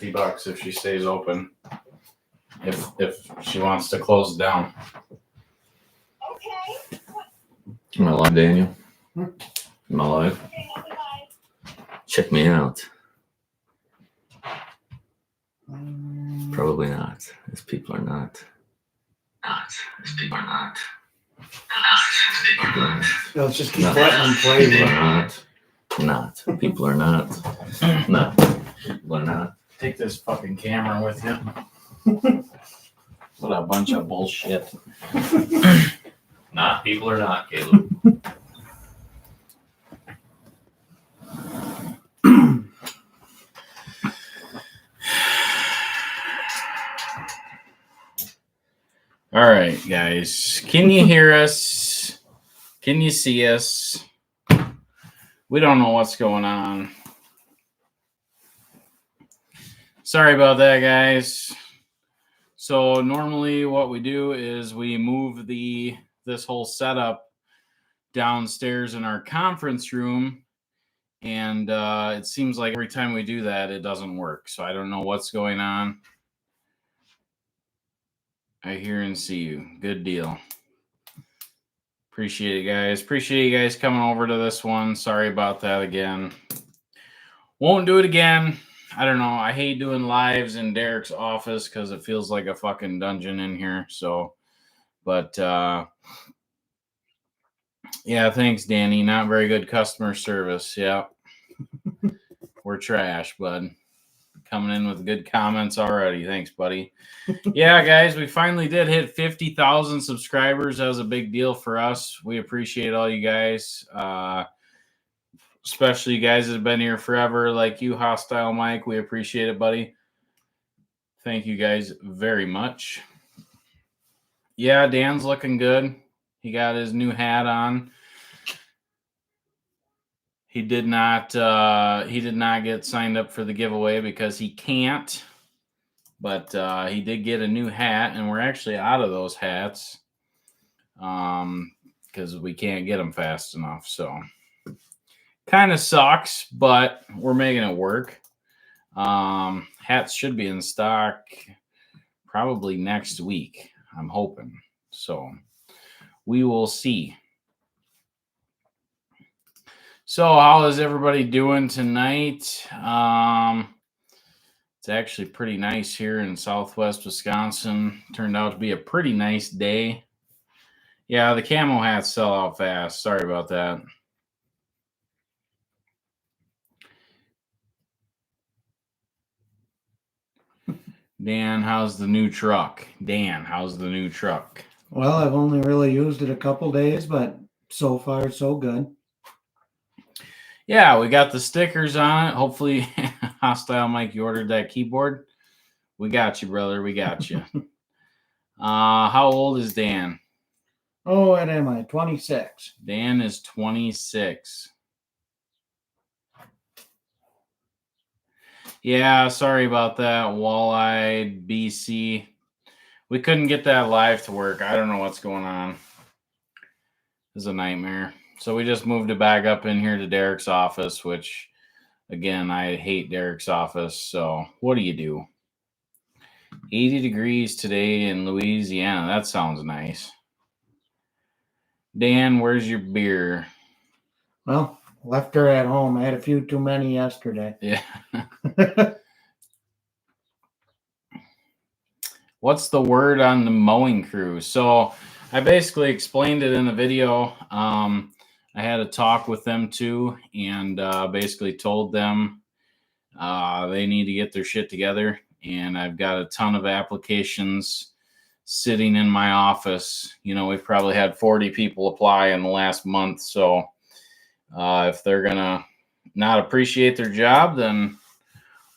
$50 if she stays open. If she wants to close it down. Okay. Am I live, Daniel? Am I live? Check me out. Probably not, as people are not. Let's just keep letting them play. People are not. People are not. No. People are not. Take this fucking camera with you. What a bunch of bullshit. Not people are not, Caleb. All right, guys. Can you hear us? Can you see us? We don't know what's going on. Sorry about that, guys. So normally what we do is we move this whole setup downstairs in our conference room, and it seems like every time we do that, it doesn't work. So I don't know what's going on. I hear and see you. Good deal. Appreciate it, guys. Appreciate you guys coming over to this one. Sorry about that again. Won't do it again. I don't know. I hate doing lives in Derek's office because it feels like a fucking dungeon in here. So, but yeah, thanks, Danny. Not very good customer service. Yeah. We're trash, bud. Coming in with good comments already. Thanks, buddy. Yeah, guys, we finally did hit 50,000 subscribers. That was a big deal for us. We appreciate all you guys. Especially you guys that have been here forever, like you, Hostile Mike. We appreciate it, buddy. Thank you guys very much. Yeah, Dan's looking good. He got his new hat on. He did not get signed up for the giveaway because he can't. But he did get a new hat, and we're actually out of those hats because we can't get them fast enough. So kind of sucks, but we're making it work. Hats should be in stock probably next week, I'm hoping. So we will see. So how is everybody doing tonight? It's actually pretty nice here in Southwest Wisconsin. Turned out to be a pretty nice day. Yeah, the camo hats sell out fast. Sorry about that. Dan, how's the new truck? Dan, how's the new truck? Well, I've only really used it a couple days, but so far so good. Yeah, we got the stickers on it. Hopefully, Hostile Mike, you ordered that keyboard. We got you, brother. We got you. How old is Dan? Oh, what am I? 26. Dan is 26. Yeah, sorry about that, Walleye BC. We couldn't get that live to work. I don't know what's going on. It's a nightmare. So we just moved it back up in here to Derek's office, which, again, I hate Derek's office. So what do you do? 80 degrees today in Louisiana. That sounds nice. Dan, where's your beer? Well, left her at home. I had a few too many yesterday. Yeah. What's the word on the mowing crew? So I basically explained it in the video. I had a talk with them too, and basically told them they need to get their shit together. And I've got a ton of applications sitting in my office. You know, we've probably had 40 people apply in the last month. So if they're going to not appreciate their job, then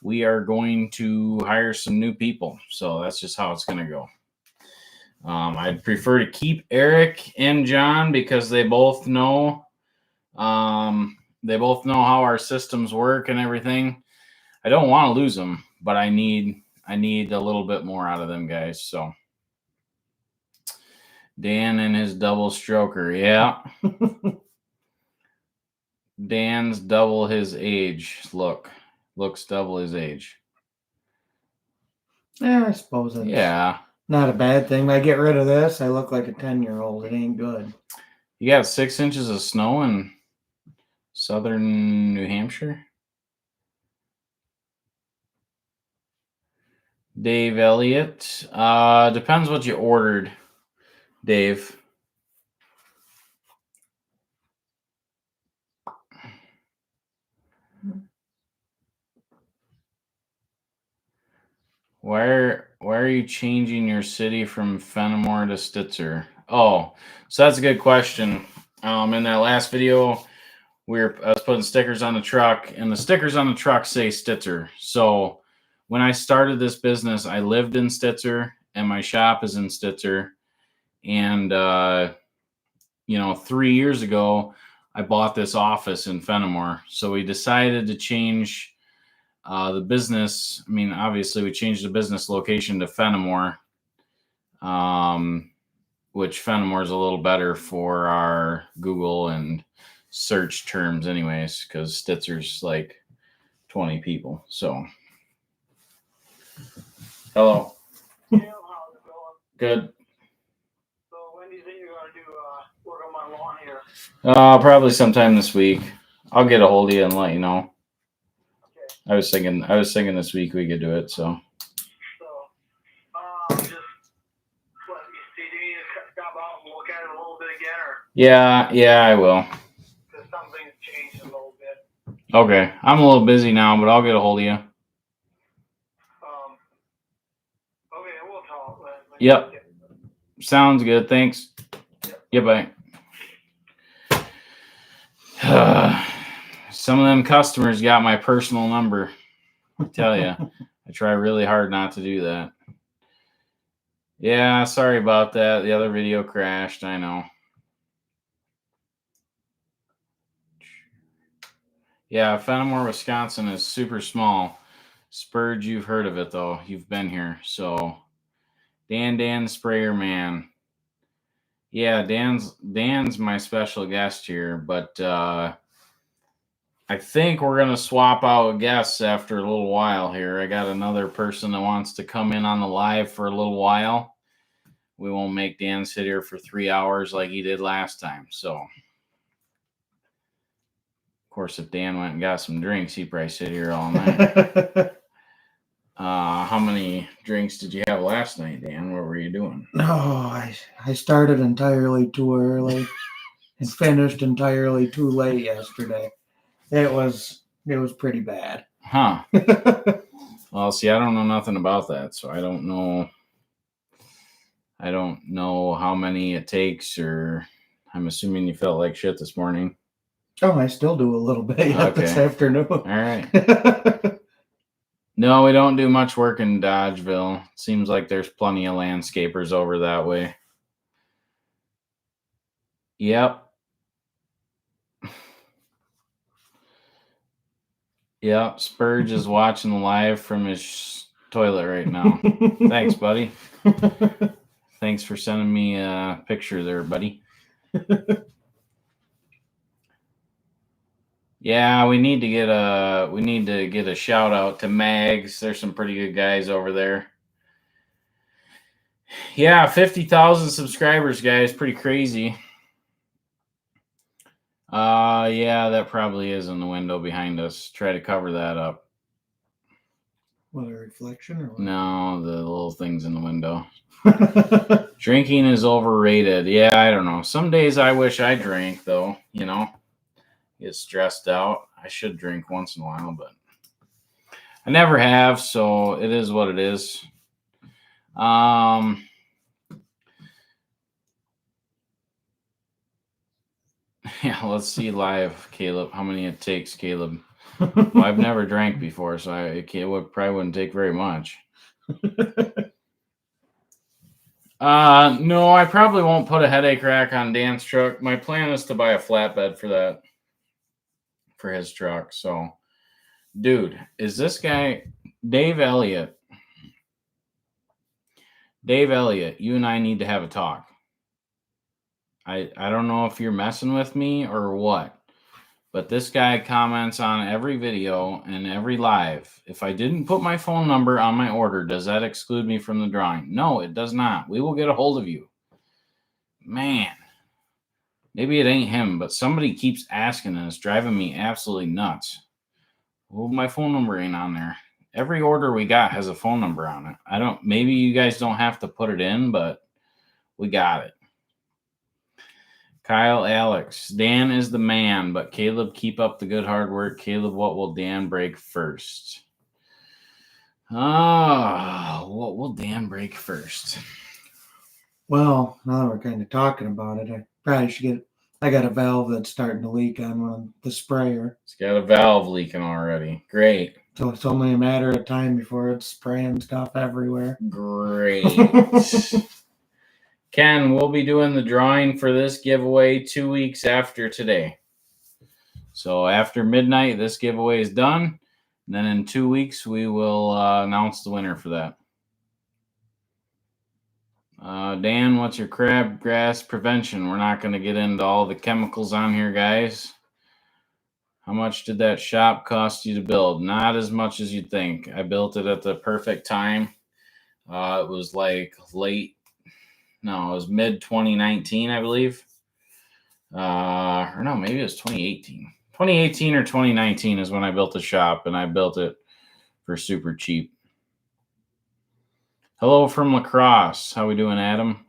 we are going to hire some new people. So that's just how it's going to go. I'd prefer to keep Eric and John because they both know how our systems work and everything. I don't want to lose them, but I need a little bit more out of them guys. So Dan and his double stroker. Yeah. Dan's double his age. Looks double his age. Yeah, I suppose it's not a bad thing. When I get rid of this, I look like a 10-year-old. It ain't good. You got 6 inches of snow in southern New Hampshire? Dave Elliott. Depends what you ordered, Dave. Why are you changing your city from Fenimore to Stitzer? Oh, so that's a good question. In that last video, I was putting stickers on the truck, and the stickers on the truck say Stitzer. So when I started this business, I lived in Stitzer, and my shop is in Stitzer. And 3 years ago, I bought this office in Fenimore. So we decided to change the business. I mean, obviously, we changed the business location to Fenimore, which Fenimore is a little better for our Google and search terms, anyways, because Stitzer's like 20 people. So, hello. Yeah, how's it going? Good. So when do you think you're gonna do work on my lawn here? Probably sometime this week. I'll get a hold of you and let you know. Okay. I was thinking this week we could do it. So. So, just what you need to stop out and look at it a little bit again, or Yeah, I will. because something's changed a little bit. Okay, I'm a little busy now, but I'll get a hold of you. Okay, we'll talk. Yep. Sounds good. Thanks. Yeah, bye. Some of them customers got my personal number. I tell you, I try really hard not to do that. Yeah, sorry about that. The other video crashed. I know. Yeah, Fenimore, Wisconsin is super small. Spurge, you've heard of it though. You've been here. So, Dan Sprayer Man. Yeah, Dan's my special guest here, but I think we're gonna swap out guests after a little while here. I got another person that wants to come in on the live for a little while. We won't make Dan sit here for 3 hours like he did last time. So, of course, if Dan went and got some drinks, he'd probably sit here all night. How many drinks did you have last night, Dan? What were you doing? No, I started entirely too early and finished entirely too late yesterday. It was pretty bad. Huh. Well, see, I don't know nothing about that, so I don't know how many it takes, or I'm assuming you felt like shit this morning. Oh, I still do a little bit this afternoon. All right. No, we don't do much work in Dodgeville. Seems like there's plenty of landscapers over that way. Yep. Yep. Spurge is watching the live from his toilet right now. Thanks, buddy. Thanks for sending me a picture there, buddy. Yeah, we need to get a shout out to Mags. There's some pretty good guys over there. Yeah, 50,000 subscribers, guys. Pretty crazy. Yeah, that probably is in the window behind us. Try to cover that up. What, a reflection or what? No, the little things in the window. Drinking is overrated. Yeah, I don't know. Some days I wish I drank, though. Get stressed out. I should drink once in a while, but I never have, so it is what it is. Yeah, let's see live, Caleb. How many it takes, Caleb? Well, I've never drank before, so it probably wouldn't take very much. No, I probably won't put a headache rack on Dan's truck. My plan is to buy a flatbed for his truck. So, dude, is this guy Dave Elliott? Dave Elliott, you and I need to have a talk. I don't know if you're messing with me or what, But this guy comments on every video and every live. If I didn't put my phone number on my order, does that exclude me from the drawing? No, it does not. We will get a hold of you. Man, maybe it ain't him, but somebody keeps asking and it's driving me absolutely nuts. Well, my phone number ain't on there. Every order we got has a phone number on it. Maybe you guys don't have to put it in, but we got it. Kyle Alex, Dan is the man, but Caleb, keep up the good hard work. Caleb, what will Dan break first? What will Dan break first? Well, now that we're kind of talking about it, I probably should I got a valve that's starting to leak on one of the sprayer. It's got a valve leaking already. Great. So it's only a matter of time before it's spraying stuff everywhere. Great. Ken, we'll be doing the drawing for this giveaway 2 weeks after today. So after midnight, this giveaway is done. And then in 2 weeks, we will announce the winner for that. Dan, what's your crabgrass prevention? We're not going to get into all the chemicals on here, guys. How much did that shop cost you to build? Not as much as you'd think. I built it at the perfect time. It was like it was mid 2019, I believe. Or no, maybe it was 2018. 2018 or 2019 is when I built the shop, and I built it for super cheap. Hello from La Crosse. How we doing, Adam?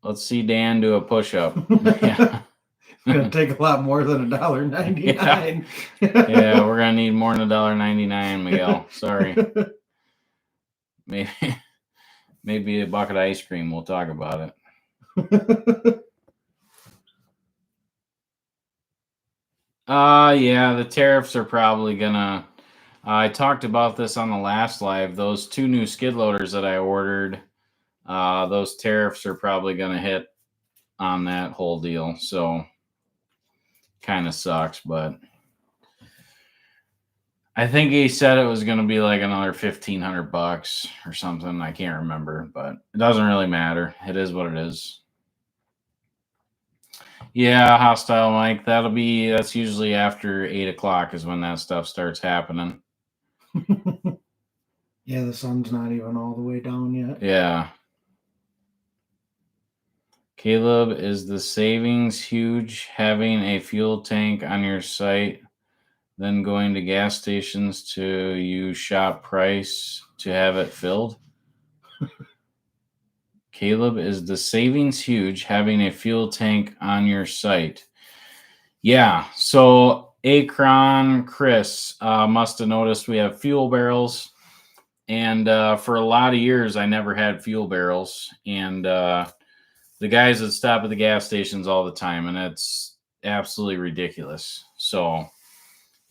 Let's see Dan do a push-up. Yeah. It's gonna take a lot more than $1.99. Yeah, we're gonna need more than $1.99, Miguel. Sorry. Maybe a bucket of ice cream. We'll talk about it. Yeah, the tariffs are probably gonna. I talked about this on the last live. Those 2 new skid loaders that I ordered, those tariffs are probably gonna hit on that whole deal. So, kind of sucks, but I think he said it was gonna be like another $1,500 or something. I can't remember, but it doesn't really matter. It is what it is. Yeah, hostile Mike. That's usually after 8 o'clock is when that stuff starts happening. Yeah, the sun's not even all the way down yet. Yeah. Caleb, is the savings huge having a fuel tank on your site, then going to gas stations to use shop price to have it filled? Caleb, is the savings huge having a fuel tank on your site? Yeah, so Akron Chris must have noticed we have fuel barrels. And for a lot of years, I never had fuel barrels. And the guys that stop at the gas stations all the time, and it's absolutely ridiculous. So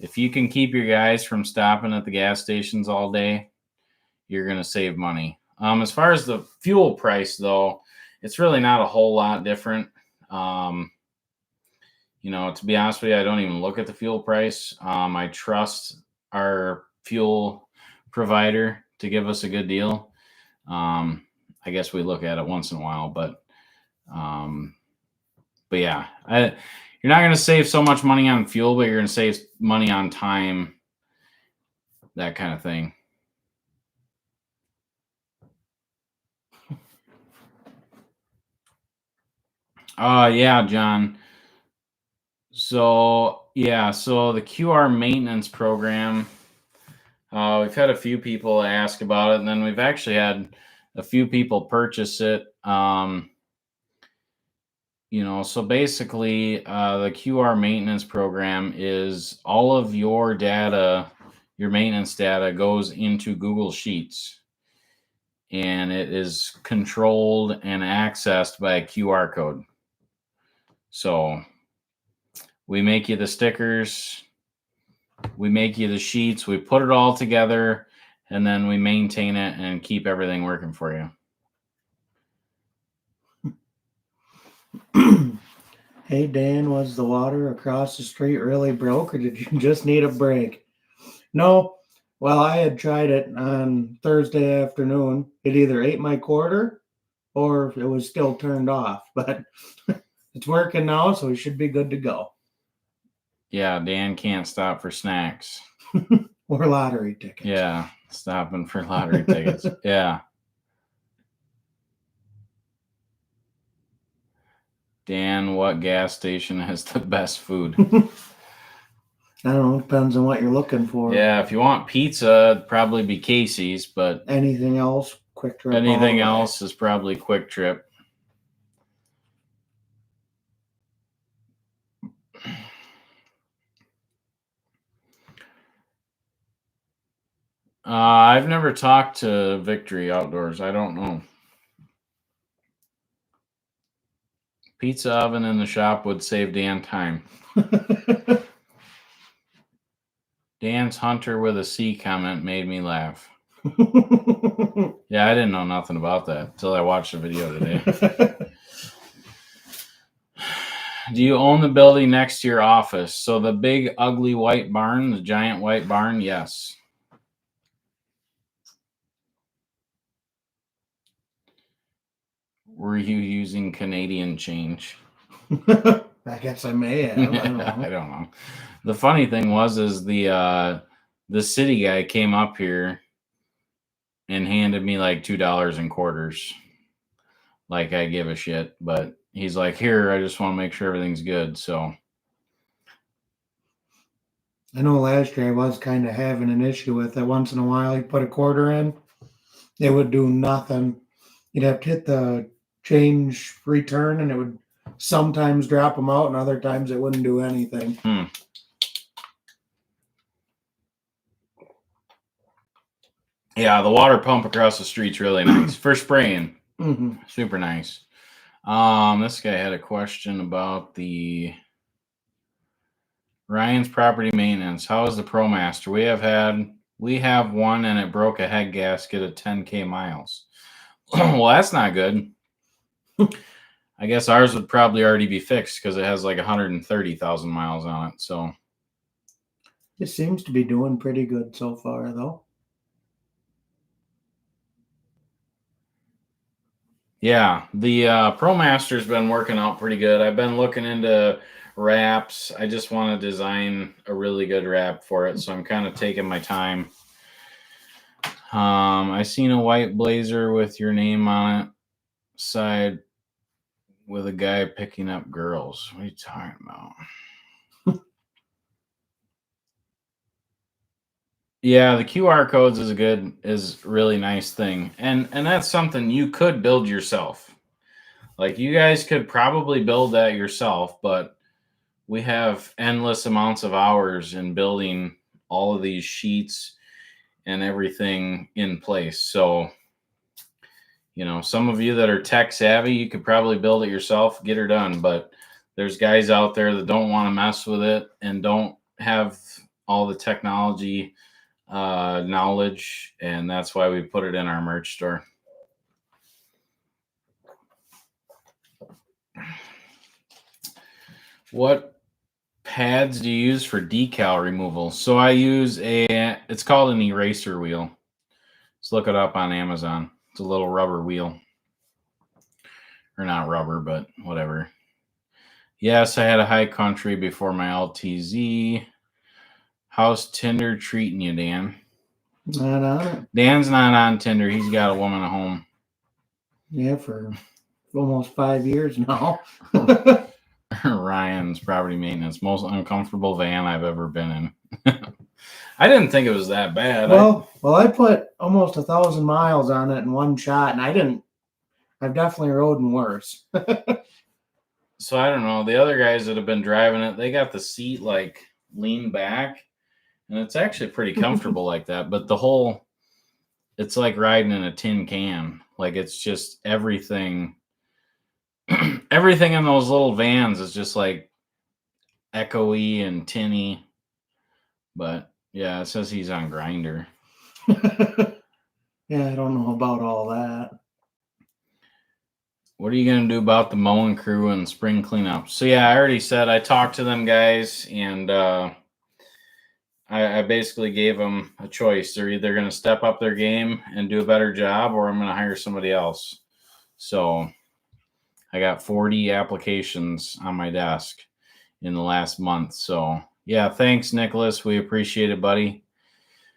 if you can keep your guys from stopping at the gas stations all day, you're going to save money. As far as the fuel price, though, it's really not a whole lot different. To be honest with you, I don't even look at the fuel price. I trust our fuel provider to give us a good deal. I guess we look at it once in a while, but yeah, you're not going to save so much money on fuel, but you're going to save money on time, that kind of thing. Yeah, John. So the QR maintenance program, we've had a few people ask about it, and then we've actually had a few people purchase it. So basically, the QR maintenance program is all of your data, your maintenance data goes into Google Sheets, and it is controlled and accessed by a QR code. So we make you the stickers, we make you the sheets, we put it all together, and then we maintain it and keep everything working for you. Hey, Dan, was the water across the street really broke, or did you just need a break? No. Well, I had tried it on Thursday afternoon. It either ate my quarter or it was still turned off, but it's working now, so we should be good to go. Yeah, Dan can't stop for snacks. Or lottery tickets. Yeah, stopping for lottery tickets. Yeah. Dan, what gas station has the best food? I don't know. Depends on what you're looking for. Yeah, if you want pizza, it'd probably be Casey's, but Anything else, Quick Trip. anything all the way. else is probably Quick Trip. I've never talked to Victory Outdoors. I don't know. Pizza oven in the shop would save Dan time. Dan's Hunter with a C comment made me laugh. Yeah, I didn't know nothing about that until I watched the video today. Do you own the building next to your office? So the big, ugly white barn, the giant white barn, yes. Were you using Canadian change? I guess I may have. I don't know. I don't know. The funny thing was the city guy came up here and handed me like $2 in quarters. Like I give a shit, but he's like, here, I just want to make sure everything's good. So I know last year I was kind of having an issue with it. Once in a while, you put a quarter in, it would do nothing. You'd have to hit the change return, and it would sometimes drop them out, and other times it wouldn't do anything. Yeah, the water pump across the street's really nice for spraying. Mm-hmm. Super nice. This guy had a question about the Ryan's property maintenance. How is the ProMaster? We have one and it broke a head gasket at 10K miles. Well, that's not good. I guess ours would probably already be fixed because it has like 130,000 miles on it. So It seems to be doing pretty good so far, though. yeah, the ProMaster's been working out pretty good. I've been looking into wraps. I just want to design a really good wrap for it, so I'm kind of taking my time. I seen a white blazer with your name on it, side with a guy picking up girls. What are you talking about? Yeah, the QR codes is really nice thing. And that's something you could build yourself. Like you guys could probably build that yourself, but we have endless amounts of hours in building all of these sheets and everything in place. So, you know, some of you that are tech savvy, you could probably build it yourself, get her done, but there's guys out there that don't want to mess with it and don't have all the technology knowledge, and that's why we put it in our merch store. What pads do you use for decal removal? So I use it's called an eraser wheel. Let's look it up on Amazon. It's a little rubber wheel. Or not rubber, but whatever. Yes, I had a high country before my LTZ. How's Tinder treating you, Dan? Not on it. Dan's not on Tinder. He's got a woman at home. Yeah, for almost 5 years now. Ryan's property maintenance, most uncomfortable van I've ever been in. I didn't think it was that bad. Well, I put almost 1,000 miles on it in one shot, and I've definitely rode in worse. So I don't know. The other guys that have been driving it, they got the seat like leaned back, and it's actually pretty comfortable like that. But it's like riding in a tin can. Like it's just everything. Everything in those little vans is just like echoey and tinny. But yeah, it says he's on Grinder. Yeah, I don't know about all that. What are you going to do about the mowing crew and spring cleanup? So yeah, I already said I talked to them guys, and I basically gave them a choice. They're either going to step up their game and do a better job, or I'm going to hire somebody else. So I got 40 applications on my desk in the last month. So, Yeah, thanks, Nicholas. We appreciate it, buddy.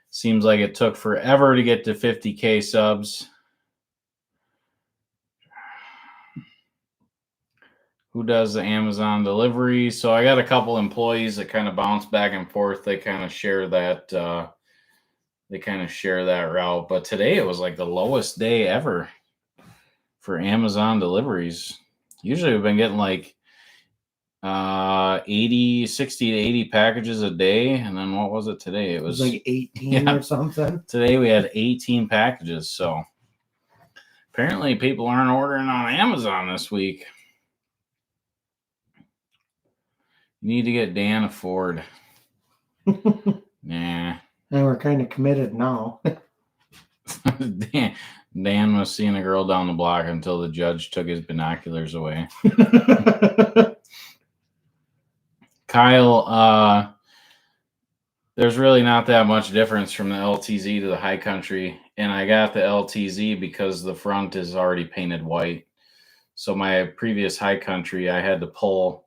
Seems like it took forever to get to 50K subs. Who does the Amazon delivery? So I got a couple employees that kind of bounce back and forth. They kind of share that. Route. But today it was like the lowest day ever for Amazon deliveries. Usually we've been getting like 60 to 80 packages a day, and then what was it today? It was like 18 or something. Today we had 18 packages. So apparently people aren't ordering on Amazon this week. You need to get Dan a Ford. Nah. And we're kind of committed now. Dan was seeing a girl down the block until the judge took his binoculars away. Kyle, there's really not that much difference from the LTZ to the High Country, and I got the LTZ because the front is already painted white. So my previous High Country, I had to pull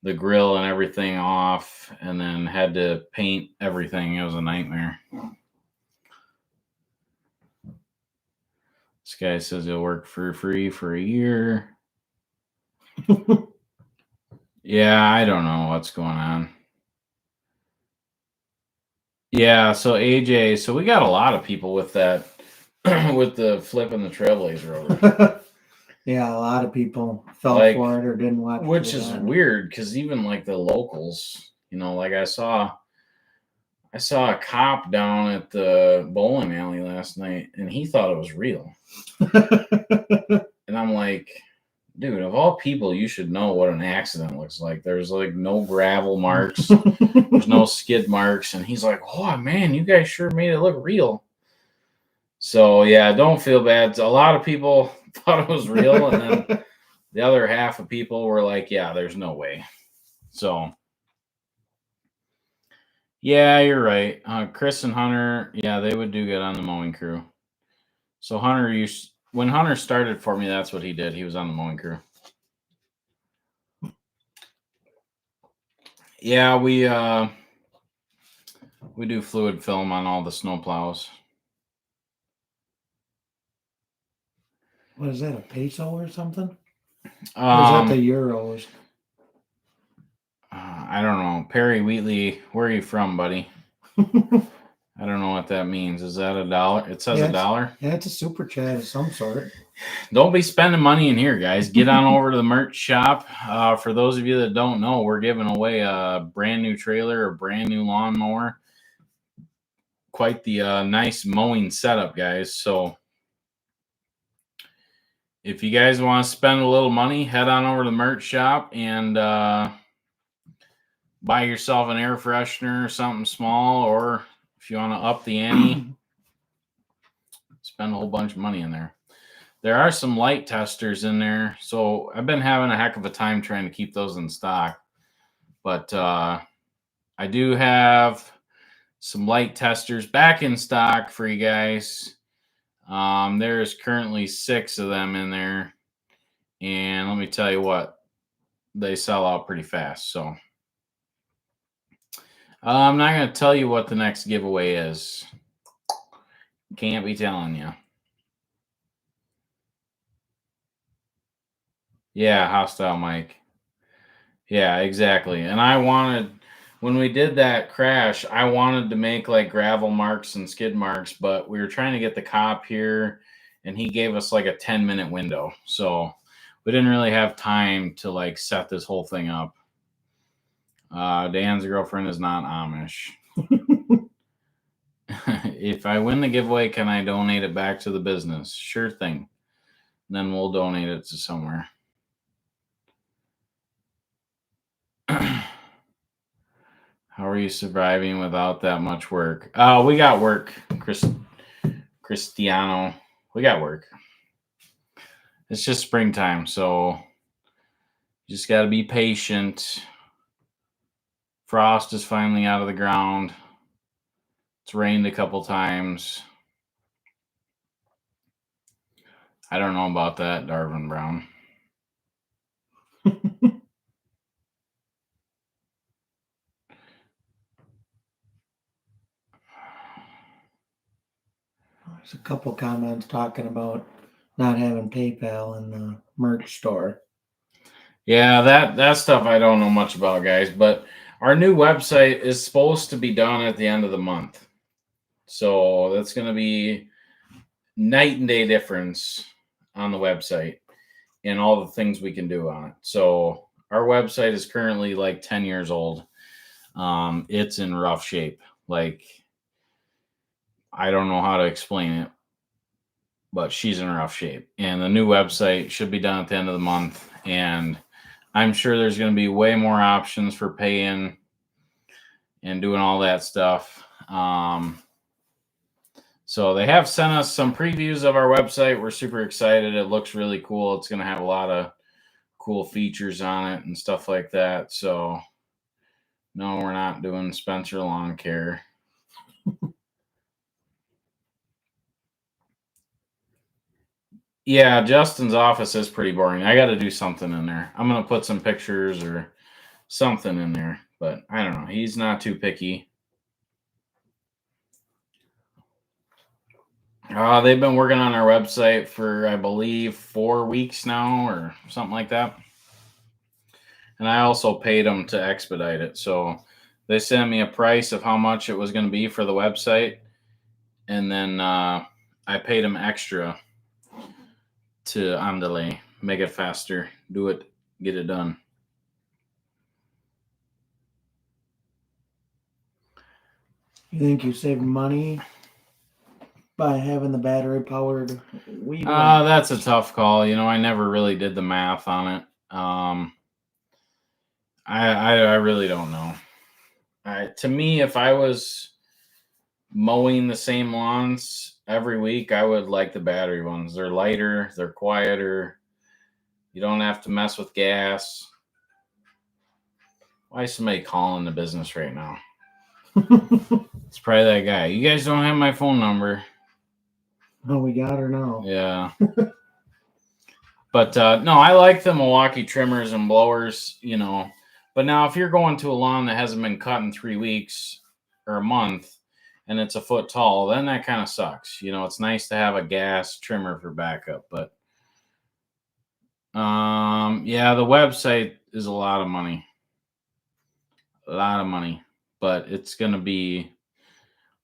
the grill and everything off and then had to paint everything. It was a nightmare. This guy says he'll work for free for a year. Yeah, I don't know what's going on. Yeah, so AJ, so we got a lot of people with that, with the flipping the Trailblazer over. Yeah, a lot of people fell for it or didn't watch it. Which is weird because even like the locals, like I saw a cop down at the bowling alley last night and he thought it was real. And I'm like, dude, of all people, you should know what an accident looks like. There's like no gravel marks, there's no skid marks. And he's like, oh man, you guys sure made it look real. So yeah, don't feel bad. A lot of people thought it was real. And then the other half of people were like, yeah, there's no way. So yeah, you're right. Chris and Hunter, yeah, they would do good on the mowing crew. So Hunter, when Hunter started for me, that's what he did. He was on the mowing crew. Yeah, we do fluid film on all the snow plows. What is that, a peso or something? Or is that the euros? I don't know. Perry Wheatley, where are you from, buddy? I don't know what that means. Is that $1? It says $1. Yeah, it's a super chat of some sort. Don't be spending money in here, guys. Get on over to the merch shop. For those of you that don't know, we're giving away a brand new trailer, a brand new lawnmower. Quite the nice mowing setup, guys. So if you guys want to spend a little money, head on over to the merch shop and buy yourself an air freshener or something small, or if you want to up the ante, spend a whole bunch of money in there. There are some light testers in there, so I've been having a heck of a time trying to keep those in stock. But I do have some light testers back in stock for you guys. There's currently 6 of them in there, and let me tell you what, they sell out pretty fast. So I'm not going to tell you what the next giveaway is. Can't be telling you. Yeah, hostile Mike. Yeah, exactly. And I wanted, when we did that crash, I wanted to make like gravel marks and skid marks, but we were trying to get the cop here and he gave us like a 10-minute window. So we didn't really have time to like set this whole thing up. Dan's girlfriend is not Amish. If I win the giveaway, can I donate it back to the business? Sure thing. Then we'll donate it to somewhere. How are you surviving without that much work? We got work, Cristiano. We got work. It's just springtime, so you just got to be patient. Frost is finally out of the ground. It's rained a couple times. I don't know about that, Darvin Brown. There's a couple comments talking about not having PayPal in the merch store. Yeah, that stuff I don't know much about, guys. But our new website is supposed to be done at the end of the month, so that's going to be night and day difference on the website and all the things we can do on it. So our website is currently like 10 years old. It's in rough shape. Like, I don't know how to explain it, but she's in rough shape. And the new website should be done at the end of the month. And I'm sure there's going to be way more options for paying and doing all that stuff. So they have sent us some previews of our website. We're super excited. It looks really cool. It's going to have a lot of cool features on it and stuff like that. So no, we're not doing Spencer Lawn Care. Yeah, Justin's office is pretty boring. I got to do something in there. I'm going to put some pictures or something in there, but I don't know. He's not too picky. They've been working on our website for, I believe, 4 weeks now or something like that. And I also paid them to expedite it. So they sent me a price of how much it was going to be for the website. And then I paid them extra to Andale, make it faster, do it, get it done. You think you saved money by having the battery powered weed? That's a tough call. You know, I never really did the math on it. I really don't know. To me, if I was mowing the same lawns every week, I would like the battery ones. They're lighter, they're quieter. You don't have to mess with gas. Why is somebody calling the business right now? It's probably that guy. You guys don't have my phone number. Oh, we got her now. Yeah. But no, I like the Milwaukee trimmers and blowers, you know. But now if you're going to a lawn that hasn't been cut in 3 weeks or a month and it's a foot tall, then that kind of sucks. You know, it's nice to have a gas trimmer for backup. But yeah, the website is a lot of money. A lot of money. But it's going to be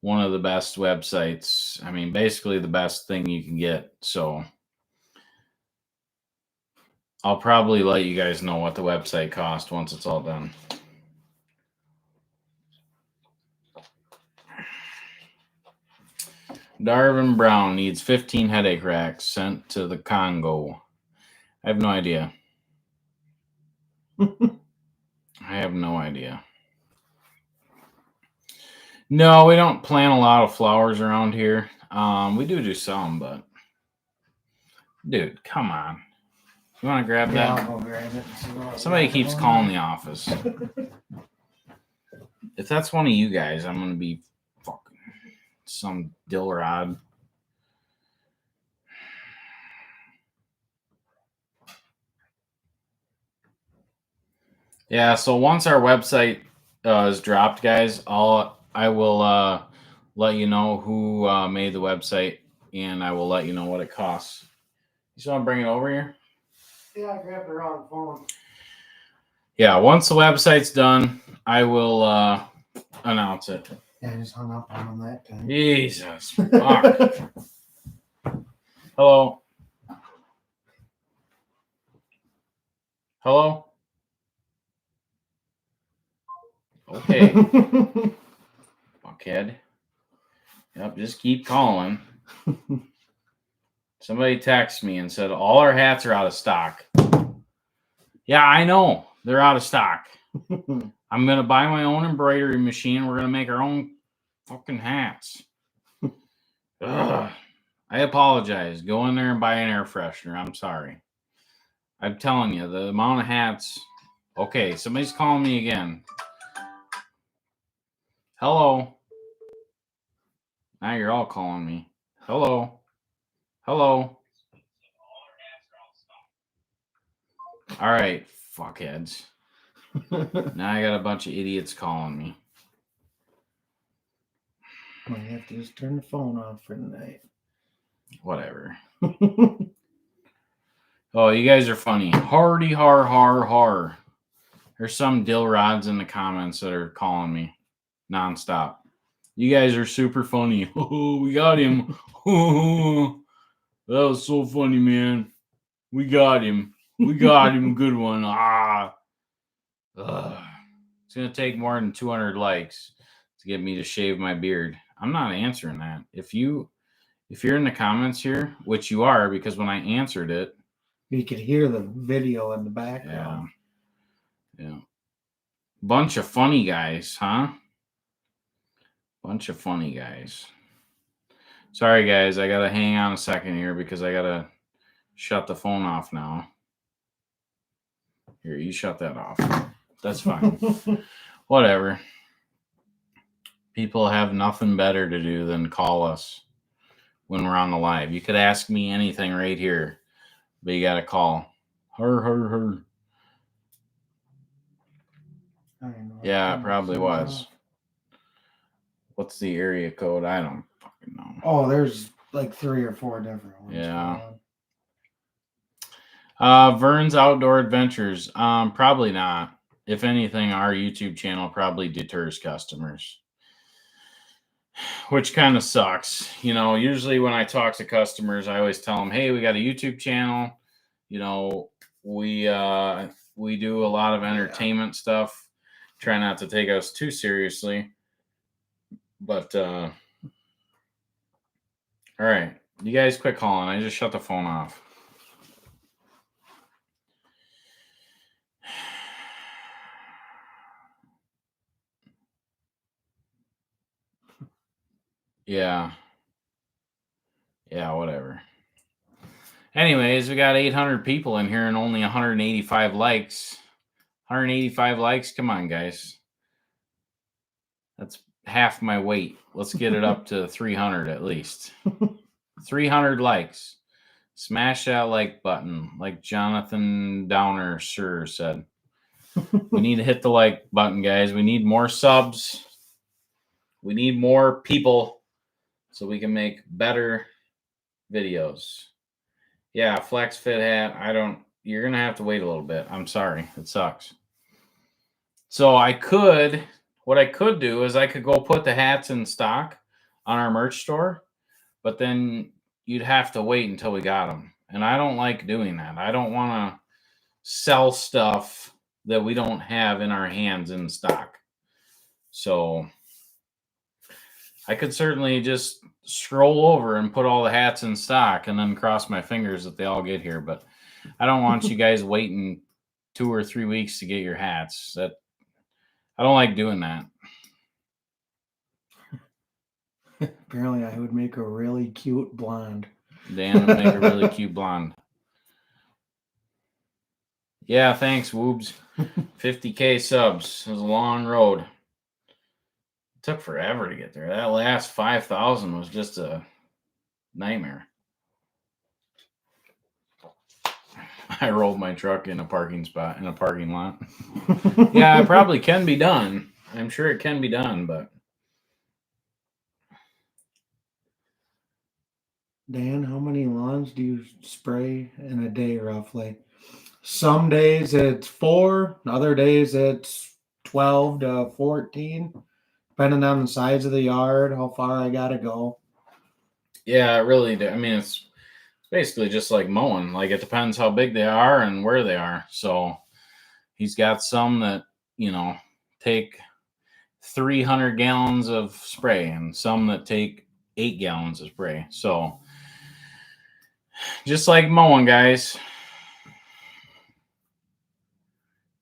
one of the best websites. I mean, basically the best thing you can get. So I'll probably let you guys know what the website costs once it's all done. Darvin Brown needs 15 headache racks sent to the Congo. I have no idea. I have no idea. No, we don't plant a lot of flowers around here. We do some, but dude, come on. You want to grab that? I'll go grab it. Somebody keeps calling the office. If that's one of you guys, I'm going to be fucking some dill rod. Yeah, so once our website is dropped, guys, I will let you know who made the website, and I will let you know what it costs. You just want to bring it over here? Yeah, I grabbed the wrong phone. Yeah, once the website's done, I will announce it. Yeah, I just hung up on him that time. Jesus. Fuck. Hello. Hello? Okay. Fuckhead. Yep, just keep calling. Somebody texted me and said, all our hats are out of stock. Yeah, I know. They're out of stock. I'm going to buy my own embroidery machine. We're going to make our own fucking hats. Ugh. I apologize. Go in there and buy an air freshener. I'm sorry. I'm telling you, the amount of hats. Okay, somebody's calling me again. Hello. Now you're all calling me. Hello. Hello. All right, fuckheads. Now I got a bunch of idiots calling me. Might have to just turn the phone off for tonight. Whatever. Oh, you guys are funny. Hardy har har har. There's some dill rods in the comments that are calling me nonstop. You guys are super funny. Oh, we got him. Oh, that was so funny, man. We got him. We got him. Good one. Ah. Ugh. It's gonna take more than 200 likes to get me to shave my beard. I'm not answering that. If you're in the comments here, which you are, because when I answered it, You could hear the video in the background. yeah. Bunch of funny guys, huh? Bunch of funny guys. Sorry, guys. I got to hang on a second here because I got to shut the phone off now. Here, you shut that off. That's fine. Whatever. People have nothing better to do than call us when we're on the live. You could ask me anything right here, but you got to call. Her. Yeah, it probably was. What's the area code? I don't fucking know. Oh, there's like 3 or 4 different ones. Yeah. Vern's Outdoor Adventures. Probably not. If anything, our YouTube channel probably deters customers, which kind of sucks. You know, usually when I talk to customers, I always tell them, hey, we got a YouTube channel. You know, we do a lot of entertainment stuff. Try not to take us too seriously. But, all right. You guys quit calling. I just shut the phone off. Yeah. Yeah, whatever. Anyways, we got 800 people in here and only 185 likes. 185 likes? Come on, guys. That's half my weight. Let's get it up to 300 at least. 300 likes. Smash that like button, like Jonathan Downer sure said. We need to hit the like button, guys. We need more subs. We need more people so we can make better videos. Yeah, flex fit hat. You're going to have to wait a little bit. I'm sorry. It sucks. So what I could do is I could go put the hats in stock on our merch store, but then you'd have to wait until we got them. And I don't like doing that. I don't want to sell stuff that we don't have in our hands in stock. So I could certainly just scroll over and put all the hats in stock and then cross my fingers that they all get here. But I don't want you guys waiting 2 or 3 weeks to get your hats. I don't like doing that. Apparently, I would make a really cute blonde. Dan would make a really cute blonde. Yeah, thanks, Woobs. 50K subs. It was a long road. It took forever to get there. That last 5,000 was just a nightmare. I rolled my truck in a parking spot in a parking lot. Yeah, it probably can be done. I'm sure it can be done, but Dan, how many lawns do you spray in a day roughly? Some days it's 4, other days it's 12 to 14, depending on the size of the yard, how far I gotta go. yeah, it really do. I mean, it's basically just like mowing. Like, it depends how big they are and where they are. So he's got some that, take 300 gallons of spray and some that take 8 gallons of spray. So just like mowing, guys.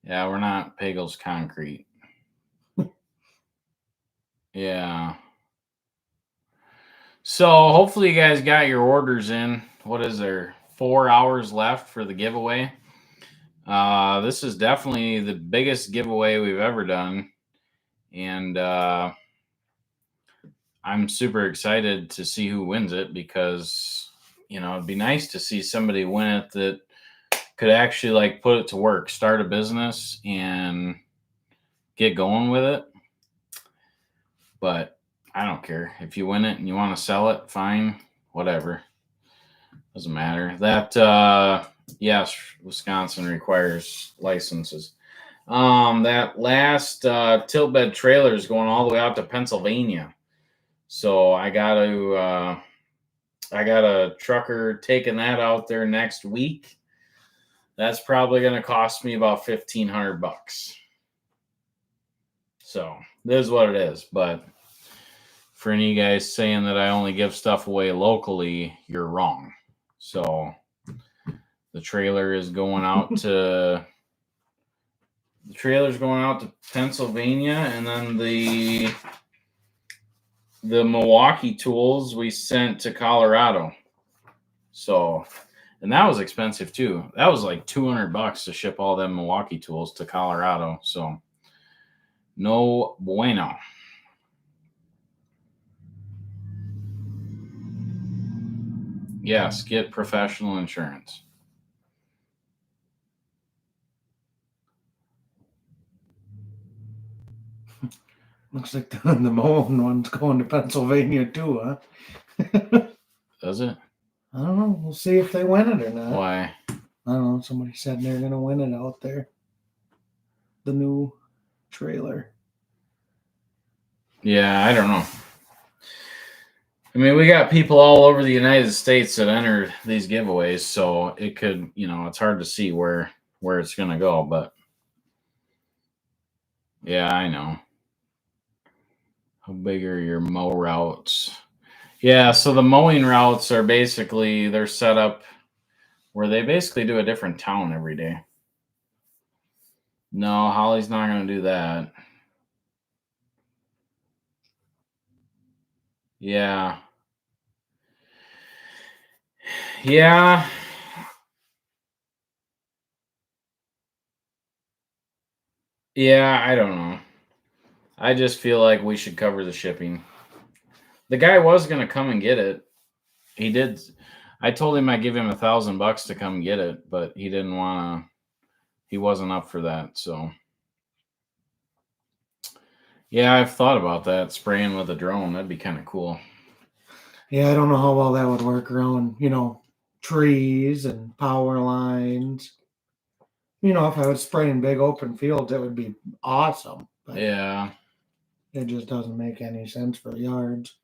Yeah, we're not Pagel's Concrete. Yeah. So hopefully you guys got your orders in. What is there? 4 hours left for the giveaway. This is definitely the biggest giveaway we've ever done. And I'm super excited to see who wins it because, it'd be nice to see somebody win it that could actually like put it to work, start a business and get going with it. But I don't care. If you win it and you want to sell it, fine, whatever. Doesn't matter. That yes, Wisconsin requires licenses. That last tilt bed trailer is going all the way out to Pennsylvania. So I got a trucker taking that out there next week. That's probably going to cost me about $1,500. So this is what it is. But for any of you guys saying that I only give stuff away locally, you're wrong. So the trailer is going out to Pennsylvania, and then the Milwaukee tools we sent to Colorado. So, and that was expensive too. That was like $200 to ship all them Milwaukee tools to Colorado. So, no bueno. Yes, get professional insurance. Looks like the Mowing one's going to Pennsylvania too, huh? Does it? I don't know. We'll see if they win it or not. Why? I don't know. Somebody said they're going to win it out there. The new trailer. Yeah, I don't know. I mean, we got people all over the United States that enter these giveaways, so it could, it's hard to see where it's going to go, but yeah, I know. How big are your mow routes? Yeah, so the mowing routes are basically, they're set up where they basically do a different town every day. No, Holly's not going to do that. Yeah. Yeah. Yeah, I don't know. I just feel like we should cover the shipping. The guy was going to come and get it. He did. I told him I'd give him $1,000 to come get it, but he didn't want to. He wasn't up for that. So, yeah, I've thought about that, spraying with a drone. That'd be kind of cool. Yeah, I don't know how well that would work around, trees and power lines. If I was spraying big open fields, it would be awesome. But Yeah. it just doesn't make any sense for yards.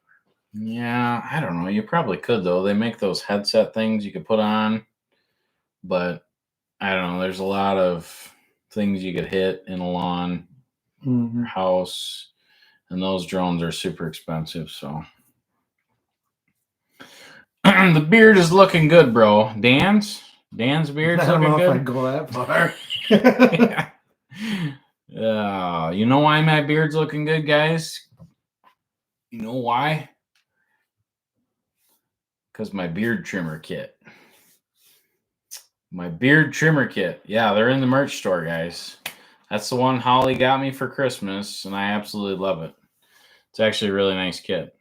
Yeah, I don't know. You probably could, though. They make those headset things you could put on. But I don't know. There's a lot of things you could hit in a lawn, Mm-hmm. house, and those drones are super expensive. So the beard is looking good, bro. Dan's beard's I don't looking know good. if I'd go that far. You know why my beard's looking good, guys? You know why? Because my beard trimmer kit. My beard trimmer kit. Yeah, they're in the merch store, guys. That's the one Holly got me for Christmas, and I absolutely love it. It's actually a really nice kit.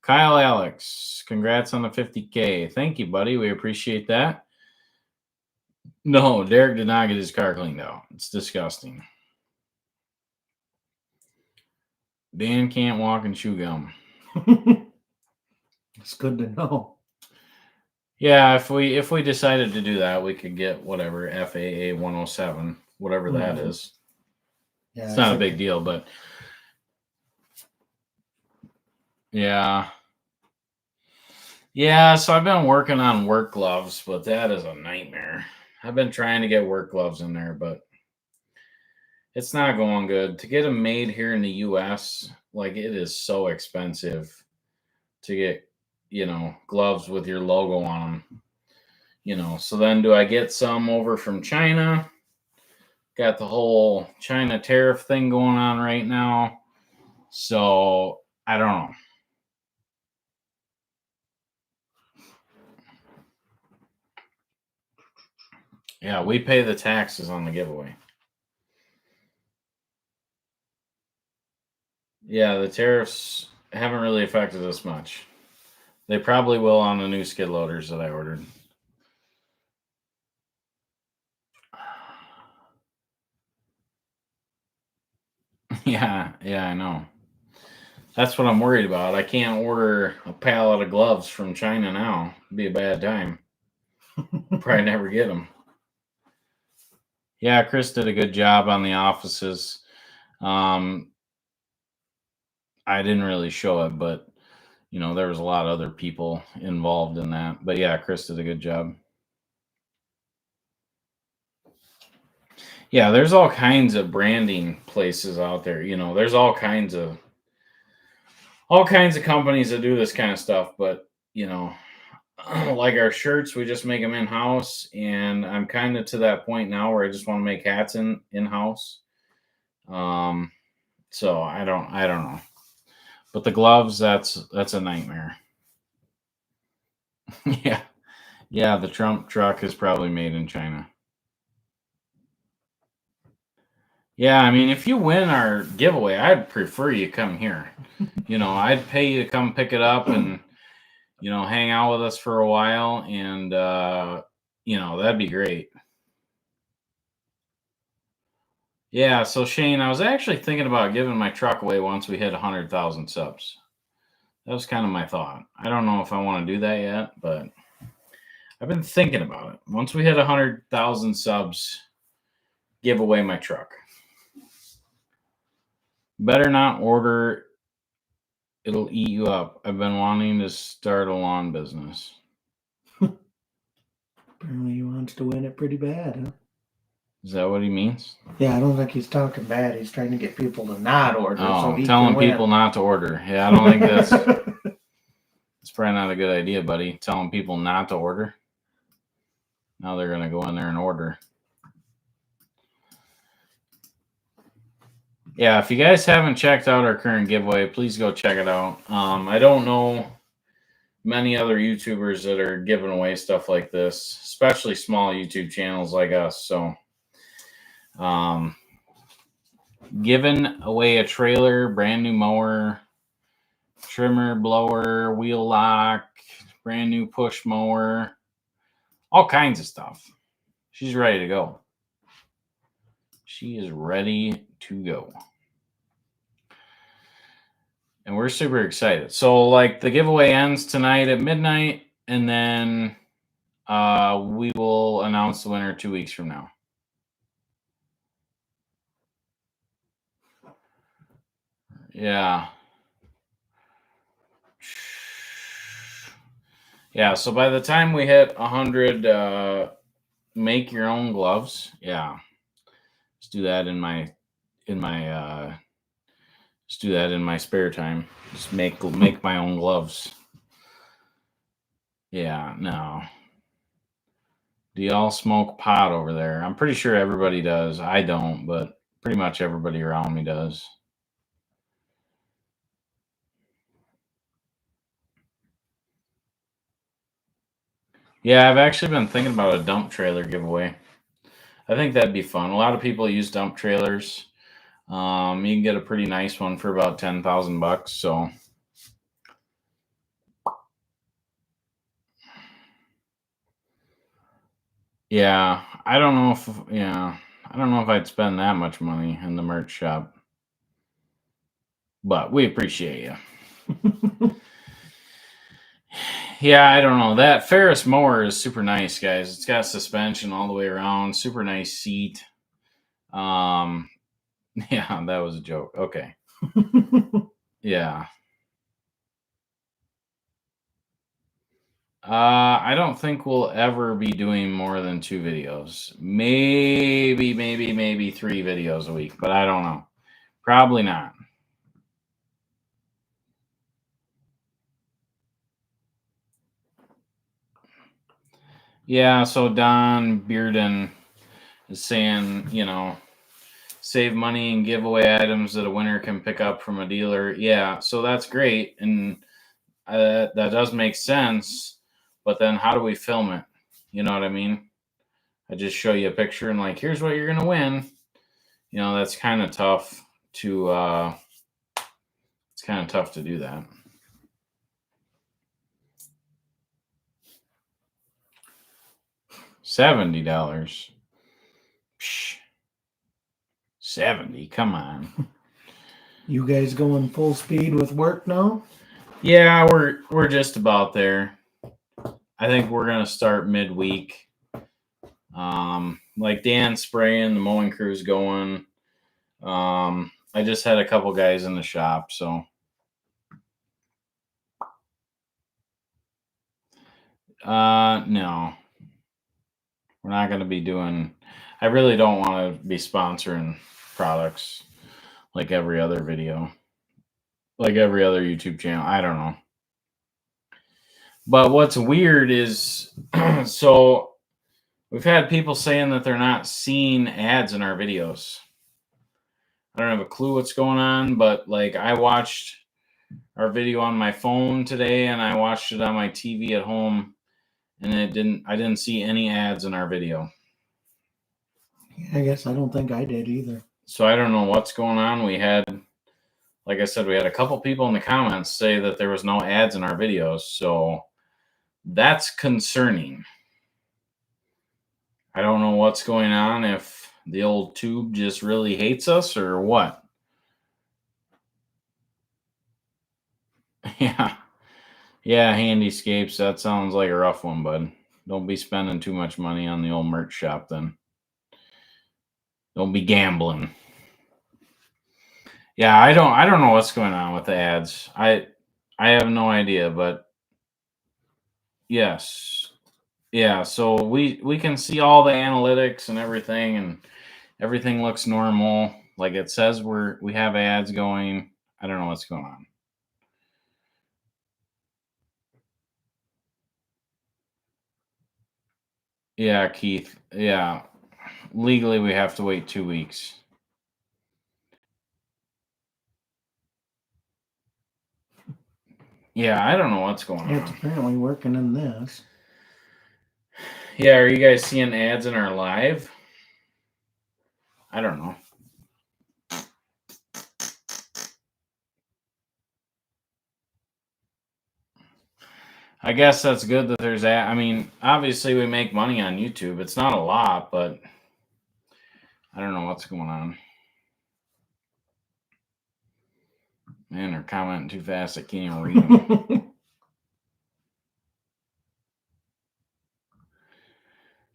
Kyle Alex, congrats on the 50K. Thank you, buddy. We appreciate that. No, Derek did not get his car cleaned out. It's disgusting. Dan can't walk and chew gum. It's good to know. Yeah, if we decided to do that, we could get whatever FAA 107, whatever that is. Yeah, It's not a big deal, but yeah. Yeah, so I've been working on work gloves, but that is a nightmare. I've been trying to get work gloves in there, but it's not going good. To get them made here in the US, like it is so expensive to get, gloves with your logo on them. So then do I get some over from China? Got the whole China tariff thing going on right now. So I don't know. Yeah, we pay the taxes on the giveaway. Yeah, the tariffs haven't really affected us much. They probably will on the new skid loaders that I ordered. Yeah, I know. That's what I'm worried about. I can't order a pallet of gloves from China now. It'd be a bad time. Probably never get them. Yeah, Chris did a good job on the offices. I didn't really show it, but there was a lot of other people involved in that. But yeah, Chris did a good job. Yeah, there's all kinds of branding places out there. There's all kinds of companies that do this kind of stuff, but like our shirts, we just make them in house, and I'm kind of to that point now where I just want to make hats in house. So I don't know, but the gloves, that's a nightmare. yeah, the Trump truck is probably made in China. Yeah, I mean, if you win our giveaway, I'd prefer you come here. I'd pay you to come pick it up and hang out with us for a while, and that'd be great. Yeah, so Shane, I was actually thinking about giving my truck away once we hit 100,000 subs. That was kind of my thought. I don't know if I want to do that yet, but I've been thinking about it. Once we hit 100,000 subs, give away my truck. Better not order. It'll eat you up. I've been wanting to start a lawn business. Apparently he wants to win it pretty bad, huh? Is that what he means? Yeah, I don't think he's talking bad. He's trying to get people to not order. Oh, so telling people not to order. Yeah, I don't think that's it's probably not a good idea, buddy. Telling people not to order. Now they're gonna go in there and order. Yeah, if you guys haven't checked out our current giveaway, please go check it out. I don't know many other YouTubers that are giving away stuff like this, especially small YouTube channels like us. So, giving away a trailer, brand new mower, trimmer, blower, wheel lock, brand new push mower, all kinds of stuff. She's ready to go. She is ready to go. And we're super excited. So, like, the giveaway ends tonight at midnight, and then we will announce the winner 2 weeks from now. Yeah. Yeah, so by the time we hit 100, make your own gloves. Yeah. Let's do that in my just do that in my spare time. Just make my own gloves. Yeah, no. Do y'all smoke pot over there? I'm pretty sure everybody does. I don't, but pretty much everybody around me does. Yeah, I've actually been thinking about a dump trailer giveaway. I think that'd be fun. A lot of people use dump trailers. You can get a pretty nice one for about $10,000. So, yeah, I don't know if I'd spend that much money in the merch shop, but we appreciate you. Yeah, I don't know. That Ferris mower is super nice, guys. It's got suspension all the way around, super nice seat. Yeah, that was a joke. Okay. Yeah. I don't think we'll ever be doing more than 2 videos. Maybe 3 videos a week, but I don't know. Probably not. Yeah, so Don Bearden is saying, save money and give away items that a winner can pick up from a dealer. Yeah, so that's great, and that does make sense. But then how do we film it? You know what I mean? I just show you a picture and like, here's what you're gonna win. That's kind of tough to. It's kind of tough to do that. $70. 70, come on. You guys going full speed with work now? Yeah, we're just about there. I think we're gonna start midweek. Like Dan's spraying, the mowing crew's going. I just had a couple guys in the shop, so no. We're not gonna be doing I really don't want to be sponsoring products like every other video. Like every other YouTube channel. I don't know. But what's weird is so we've had people saying that they're not seeing ads in our videos. I don't have a clue what's going on, but like I watched our video on my phone today and I watched it on my TV at home and I didn't see any ads in our video. I guess I don't think I did either. So I don't know what's going on. Like I said, we had a couple people in the comments say that there was no ads in our videos. So that's concerning. I don't know what's going on, if the old tube just really hates us or what. Yeah. Yeah, Handyscapes, that sounds like a rough one, bud. Don't be spending too much money on the old merch shop then. Don't be gambling. Yeah, I don't know what's going on with the ads. I have no idea, but yes. Yeah, so we can see all the analytics and everything looks normal. Like it says we have ads going. I don't know what's going on. Yeah, Keith. Yeah. Legally we have to wait 2 weeks. Yeah, I don't know what's going It's on. apparently working in this. Yeah, are you guys seeing ads in our live? I don't know. I guess that's good that there's I mean, obviously we make money on YouTube. It's not a lot, but I don't know what's going on. Man, they're commenting too fast. I can't even read them.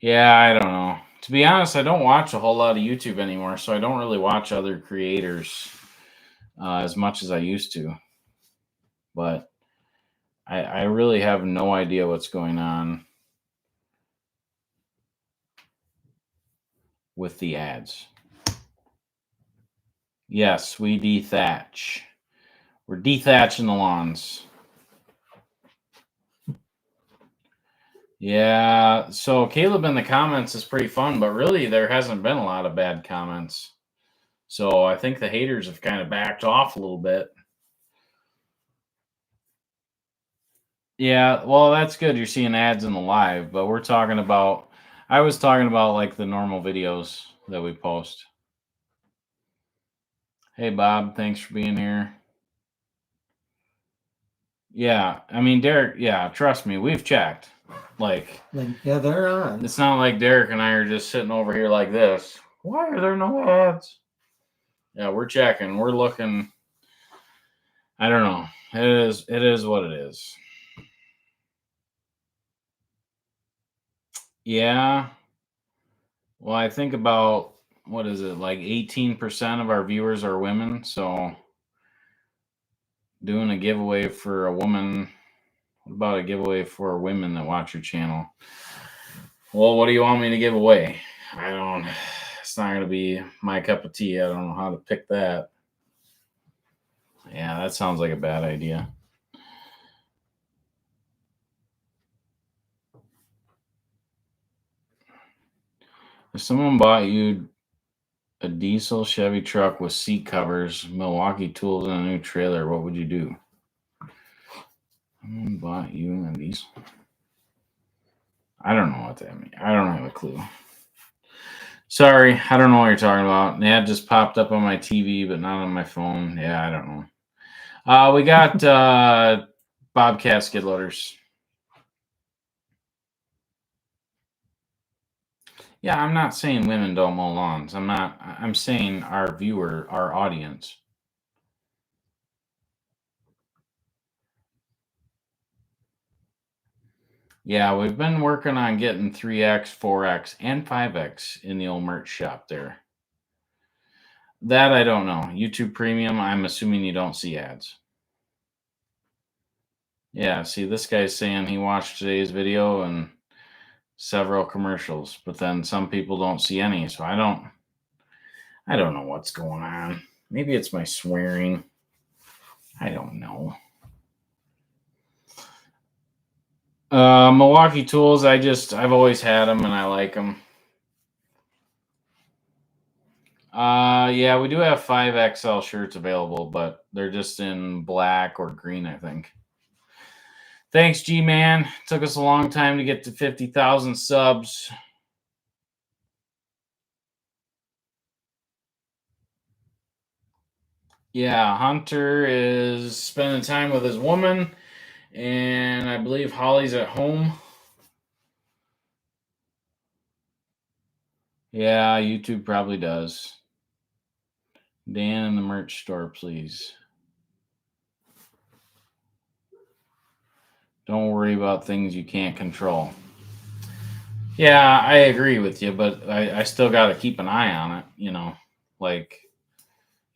Yeah, I don't know. To be honest, I don't watch a whole lot of YouTube anymore, so I don't really watch other creators as much as I used to. But I really have no idea what's going on with the ads. Yes, we dethatch. We're dethatching the lawns. Yeah, so Caleb in the comments is pretty fun, but really there hasn't been a lot of bad comments. So I think the haters have kind of backed off a little bit. Yeah, well, that's good. You're seeing ads in the live, but I was talking about like the normal videos that we post. Hey, Bob, thanks for being here. Yeah, I mean, Derek, yeah, trust me, we've checked. Like, yeah, they're on. It's not like Derek and I are just sitting over here like this. Why are there no ads? Yeah, we're checking. We're looking. I don't know. It is what it is. Yeah. Well, I think about what is it? Like 18% of our viewers are women, so doing a giveaway for a woman. What about a giveaway for women that watch your channel? Well, what do you want me to give away? I don't. It's not going to be my cup of tea. I don't know how to pick that. Yeah, that sounds like a bad idea. If someone bought you a diesel Chevy truck with seat covers, Milwaukee tools, and a new trailer, what would you do? Someone bought you a diesel. I don't know what that means. I don't have a clue. Sorry, I don't know what you're talking about. An ad just popped up on my TV, but not on my phone. Yeah, I don't know. We got Bobcat skid loaders. Yeah, I'm not saying women don't mow lawns. I'm saying our audience. Yeah, we've been working on getting 3X, 4X, and 5X in the old merch shop there. That I don't know. YouTube Premium, I'm assuming you don't see ads. Yeah, see, this guy's saying he watched today's video and several commercials, but then some people don't see any, so I don't know what's going on. Maybe it's my swearing. I don't know. Milwaukee Tools, I've always had them and I like them. Yeah, we do have 5XL shirts available, but they're just in black or green, I think. Thanks, G-Man. Took us a long time to get to 50,000 subs. Yeah, Hunter is spending time with his woman, and I believe Holly's at home. Yeah, YouTube probably does. Dan in the merch store, please. Don't worry about things you can't control. Yeah, I agree with you, but I still got to keep an eye on it. You know, like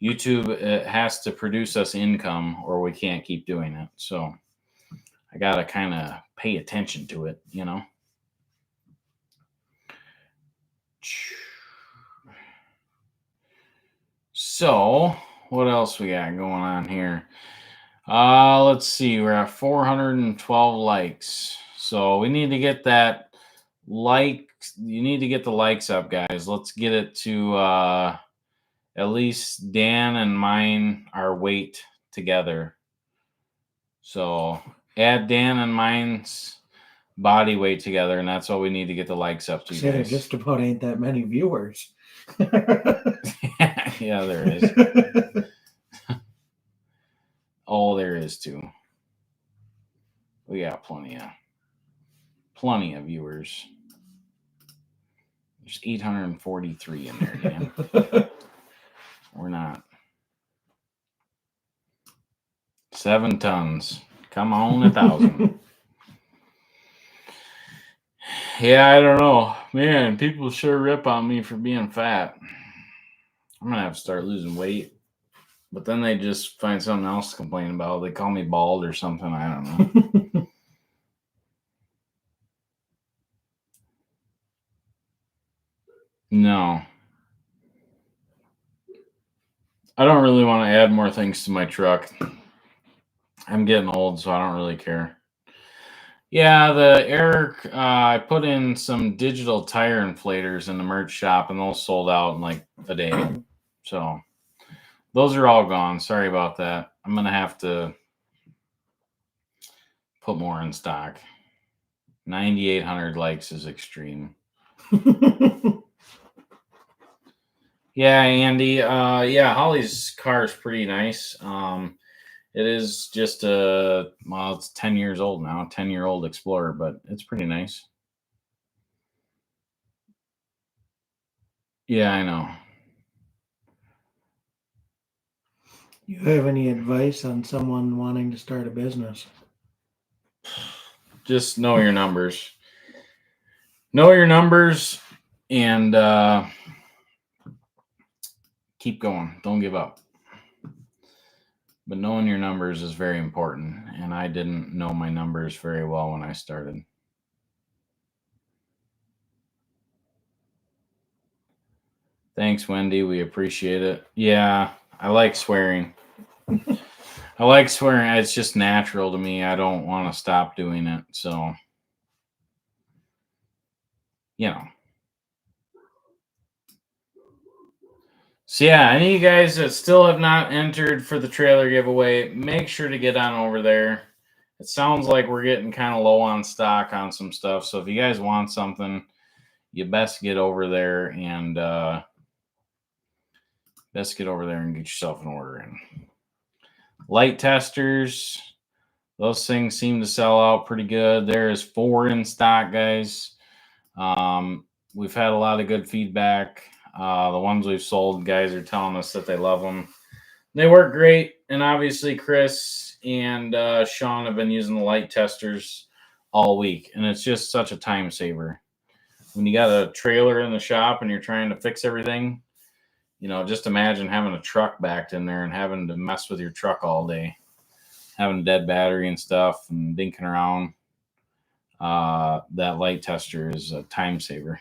YouTube it has to produce us income or we can't keep doing it. So I got to kind of pay attention to it, you know. So what else we got going on here? Let's see. We're at 412 likes. So we need to get that you need to get the likes up, guys. Let's get it to at least Dan and mine our weight together. So add Dan and mine's body weight together, and that's what we need to get the likes up to. There just about ain't that many viewers. Yeah, there is. Oh, there is too. We got plenty of viewers. There's 843 in there, Dan. We're not. 7 tons. Come on, 1,000. Yeah, I don't know. Man, people sure rip on me for being fat. I'm going to have to start losing weight. But then they just find something else to complain about. They call me bald or something. I don't know. No. I don't really want to add more things to my truck. I'm getting old, so I don't really care. Yeah, the air, I put in some digital tire inflators in the merch shop, and those sold out in like a day. So those are all gone. Sorry about that. I'm going to have to put more in stock. 9,800 likes is extreme. Yeah, Andy. Yeah, Holly's car is pretty nice. It is just it's 10 years old now, 10-year-old Explorer, but it's pretty nice. Yeah, I know. You have any advice on someone wanting to start a business? Just know your numbers. Know your numbers and keep going. Don't give up. But knowing your numbers is very important, and I didn't know my numbers very well when I started. Thanks, Wendy. We appreciate it. Yeah, I like swearing. I like swearing. It's just natural to me. I don't want to stop doing it. So, you know. So, yeah, any of you guys that still have not entered for the trailer giveaway, make sure to get on over there. It sounds like we're getting kind of low on stock on some stuff. So, if you guys want something, you best get over there and get yourself an order in. Light testers, those things seem to sell out pretty good. There is 4 in stock, guys. We've had a lot of good feedback. The ones we've sold, guys are telling us that they love them. They work great. And obviously Chris and Sean have been using the light testers all week. And it's just such a time saver. When you got a trailer in the shop and you're trying to fix everything, you know, just imagine having a truck backed in there and having to mess with your truck all day, having a dead battery and stuff and dinking around. That light tester is a time saver.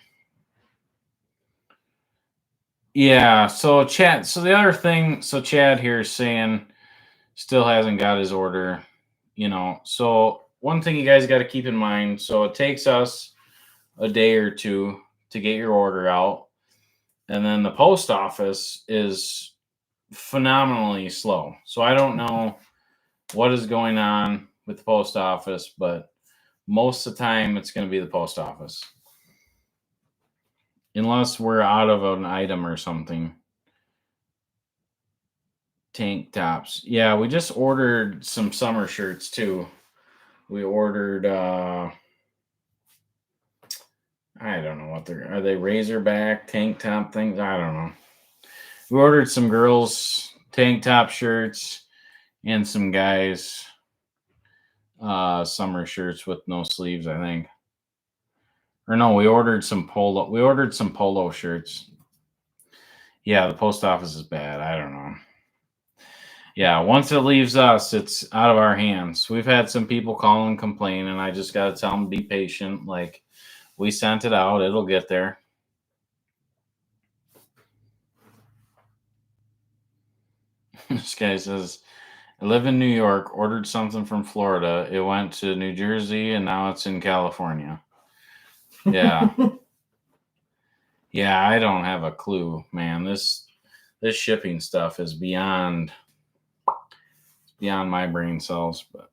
Yeah, so Chad, so the other thing, so Chad here is saying still hasn't got his order, you know. So one thing you guys got to keep in mind, so it takes us a day or two to get your order out. And then the post office is phenomenally slow. So I don't know what is going on with the post office, but most of the time it's going to be the post office. Unless we're out of an item or something. Tank tops. Yeah, we just ordered some summer shirts too. We ordered I don't know what are they Razorback tank top things? I don't know. We ordered some girls tank top shirts and some guys summer shirts with no sleeves, I think. Or no, we ordered some polo shirts. Yeah, the post office is bad. I don't know. Yeah, once it leaves us, it's out of our hands. We've had some people call and complain, and I just got to tell them be patient. Like, we sent it out. It'll get there. This guy says, I live in New York, ordered something from Florida. It went to New Jersey, and now it's in California. Yeah. Yeah, I don't have a clue, man. This shipping stuff is beyond my brain cells, but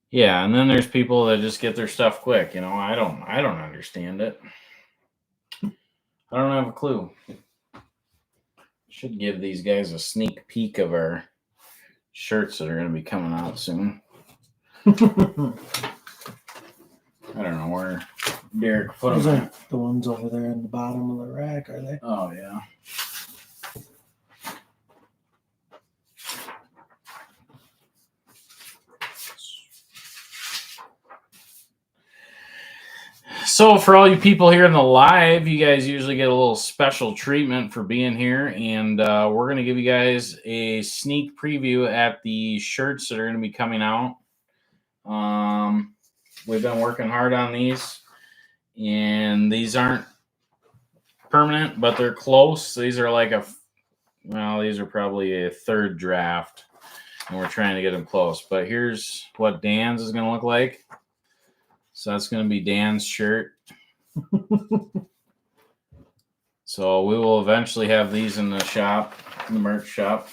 yeah, and then there's people that just get their stuff quick, you know. I don't understand it. I don't have a clue. Should give these guys a sneak peek of our shirts that are going to be coming out soon. I don't know where Derek put Those them. aren't the ones over there in the bottom of the rack, are they? Oh, yeah. So for all you people here in the live, you guys usually get a little special treatment for being here, and we're going to give you guys a sneak preview at the shirts that are going to be coming out. We've been working hard on these, and these aren't permanent, but they're close. These are like these are probably a third draft, and we're trying to get them close. But here's what Dan's is going to look like. So that's going to be Dan's shirt. So we will eventually have these in the shop, in the merch shop.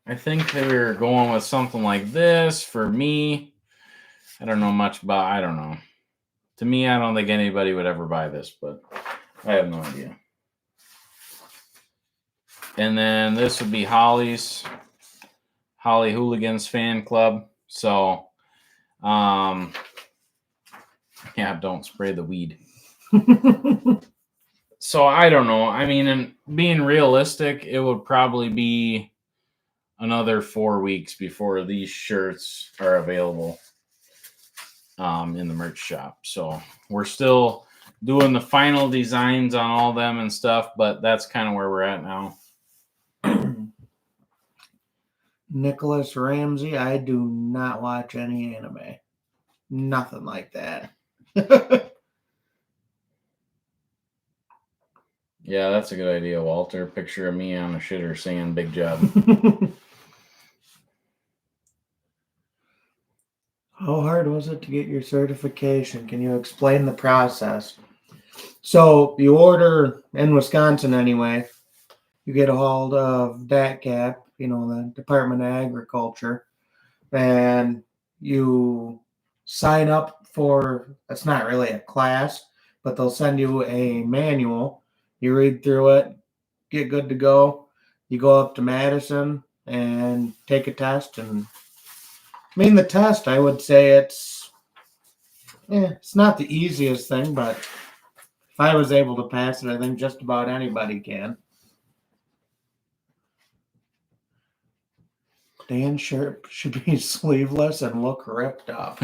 I think they were going with something like this for me. I don't know much about, I don't know. To me, I don't think anybody would ever buy this, but I have no idea. And then this would be Holly Hooligans fan club. So, yeah, don't spray the weed. So I don't know. I mean, and being realistic, it would probably be another 4 weeks before these shirts are available in the merch shop. So we're still doing the final designs on all them and stuff, but that's kind of where we're at now. Nicholas Ramsey, I do not watch any anime. Nothing like that. Yeah, that's a good idea, Walter. Picture of me on a shitter saying big job. How hard was it to get your certification? Can you explain the process? So you order in Wisconsin anyway. You get a hold of DATCAP, the Department of Agriculture, and you sign up for, it's not really a class, but they'll send you a manual. You read through it, get good to go. You go up to Madison and take a test. And I mean, the test, I would say it's not the easiest thing, but if I was able to pass it, I think just about anybody can. Dan's shirt should be sleeveless and look ripped up.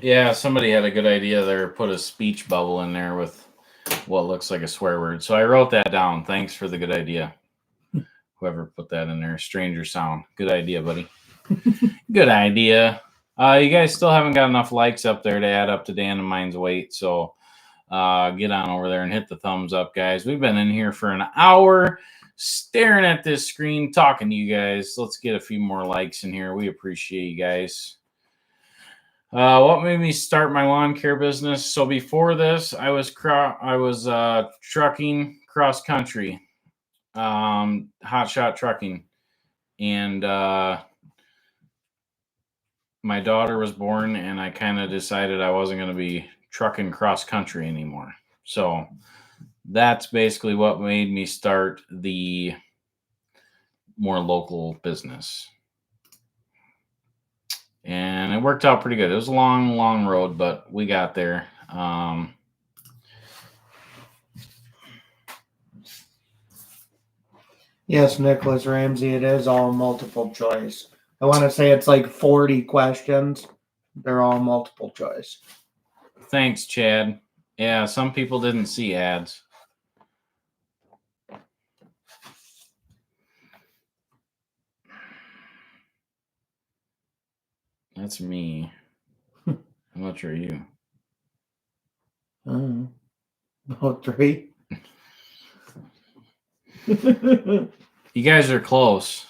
Yeah, somebody had a good idea there. Put a speech bubble in there with what looks like a swear word. So I wrote that down. Thanks for the good idea. Whoever put that in there. Stranger sound. Good idea, buddy. Good idea. You guys still haven't got enough likes up there to add up to Dan and mine's weight. So get on over there and hit the thumbs up, guys. We've been in here for an hour staring at this screen, talking to you guys. Let's get a few more likes in here. We appreciate you guys. What made me start my lawn care business? So before this, I was trucking cross country, hot shot trucking, and my daughter was born, and I kind of decided I wasn't going to be trucking cross country anymore. So that's basically what made me start the more local business. And it worked out pretty good. It was a long, long road, but we got there. Yes, Nicholas Ramsey, it is all multiple choice. I want to say it's like 40 questions. They're all multiple choice. Thanks, Chad. Yeah, some people didn't see ads. That's me. How much are you? About 3. You guys are close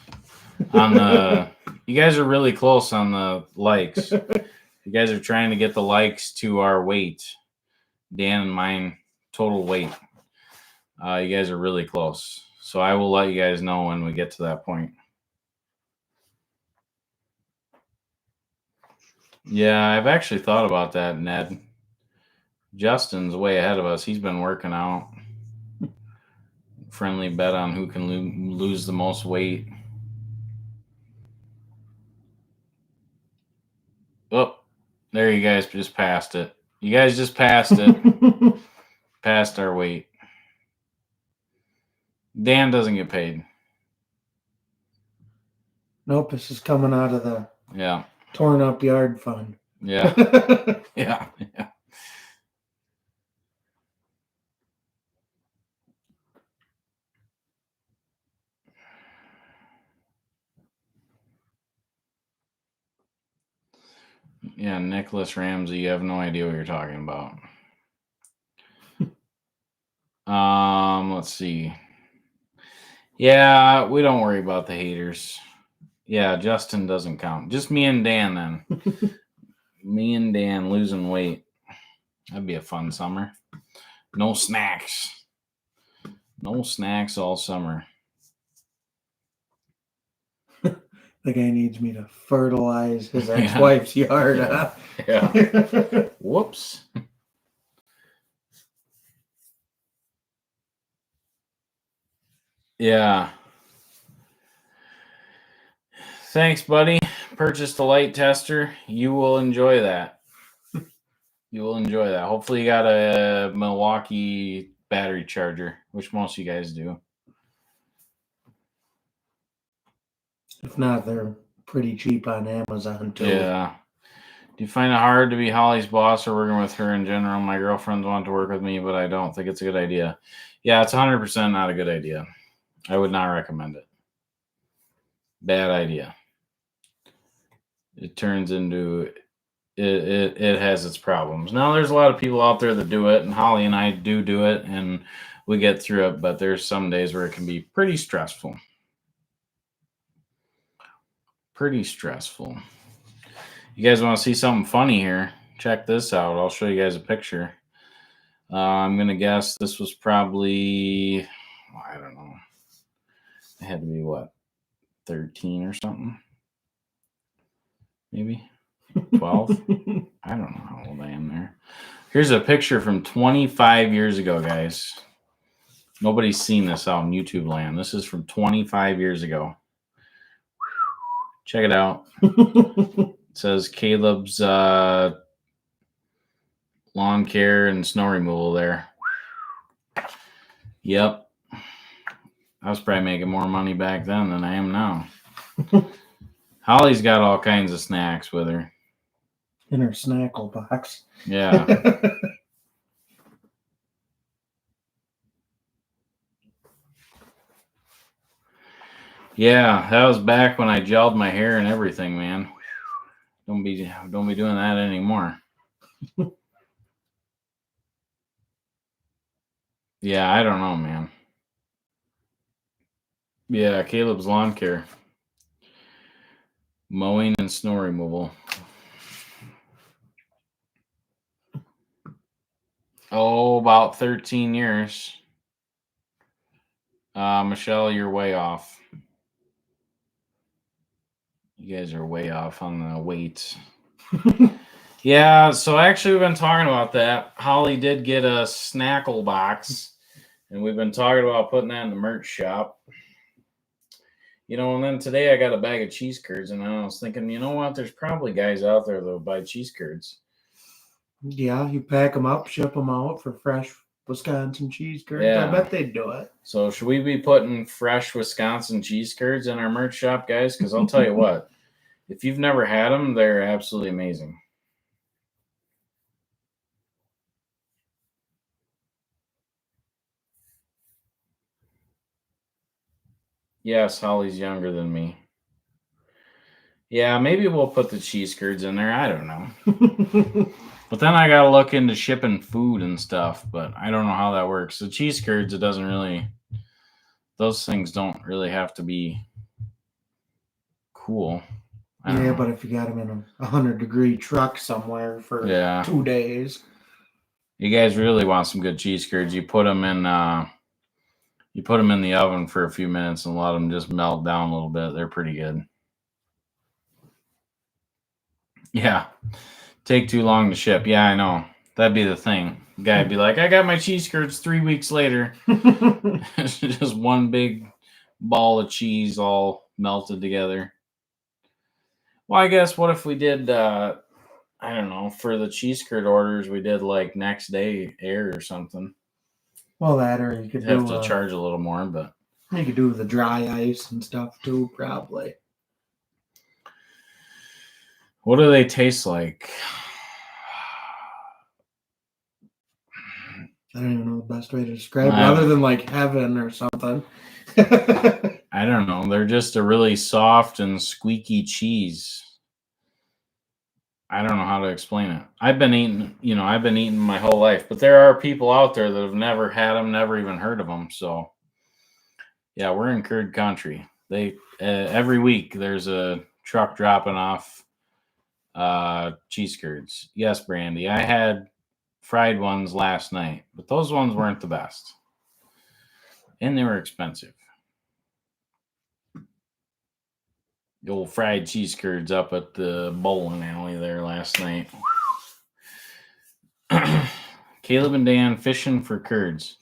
on the. You guys are really close on the likes. You guys are trying to get the likes to our weight, Dan and mine total weight. You guys are really close, so I will let you guys know when we get to that point. Yeah, I've actually thought about that, Ned. Justin's way ahead of us. He's been working out. Friendly bet on who can lose the most weight. Oh, there you guys just passed it. You guys just passed it. Passed our weight. Dan doesn't get paid. Nope, this is coming out of the torn up yard fund. Yeah. Yeah. Yeah, Nicholas Ramsey, you have no idea what you're talking about. Let's see. Yeah, we don't worry about the haters. Yeah, Justin doesn't count. Just me and Dan then. Me and Dan losing weight. That'd be a fun summer. No snacks. No snacks all summer. The guy needs me to fertilize his ex-wife's yard. Yeah. Whoops. Yeah. Thanks, buddy. Purchased a light tester. You will enjoy that. You will enjoy that. Hopefully you got a Milwaukee battery charger, which most of you guys do. If not, they're pretty cheap on Amazon too. Yeah. Do you find it hard to be Holly's boss or working with her in general? My girlfriends want to work with me, but I don't think it's a good idea. Yeah, it's 100% not a good idea. I would not recommend it. Bad idea. It turns into it has its problems. Now there's a lot of people out there that do it, and Holly and I do it, and we get through it, but there's some days where it can be pretty stressful. Pretty stressful. You guys want to see something funny here? Check this out. I'll show you guys a picture. I'm going to guess this was probably, I don't know. It had to be what, 13 or something? Maybe 12? I don't know how old I am there. Here's a picture from 25 years ago, guys. Nobody's seen this out in YouTube land. This is from 25 years ago. Check it out. It says Caleb's lawn care and snow removal there. Yep. I was probably making more money back then than I am now. Holly's got all kinds of snacks with her. In her snackle box. Yeah. Yeah, that was back when I gelled my hair and everything, man. Don't be doing that anymore. Yeah, I don't know, man. Yeah, Caleb's lawn care. Mowing and snow removal. Oh, about 13 years. Michelle, you're way off. You guys are way off on the weights. Yeah, so actually we've been talking about that. Holly did get a snackle box, and we've been talking about putting that in the merch shop. You know, and then today I got a bag of cheese curds, and I was thinking, you know what? There's probably guys out there that'll buy cheese curds. Yeah, you pack them up, ship them out for fresh Wisconsin cheese curds. Yeah. I bet they'd do it. So should we be putting fresh Wisconsin cheese curds in our merch shop, guys? Because I'll tell you what, if you've never had them, they're absolutely amazing. Yes, Holly's younger than me. Yeah, maybe we'll put the cheese curds in there. I don't know. But then I got to look into shipping food and stuff, but I don't know how that works. The cheese curds, it doesn't really, those things don't really have to be cool. I don't Yeah, know. but if you got them in a 100-degree truck somewhere for Yeah. 2 days. You guys really want some good cheese curds, you put them in the oven for a few minutes and let them just melt down a little bit. They're pretty good. Yeah. Take too long to ship. Yeah, I know. That'd be the thing. The guy'd be like, I got my cheese curds 3 weeks later. It's just one big ball of cheese all melted together. Well, I guess what if we did, I don't know, for the cheese curd orders, we did like next day air or something. Well, that or you could You'd have do to charge a little more, but you could do the dry ice and stuff too, probably. what do they taste like? I don't even know the best way to describe it, other than like heaven or something. I don't know. They're just a really soft and squeaky cheese. I don't know how to explain it. I've been eating my whole life, but there are people out there that have never had them, never even heard of them. So, yeah, we're in curd country. They every week there's a truck dropping off cheese curds. Yes, Brandy, I had fried ones last night, but those ones weren't the best, and they were expensive. The old fried cheese curds up at the bowling alley there last night. Caleb and Dan fishing for curds.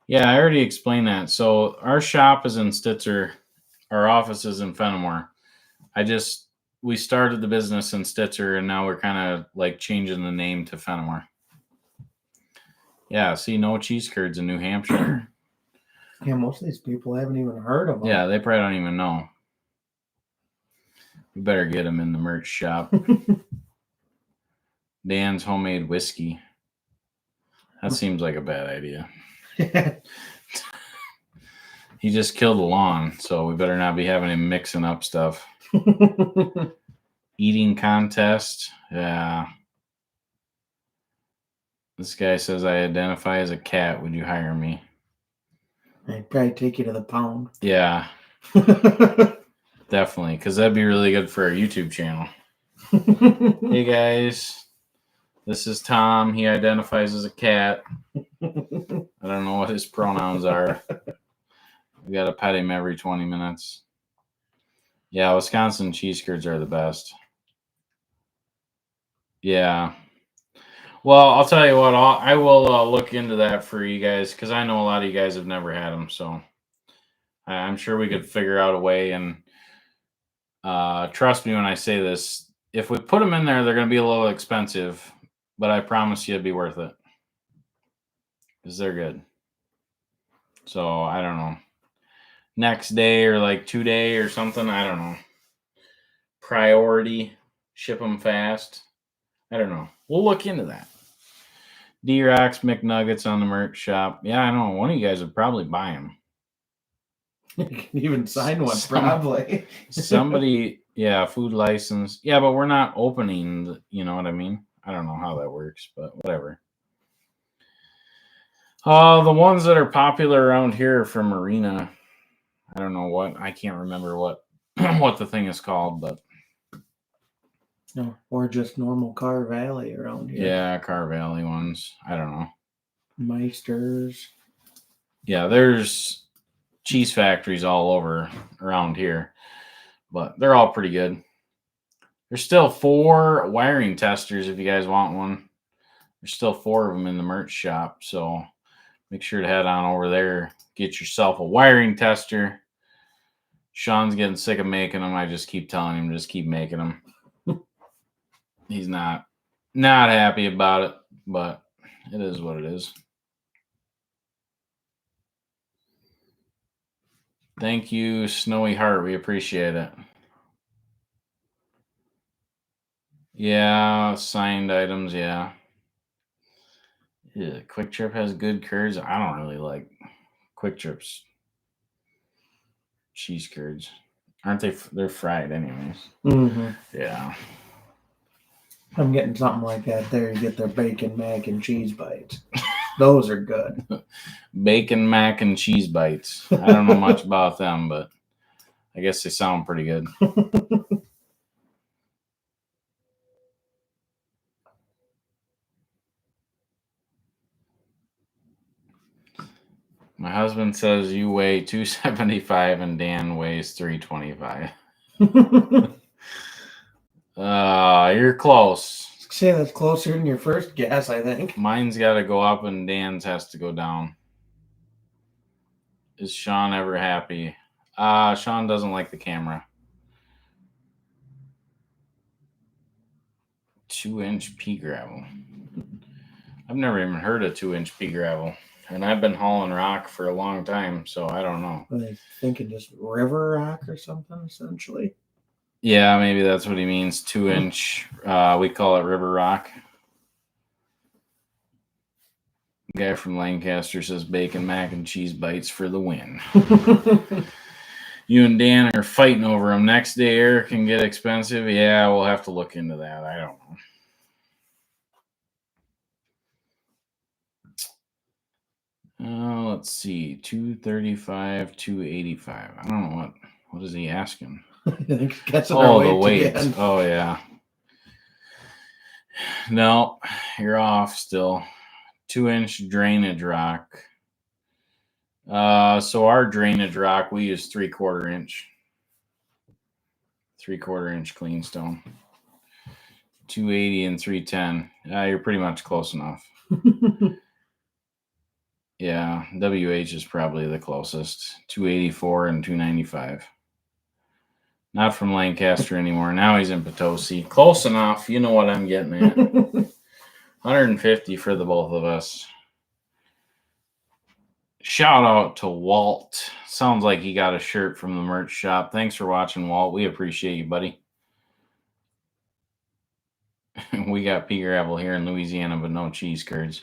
Yeah, I already explained that. So our shop is in Stitzer. Our office is in Fenimore. We started the business in Stitzer, and now we're kind of like changing the name to Fenimore. Yeah, see, no cheese curds in New Hampshire. Yeah, most of these people haven't even heard of them. Yeah, they probably don't even know. We better get them in the merch shop. Dan's homemade whiskey. That seems like a bad idea. He just killed a lawn, so we better not be having him mixing up stuff. Eating contest. Yeah. This guy says I identify as a cat. Would you hire me? I'd probably take you to the pound. Yeah, definitely, because that'd be really good for our YouTube channel. Hey guys, this is Tom. He identifies as a cat. I don't know what his pronouns are. We gotta pet him every 20 minutes. Yeah, Wisconsin cheese curds are the best. Yeah. Well, I'll tell you what. I will look into that for you guys, because I know a lot of you guys have never had them. So I'm sure we could figure out a way. And trust me when I say this, if we put them in there, they're going to be a little expensive, but I promise you it'd be worth it because they're good. So I don't know. Next day or like 2-day or something. I don't know. Priority, ship them fast. I don't know. We'll look into that. D-Rocks McNuggets on the merch shop. Yeah, I know. One of you guys would probably buy them. You can even sign one, probably. Somebody, yeah, food license. Yeah, but we're not opening, you know what I mean? I don't know how that works, but whatever. The ones that are popular around here from Marina. I don't know what. I can't remember what what the thing is called, but No, or just normal Car Valley around here. yeah, Car Valley ones. I don't know. Meisters. Yeah, there's cheese factories all over around here, but they're all pretty good. There's still 4 wiring testers if you guys want one. There's still 4 of them in the merch shop, so make sure to head on over there. Get yourself a wiring tester. Sean's getting sick of making them. I just keep telling him, just keep making them. He's not happy about it, but it is what it is. Thank you, Snowy Heart. We appreciate it. Yeah, signed items, yeah. Yeah, Quick Trip has good curds. I don't really like Quick Trip's cheese curds. Aren't they? They're fried anyways. Mm-hmm. Yeah. I'm getting something like that there. You get their bacon, mac, and cheese bites. Those are good. Bacon, mac, and cheese bites. I don't know much about them, but I guess they sound pretty good. My husband says you weigh 275 and Dan weighs 325. You're close. Say that's closer than your first guess, I think. Mine's got to go up and Dan's has to go down. Is Sean ever happy? Sean doesn't like the camera. 2-inch pea gravel. I've never even heard of 2-inch pea gravel. And I've been hauling rock for a long time, so I don't know. I think just river rock or something, essentially. Yeah, maybe that's what he means. 2-inch. We call it river rock. Guy from Lancaster says bacon, mac, and cheese bites for the win. You and Dan are fighting over them. Next day, air can get expensive. Yeah, we'll have to look into that. I don't know. Let's see. 235, 285. I don't know what is he asking? I think he gets the weight. Oh, yeah. No, you're off still. 2-inch drainage rock. So our drainage rock, we use 3/4 inch. 3/4 inch clean stone. 280 and 310. You're pretty much close enough. Yeah, WH is probably the closest. 284 and 295. Not from Lancaster anymore. Now he's in Potosi. Close enough. You know what I'm getting at. 150 for the both of us. Shout out to Walt. Sounds like he got a shirt from the merch shop. Thanks for watching, Walt. We appreciate you, buddy. We got pea gravel here in Louisiana, but no cheese curds.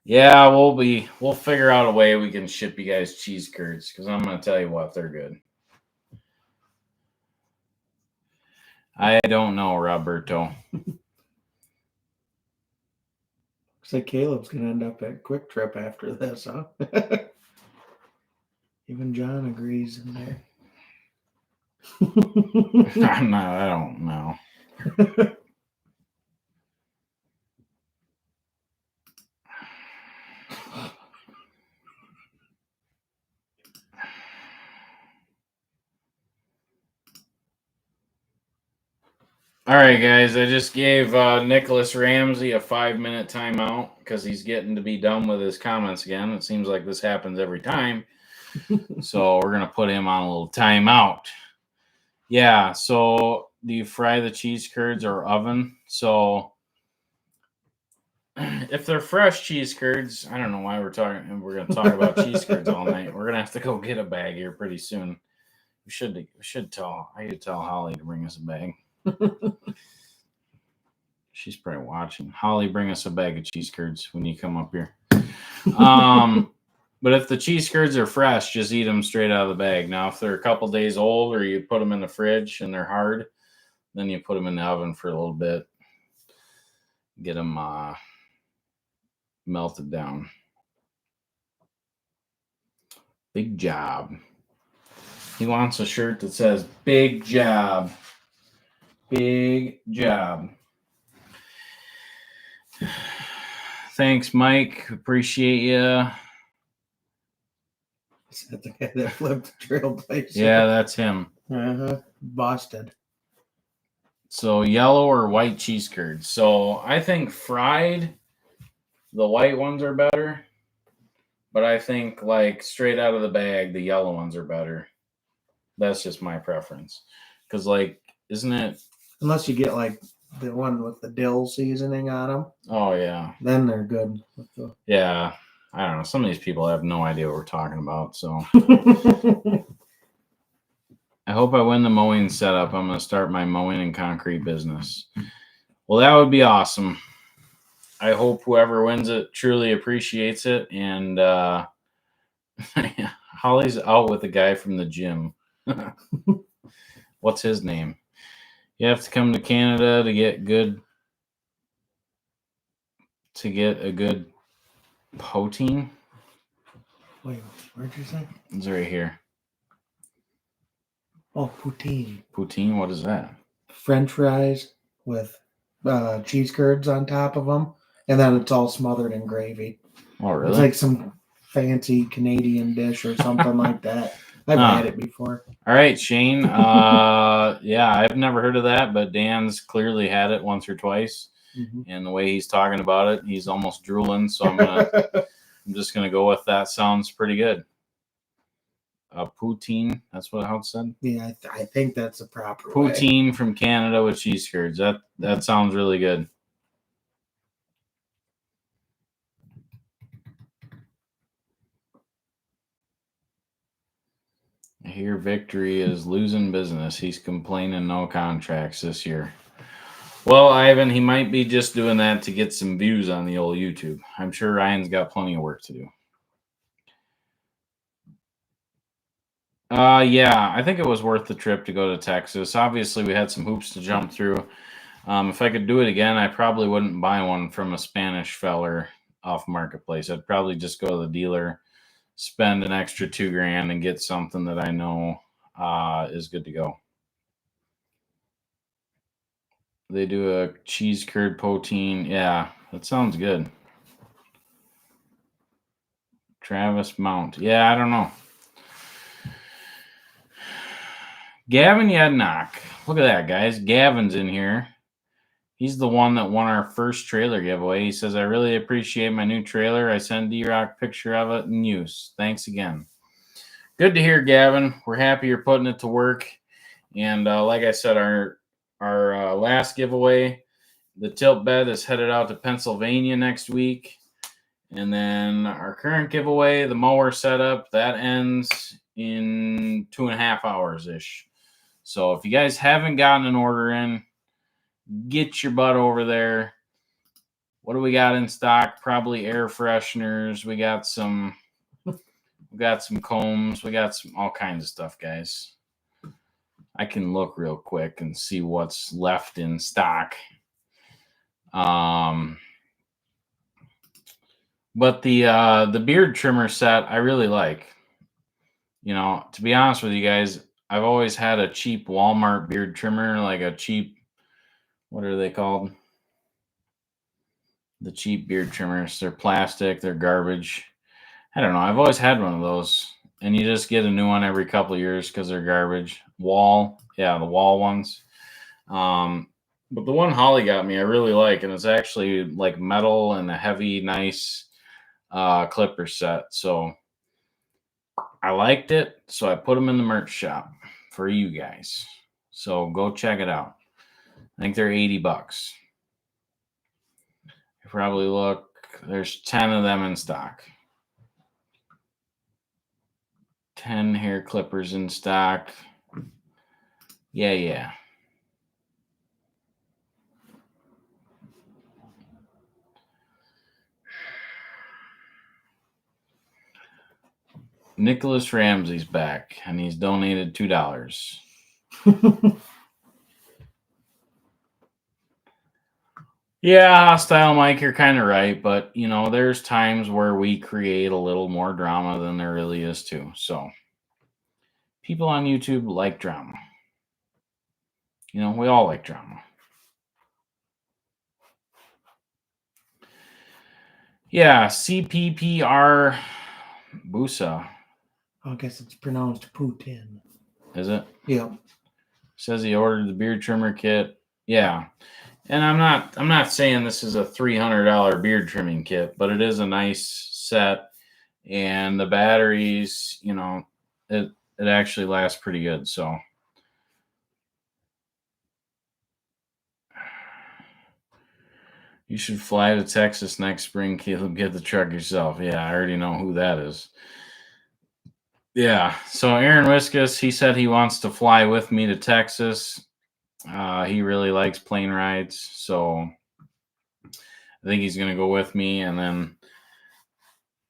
Yeah, we'll figure out a way we can ship you guys cheese curds, because I'm gonna tell you what, they're good. I don't know, Roberto. Looks like Caleb's gonna end up at Quick Trip after this, huh? Even John agrees in there. I don't know. All right, guys. I just gave Nicholas Ramsey a 5-minute timeout because he's getting to be done with his comments again. It seems like this happens every time. So we're going to put him on a little timeout. Yeah, so do you fry the cheese curds or oven? So if they're fresh cheese curds, I don't know why we're going to talk about cheese curds all night. We're going to have to go get a bag here pretty soon. I could tell Holly to bring us a bag. She's probably watching. Holly, bring us a bag of cheese curds when you come up here. But if the cheese curds are fresh, just eat them straight out of the bag. Now, if they're a couple days old or you put them in the fridge and they're hard, then you put them in the oven for a little bit. Get them melted down. Big job. He wants a shirt that says big job. Big job. Thanks, Mike. Appreciate you. Is that the guy that flipped the trailblazer? Yeah, that's him. Busted. So yellow or white cheese curds. So I think fried, the white ones are better. But I think like straight out of the bag, the yellow ones are better. That's just my preference. Because like, isn't it? Unless you get like the one with the dill seasoning on them. Oh, yeah. Then they're good. Yeah. I don't know. Some of these people have no idea what we're talking about. So I hope I win the mowing setup. I'm going to start my mowing and concrete business. Well, that would be awesome. I hope whoever wins it truly appreciates it. And Holly's out with the guy from the gym. What's his name? You have to come to Canada to get a good poutine. Wait, where'd you say? It's right here. Oh, poutine. Poutine? What is that? French fries with cheese curds on top of them, and then it's all smothered in gravy. Oh, really? It's like some fancy Canadian dish or something like that. I've had it before. All right, Shane. Yeah, I've never heard of that, but Dan's clearly had it once or twice. Mm-hmm. And the way he's talking about it, he's almost drooling. So I'm just gonna go with that. Sounds pretty good. Poutine. That's how it said. Yeah, I think that's the proper poutine way. From Canada with cheese curds. That sounds really good. I hear Victory is losing business. He's complaining no contracts this year. Well, Ivan, he might be just doing that to get some views on the old YouTube. I'm sure Ryan's got plenty of work to do. Yeah, I think it was worth the trip to go to Texas. Obviously, we had some hoops to jump through. If I could do it again, I probably wouldn't buy one from a Spanish feller off Marketplace. I'd probably just go to the dealer, spend an extra $2,000 and get something that I know is good to go. They do a cheese curd poutine. Yeah, that sounds good. Travis Mount. Yeah, I don't know. Gavin Yednock. Look at that, guys. Gavin's in here. He's the one that won our first trailer giveaway. He says, I really appreciate my new trailer. I sent D-Rock a picture of it in use. Thanks again. Good to hear, Gavin. We're happy you're putting it to work. And like I said, our last giveaway, the tilt bed is headed out to Pennsylvania next week. And then our current giveaway, the mower setup, that ends in 2.5 hours-ish. So if you guys haven't gotten an order in, get your butt over there. What do we got in stock? Probably air fresheners. We got some combs. We got some all kinds of stuff, guys. I can look real quick and see what's left in stock. But the beard trimmer set I really like. You know, to be honest with you guys, I've always had a cheap Walmart beard trimmer, like a cheap, what are they called? The cheap beard trimmers. They're plastic, they're garbage. I don't know. I've always had one of those. And you just get a new one every couple of years because they're garbage. The wall ones. But the one Holly got me, I really like. And it's actually like metal and a heavy, nice clipper set. So I liked it. So I put them in the merch shop for you guys. So go check it out. I think they're $80. You probably look, there's 10 of them in stock. 10 hair clippers in stock. Yeah. Nicholas Ramsey's back, and he's donated $2. Yeah, Hostile Mike, you're kind of right, but you know, there's times where we create a little more drama than there really is too. So people on YouTube like drama. You know, we all like drama. Yeah, CPPR Busa. I guess it's pronounced Putin. Is it? Yeah. Says he ordered the beard trimmer kit. Yeah. And I'm not saying this is a $300 beard trimming kit, but it is a nice set, and the batteries, you know, it actually lasts pretty good. So you should fly to Texas next spring, Caleb. Get the truck yourself. Yeah, I already know who that is. Yeah. So Aaron Wiskus, he said he wants to fly with me to Texas. He really likes plane rides, so I think he's gonna go with me, and then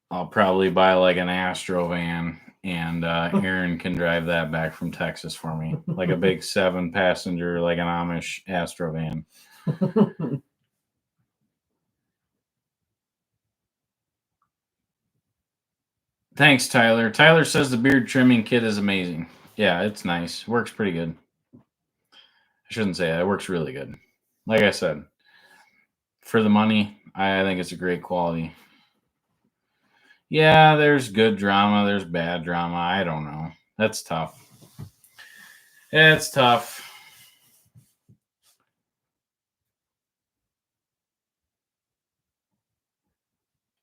I'll probably buy like an Astro van, and Aaron can drive that back from Texas for me, like a big 7-passenger, like an Amish Astro van. Thanks, Tyler. Tyler says the beard trimming kit is amazing. Yeah, it's nice. Works pretty good. I shouldn't say that. It works really good. Like I said, for the money, I think it's a great quality. Yeah, there's good drama. There's bad drama. I don't know. That's tough. It's tough.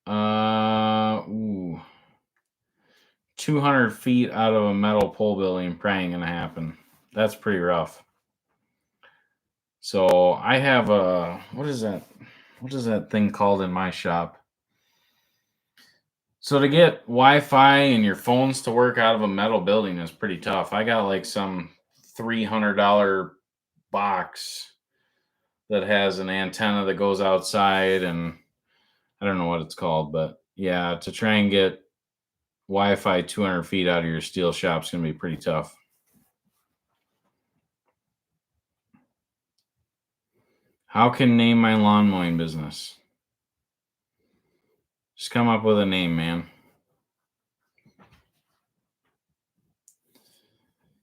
Ooh. 200 feet out of a metal pole building probably ain't gonna happen. That's pretty rough. So I have a, what is that thing called in my shop? So to get Wi-Fi and your phones to work out of a metal building is pretty tough. I got like some $300 box that has an antenna that goes outside, and I don't know what it's called, but yeah, to try and get Wi-Fi 200 feet out of your steel shop is going to be pretty tough. How can name my lawn mowing business? Just come up with a name, man.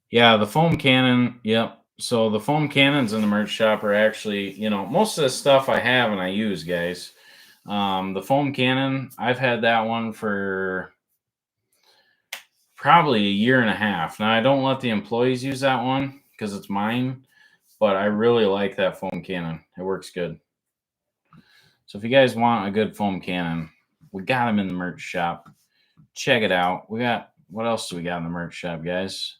Yeah, the foam cannon. Yep. So the foam cannons in the merch shop are actually, you know, most of the stuff I have and I use, guys. The foam cannon, I've had that one for probably a year and a half. Now, I don't let the employees use that one because it's mine, but I really like that foam cannon. It works good. So if you guys want a good foam cannon, we got them in the merch shop. Check it out. What else do we got in the merch shop, guys?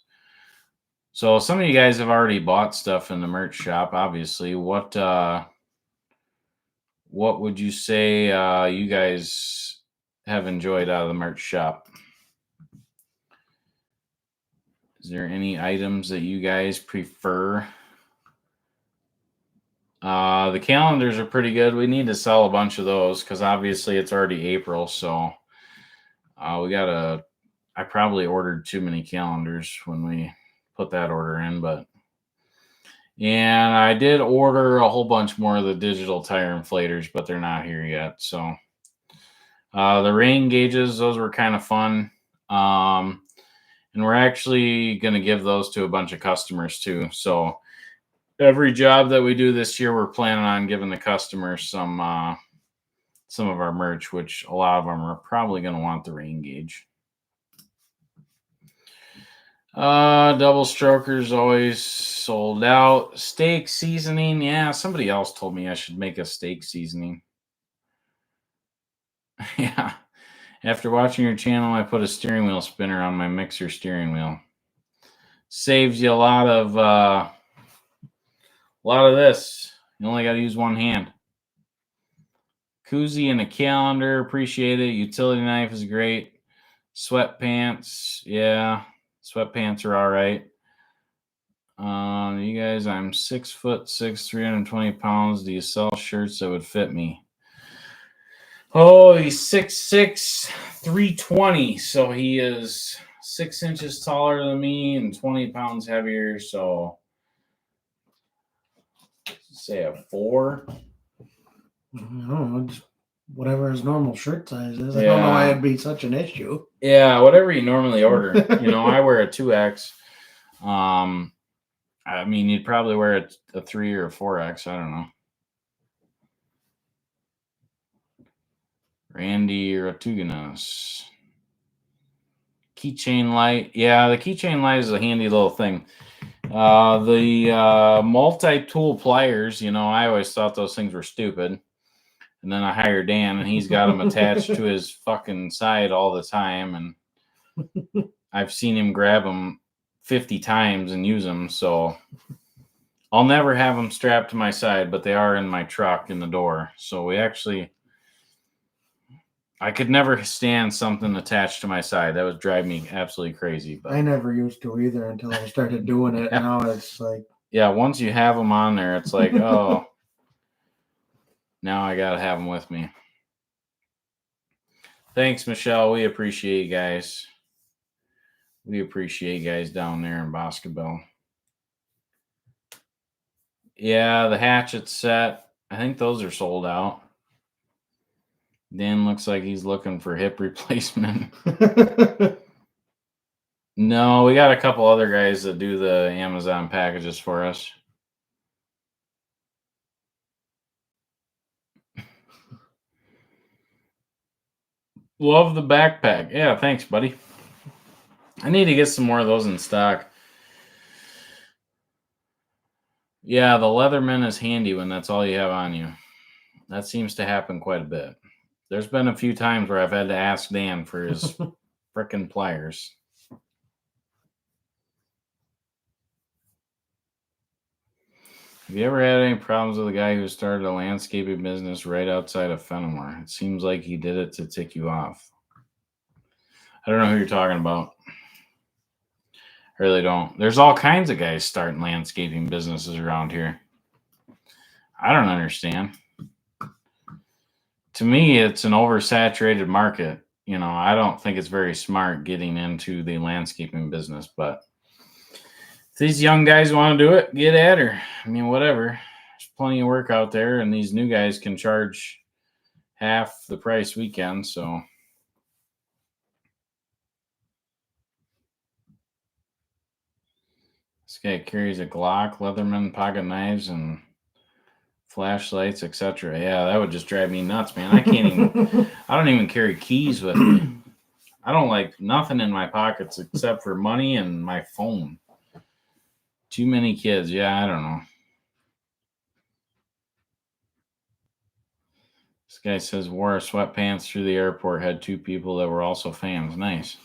So some of you guys have already bought stuff in the merch shop, obviously. What would you say you guys have enjoyed out of the merch shop? Is there any items that you guys prefer? The calendars are pretty good. We need to sell a bunch of those because obviously it's already April. So I probably ordered too many calendars when we put that order in, and I did order a whole bunch more of the digital tire inflators, but they're not here yet. So the rain gauges, those were kind of fun. And we're actually going to give those to a bunch of customers too. So every job that we do this year, we're planning on giving the customers some of our merch, which a lot of them are probably going to want the rain gauge. Double strokers always sold out. Steak seasoning. Yeah, somebody else told me I should make a steak seasoning. Yeah. After watching your channel, I put a steering wheel spinner on my mixer steering wheel. Saves you a lot of A lot of this. You only got to use one hand. Koozie and a calendar. Appreciate it. Utility knife is great. Sweatpants. Yeah. Sweatpants are all right. You guys, I'm 6'6", 320 pounds. Do you sell shirts that would fit me? Oh, he's 6'6", 320. So he is 6 inches taller than me and 20 pounds heavier. So say a 4. I don't know, just whatever his normal shirt size is. I don't know why it'd be such an issue. Yeah, whatever you normally order. I wear a 2X. I mean, you'd probably wear a 3 or a 4X. I don't know. Randy Ratuganos. Keychain light. Yeah, the keychain light is a handy little thing. The multi-tool pliers, I always thought those things were stupid. And then I hired Dan, and he's got them attached to his fucking side all the time. And I've seen him grab them 50 times and use them. So I'll never have them strapped to my side, but they are in my truck in the door. So I could never stand something attached to my side. That would drive me absolutely crazy. But I never used to either until I started doing it. Yeah. Now it's like, yeah, once you have them on there, it's like, oh, now I got to have them with me. Thanks, Michelle. We appreciate you guys. We appreciate you guys down there in Boscobel. Yeah, the hatchet set. I think those are sold out. Dan looks like he's looking for hip replacement. No, we got a couple other guys that do the Amazon packages for us. Love the backpack. Yeah, thanks, buddy. I need to get some more of those in stock. Yeah, the Leatherman is handy when that's all you have on you. That seems to happen quite a bit. There's been a few times where I've had to ask Dan for his frickin' pliers. Have you ever had any problems with a guy who started a landscaping business right outside of Fenimore? It seems like he did it to tick you off. I don't know who you're talking about. I really don't. There's all kinds of guys starting landscaping businesses around here. I don't understand. To me, it's an oversaturated market. I don't think it's very smart getting into the landscaping business, but if these young guys want to do it, get at her. I mean, whatever. There's plenty of work out there, and these new guys can charge half the price we can, so. This guy carries a Glock, Leatherman, pocket knives, and flashlights, etc. Yeah, that would just drive me nuts, man. I don't even carry keys with me. I don't like nothing in my pockets except for money and my phone. Too many kids. Yeah, I don't know. This guy says wore sweatpants through the airport, had 2 people that were also fans. Nice.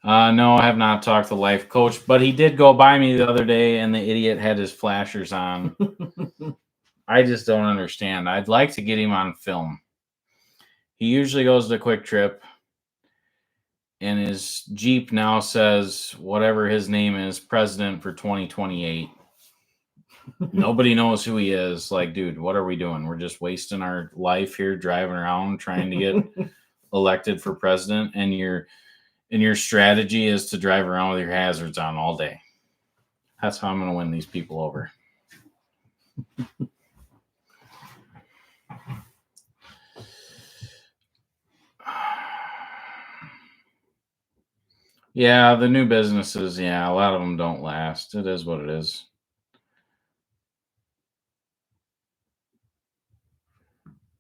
No, I have not talked to the life coach, but he did go by me the other day, and the idiot had his flashers on. I just don't understand. I'd like to get him on film. He usually goes to Quick Trip, and his Jeep now says whatever his name is, president for 2028. Nobody knows who he is. Like, dude, what are we doing? We're just wasting our life here driving around trying to get elected for president, and your strategy is to drive around with your hazards on all day. That's how I'm going to win these people over. Yeah, the new businesses, a lot of them don't last. It is what it is.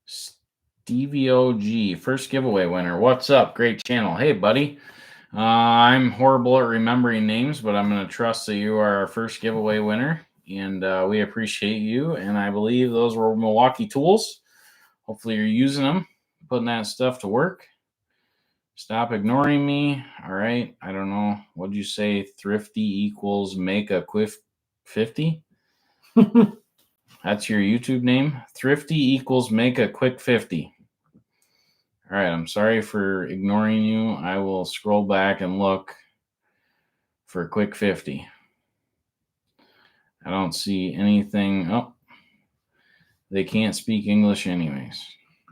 Stevie OG, first giveaway winner. What's up? Great channel. Hey, buddy. I'm horrible at remembering names, but I'm going to trust that you are our first giveaway winner, and we appreciate you. And I believe those were Milwaukee tools. Hopefully you're using them, putting that stuff to work. Stop ignoring me. All right. I don't know. What'd you say? Thrifty equals make a quiff 50? That's your YouTube name? Thrifty equals make a quick 50. All right, I'm sorry for ignoring you. I will scroll back and look for a quick 50. I don't see anything. Oh, they can't speak English anyways.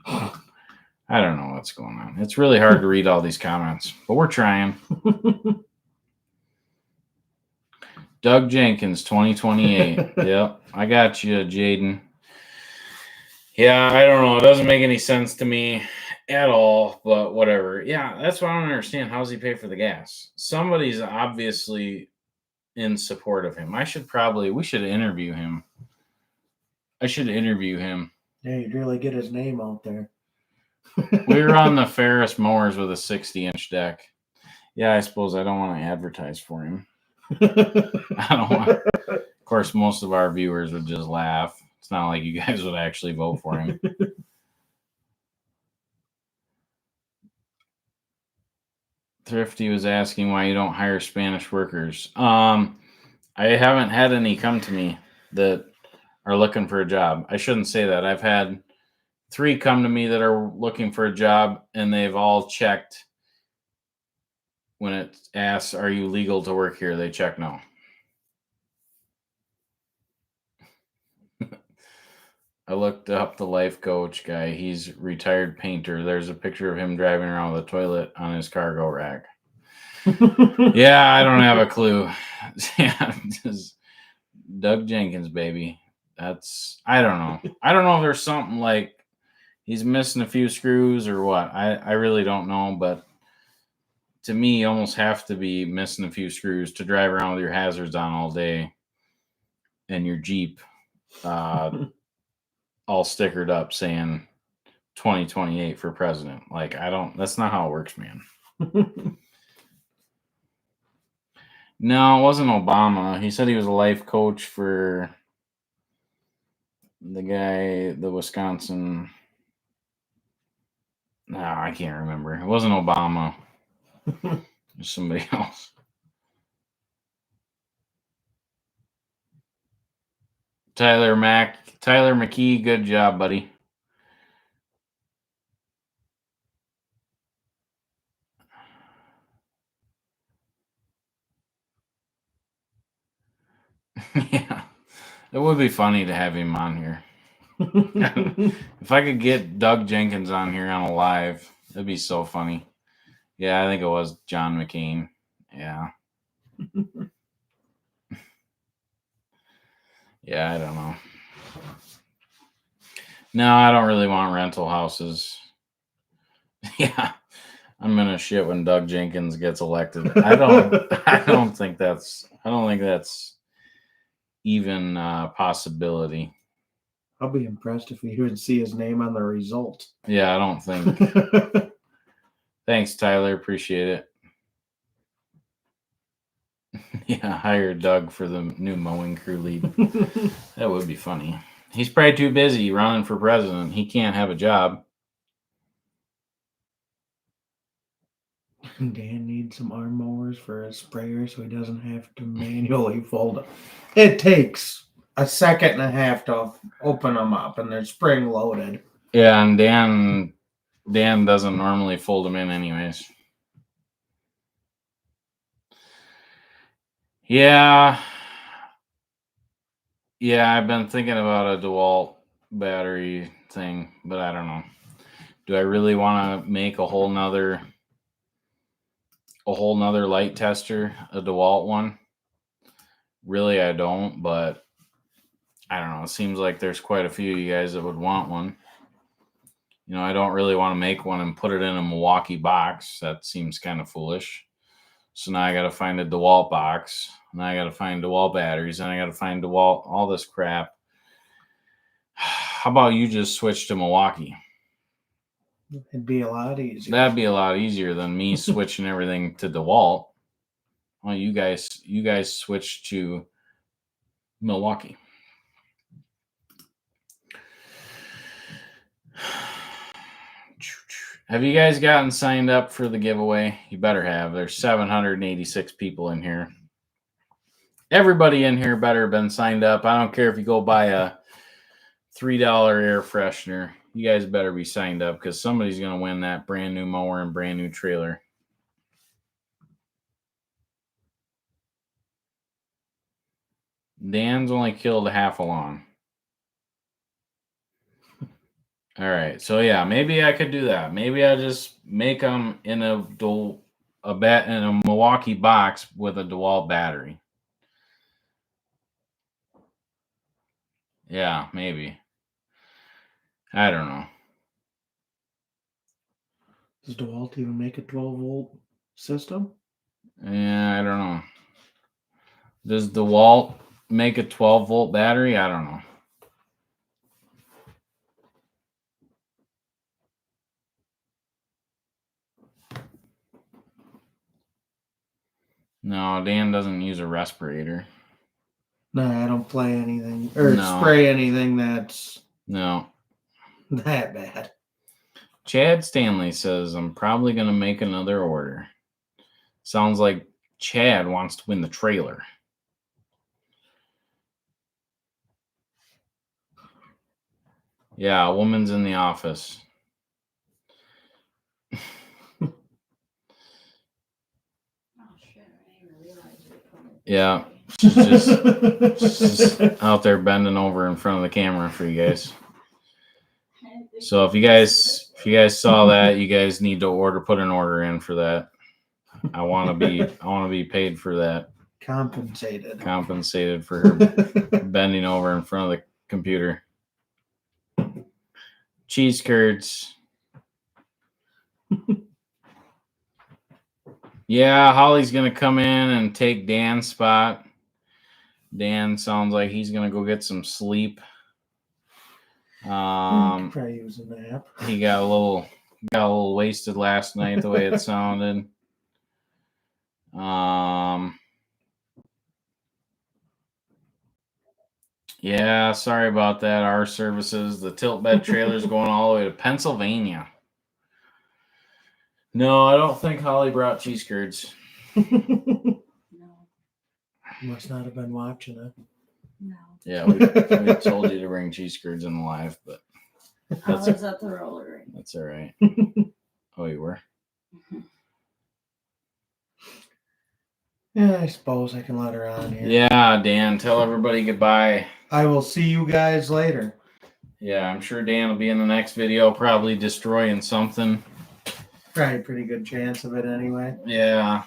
I don't know what's going on. It's really hard to read all these comments, but we're trying. Doug Jenkins, 2028. Yep, I got you, Jaden. Yeah, I don't know. It doesn't make any sense to me at all, but whatever. Yeah, that's what I don't understand. How does he pay for the gas? Somebody's obviously in support of him. We should interview him. I should interview him. Yeah, you'd really get his name out there. We were on the Ferris mowers with a 60-inch deck. Yeah, I suppose I don't want to advertise for him. I don't want. Of course, most of our viewers would just laugh. It's not like you guys would actually vote for him. Thrifty was asking why you don't hire Spanish workers. I haven't had any come to me that are looking for a job. I shouldn't say that. I've had 3 come to me that are looking for a job, and they've all checked. When it asks, are you legal to work here? They check no. I looked up the life coach guy. He's retired painter. There's a picture of him driving around with a toilet on his cargo rack. Yeah, I don't have a clue. Yeah, just Doug Jenkins, baby. I don't know. I don't know if there's something like he's missing a few screws or what. I really don't know, but to me, you almost have to be missing a few screws to drive around with your hazards on all day and your Jeep all stickered up saying 2028 for president. Like, that's not how it works, man. No, it wasn't Obama. He said he was a life coach for the Wisconsin. No, I can't remember. It wasn't Obama. It was somebody else. Tyler McKee, good job, buddy. Yeah, it would be funny to have him on here. If I could get Doug Jenkins on here on a live, that'd be so funny. Yeah, I think it was John McCain. Yeah. Yeah, I don't know. No, I don't really want rental houses. Yeah, I'm gonna shit when Doug Jenkins gets elected. I don't think that's even a possibility. I'll be impressed if we even see his name on the result. Yeah, I don't think. Thanks, Tyler. Appreciate it. Yeah, hire Doug for the new mowing crew lead. That would be funny. He's probably too busy running for president. He can't have a job. Dan needs some arm mowers for his sprayer so he doesn't have to manually fold them. It takes a second and a half to open them up, and they're spring loaded. Yeah, and Dan doesn't normally fold them in anyways. Yeah, I've been thinking about a DeWalt battery thing, but I don't know. Do I really want to make a whole nother light tester, a DeWalt one? Really, I don't, but I don't know. It seems like there's quite a few of you guys that would want one. You know, I don't really want to make one and put it in a Milwaukee box. That seems kind of foolish. So now I got to find a DeWalt box. Now I got to find DeWalt batteries. And I got to find DeWalt, all this crap. How about you just switch to Milwaukee? It'd be a lot easier. That'd be a lot easier than me switching everything to DeWalt. Well, you guys switch to Milwaukee. Have you guys gotten signed up for the giveaway? You better have. There's 786 people in here. Everybody in here better have been signed up. I don't care if you go buy a $3 air freshener. You guys better be signed up because somebody's going to win that brand new mower and brand new trailer. Dan's only killed half a lawn. All right, so yeah, maybe I could do that. Maybe I just make them in a Milwaukee box with a DeWalt battery. Yeah, maybe. I don't know. Does DeWalt even make a 12-volt system? Yeah, I don't know. Does DeWalt make a 12-volt battery? I don't know. No, Dan doesn't use a respirator. No, I don't play anything or No. spray anything that's No. that bad. Chad Stanley says, I'm probably going to make another order. Sounds like Chad wants to win the trailer. Yeah, a woman's in the office. Yeah, she's just out there bending over in front of the camera for you guys. So if you guys saw that, you guys need to put an order in for that. I want to be paid for that. Compensated for her bending over in front of the computer. Cheese curds. Yeah, Holly's gonna come in and take Dan's spot. Dan sounds like he's gonna go get some sleep. Probably use a nap. He got a little wasted last night the way it sounded. Yeah, sorry about that. Our services, the tilt bed trailer's going all the way to Pennsylvania. No, I don't think Holly brought cheese curds. No, Must not have been watching it. no. Yeah, we told you to bring cheese curds in the live, but I was at the roller rink. that's all right. Oh, you were? Yeah, I suppose I can let her on here. Yeah, Dan, tell everybody goodbye. I will see you guys later. Yeah, I'm sure Dan will be in the next video, probably destroying something. Probably a pretty good chance of it anyway. Yeah.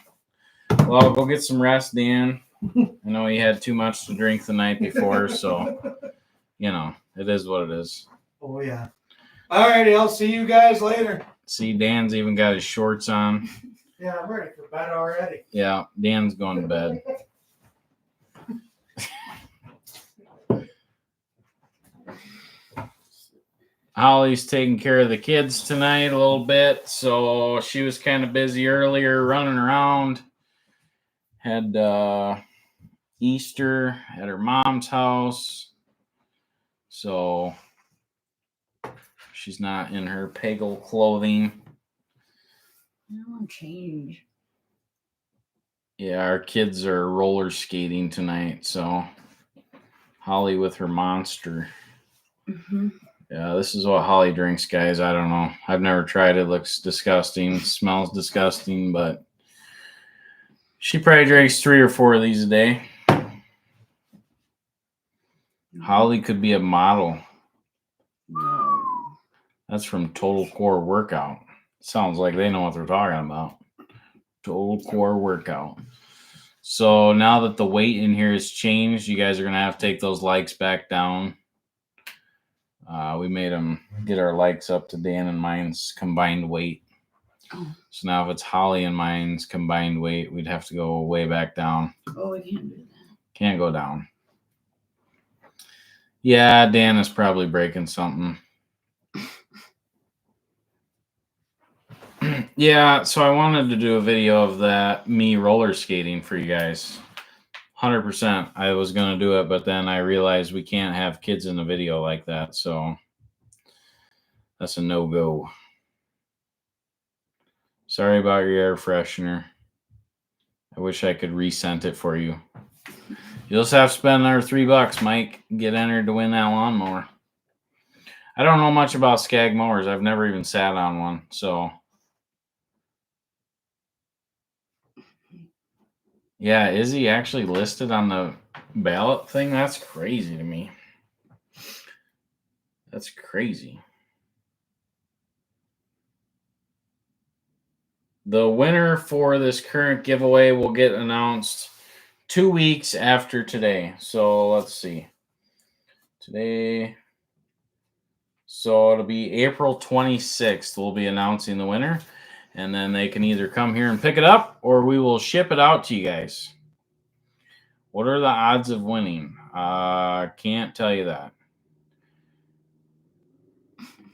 Well, go get some rest, Dan. I know he had too much to drink the night before, so, it is what it is. Oh, yeah. Alrighty, I'll see you guys later. See, Dan's even got his shorts on. Yeah, I'm ready for bed already. Yeah, Dan's going to bed. Holly's taking care of the kids tonight a little bit, so she was kind of busy earlier running around. Had Easter at her mom's house, so she's not in her peggle clothing. I don't want to change. Yeah, our kids are roller skating tonight, so Holly with her monster. Mm-hmm. Yeah, this is what Holly drinks, guys. I don't know. I've never tried it. Looks disgusting. Smells disgusting, but she probably drinks 3 or 4 of these a day. Holly could be a model. No. That's from Total Core Workout. Sounds like they know what they're talking about. Total Core Workout. So now that the weight in here has changed, you guys are going to have to take those likes back down. We made them get our likes up to Dan and mine's combined weight. Oh. So now if it's Holly and mine's combined weight, we'd have to go way back down. Oh, we can't do that. Can't go down. Yeah, Dan is probably breaking something. Yeah, so I wanted to do a video of that, me roller skating for you guys. 100%. I was going to do it, but then I realized we can't have kids in the video like that, so that's a no-go. Sorry about your air freshener. I wish I could rescent it for you. You'll just have to spend another $3, Mike. Get entered to win that lawnmower. I don't know much about Skag mowers. I've never even sat on one. So, yeah, is he actually listed on the ballot thing? That's crazy to me. That's crazy. The winner for this current giveaway will get announced 2 weeks after today. So let's see. Today. So it'll be April 26th. We'll be announcing the winner. And then they can either come here and pick it up or we will ship it out to you guys. What are the odds of winning? Can't tell you that.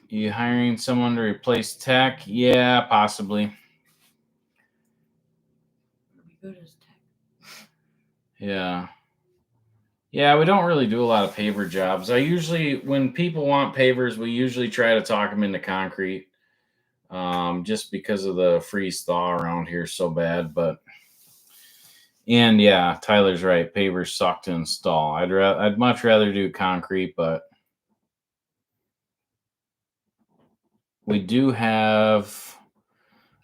You hiring someone to replace tech? Yeah, possibly. Good as tech. Yeah. Yeah, we don't really do a lot of paver jobs. When people want pavers, we usually try to talk them into concrete, just because of the freeze thaw around here so bad. And yeah, Tyler's right. Pavers suck to install. I'd much rather do concrete, but we do have.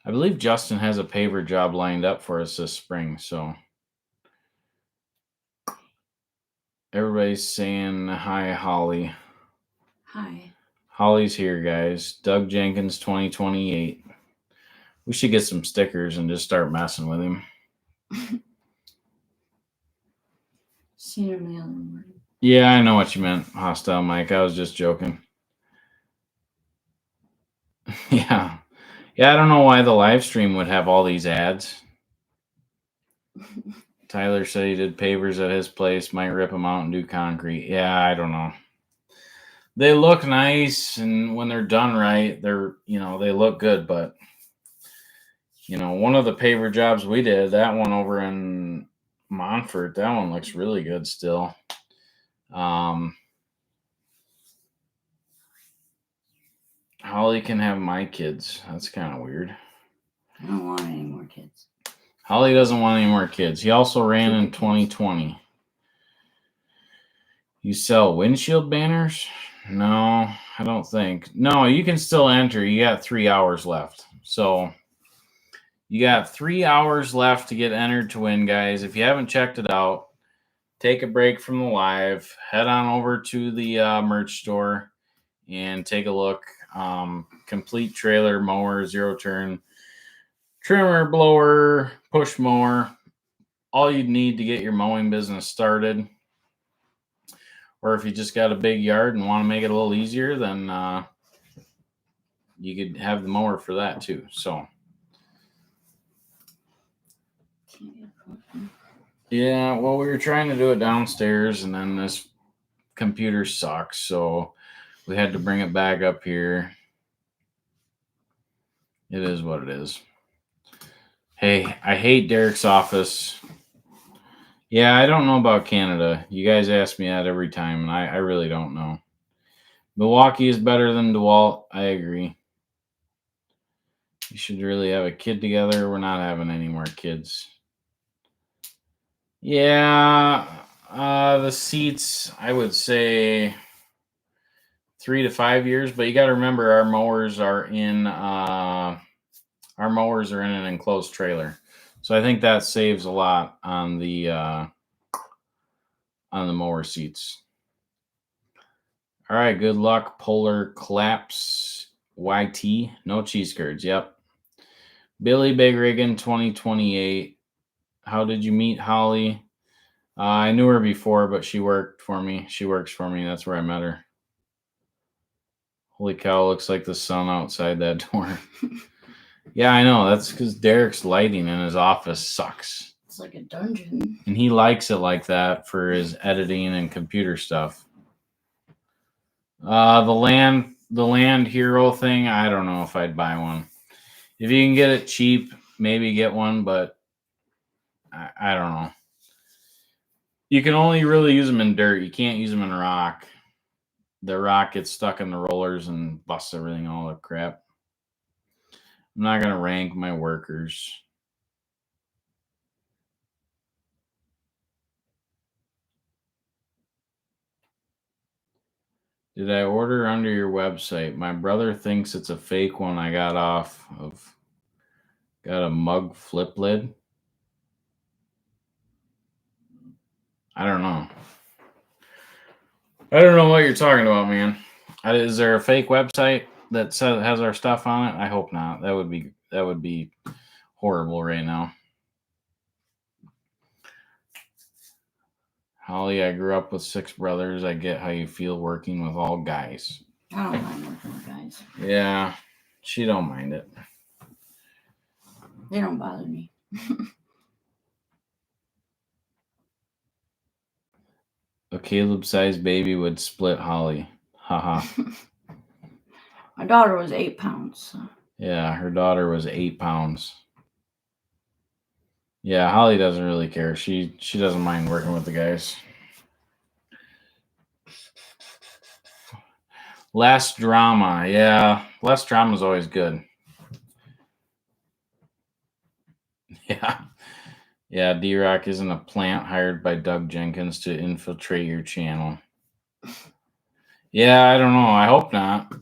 I believe Justin has a paver job lined up for us this spring, so. Everybody's saying hi, Holly. Hi. Holly's here, guys. Doug Jenkins 2028. We should get some stickers and just start messing with him. Seen him the other morning. Yeah, I know what you meant, Hostile Mike. I was just joking. Yeah. Yeah, I don't know why the live stream would have all these ads. Tyler said he did pavers at his place, might rip them out and do concrete. Yeah, I don't know. They look nice, and when they're done right, they look good, but one of the paver jobs we did, that one over in Montfort, that one looks really good still. Holly can have my kids. That's kind of weird. I don't want any more kids. Holly doesn't want any more kids. He also ran in 2020. You sell windshield banners? No, I don't think. No, you can still enter. You got 3 hours left. So you got 3 hours left to get entered to win, guys. If you haven't checked it out, take a break from the live. Head on over to the merch store and take a look. Complete trailer, mower, zero turn, trimmer, blower, push mower. All you'd need to get your mowing business started. Or if you just got a big yard and want to make it a little easier, then you could have the mower for that too. So, yeah, well, we were trying to do it downstairs, and then this computer sucks, so we had to bring it back up here. It is what it is. Hey, I hate Derek's office. Yeah, I don't know about Canada. You guys ask me that every time, and I really don't know. Milwaukee is better than DeWalt. I agree. You should really have a kid together. We're not having any more kids. Yeah, the seats, I would say 3 to 5 years, but you got to remember our mowers are in an enclosed trailer, so I think that saves a lot on the mower seats. All right, good luck, Polar Claps YT. No cheese curds. Yep. Billy Big Riggin 2028. How did you meet Holly? I knew her before, but she worked for me. She works for me. That's where I met her. Holy cow, looks like the sun outside that door. Yeah, I know. That's because Derek's lighting in his office sucks. It's like a dungeon. And he likes it like that for his editing and computer stuff. The land hero thing, I don't know if I'd buy one. If you can get it cheap, maybe get one, but I don't know. You can only really use them in dirt. You can't use them in rock. The rock gets stuck in the rollers and busts everything all the crap. I'm not going to rank my workers. Did I order under your website? My brother thinks it's a fake one I got off of. Got a mug flip lid. I don't know. I don't know what you're talking about, man. Is there a fake website that has our stuff on it? I hope not. That would be horrible right now. Holly, I grew up with 6 brothers. I get how you feel working with all guys. I don't mind working with guys. Yeah, she don't mind it. They don't bother me. A Caleb-sized baby would split Holly. Haha. My daughter was 8 pounds. So. Yeah, her daughter was 8 pounds. Yeah, Holly doesn't really care. She doesn't mind working with the guys. Less drama. Yeah, less drama is always good. Yeah. Yeah, D-Rock isn't a plant hired by Doug Jenkins to infiltrate your channel. Yeah, I don't know. I hope not.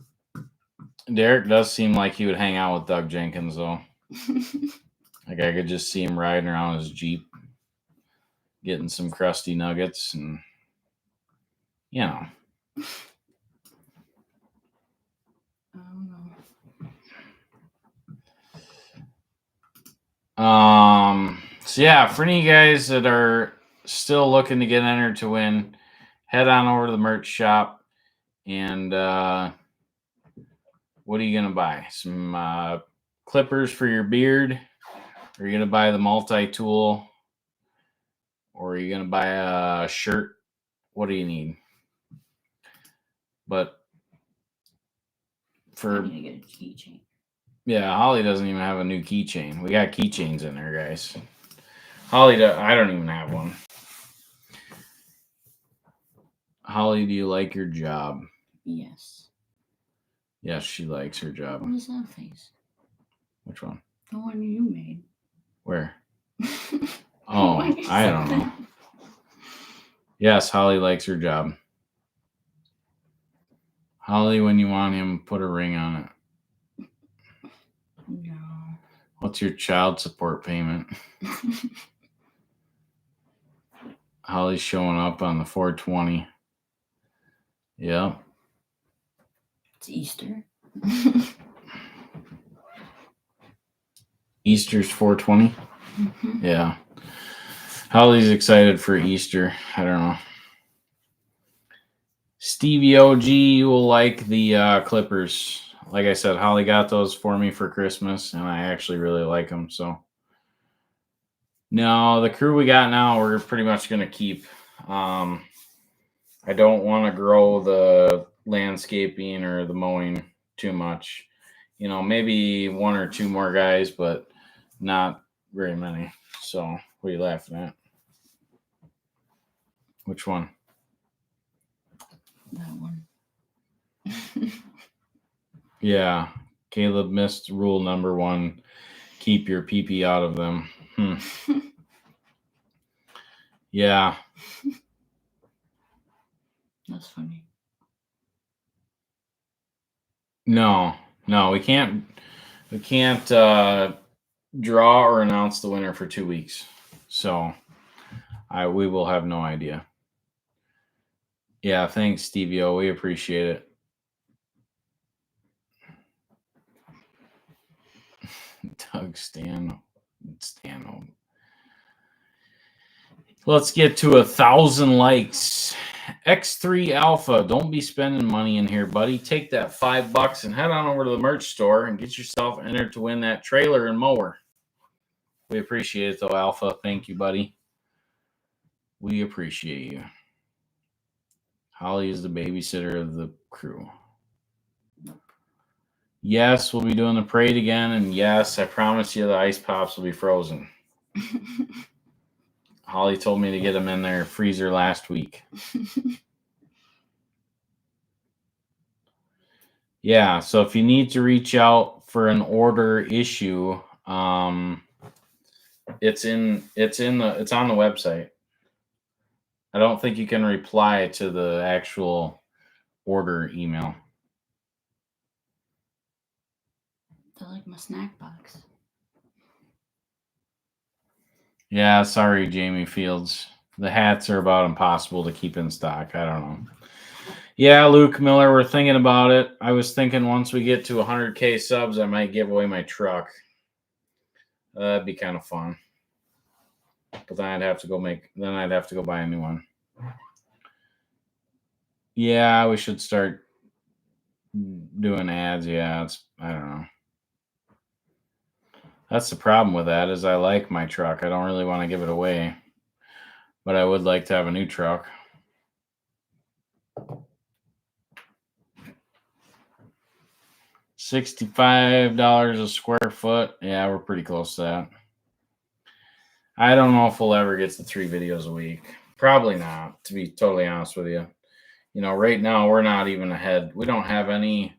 Derek does seem like he would hang out with Doug Jenkins, though. Like, I could just see him riding around his Jeep, getting some crusty nuggets, and, you know. I don't know. So yeah, for any of you guys that are still looking to get entered to win, head on over to the merch shop and what are you gonna buy? Some clippers for your beard? Are you gonna buy the multi-tool? Or are you gonna buy a shirt? What do you need? But I need to get a keychain. Yeah, Holly doesn't even have a new keychain. We got keychains in there, guys. Holly, I don't even have one. Holly, do you like your job? Yes. Yes, she likes her job. What is that face? Which one? The one you made. Where? Oh, I don't know. Yes, Holly likes her job. Holly, when you want him, put a ring on it. No. What's your child support payment? Holly's showing up on the 420. Yeah. It's Easter. Easter's 420? Mm-hmm. Yeah. Holly's excited for Easter. I don't know. Stevie OG, you will like the clippers. Like I said, Holly got those for me for Christmas, and I actually really like them. So, no, the crew we got now, we're pretty much going to keep. I don't want to grow the landscaping or the mowing too much. You know, maybe 1 or 2 more guys, but not very many. So, what are you laughing at? Which one? That one. Yeah. Caleb missed rule number 1. Keep your pee-pee out of them. Yeah. That's funny. No, we can't draw or announce the winner for 2 weeks. So we will have no idea. Yeah, thanks, Stevie O. We appreciate it. Doug Stanhope. Let's get to 1,000 likes. X3 Alpha, don't be spending money in here, buddy. Take that $5 and head on over to the merch store and get yourself entered to win that trailer and mower. We appreciate it, though, Alpha. Thank you, buddy. We appreciate you. Holly is the babysitter of the crew. Yes, we'll be doing the parade again, and yes, I promise you the ice pops will be frozen. Holly told me to get them in their freezer last week. Yeah, so if you need to reach out for an order issue, it's on the website. I don't think you can reply to the actual order email. I like my snack box. Yeah, sorry, Jamie Fields. The hats are about impossible to keep in stock. I don't know. Yeah, Luke Miller, we're thinking about it. I was thinking once we get to 100K subs, I might give away my truck. That'd be kind of fun. But then I'd have to go buy a new one. Yeah, we should start doing ads. Yeah, I don't know. That's the problem with that is I like my truck. I don't really want to give it away. But I would like to have a new truck. $65 a square foot. Yeah, we're pretty close to that. I don't know if we'll ever get to 3 videos a week. Probably not, to be totally honest with you. You know, right now we're not even ahead. We don't have any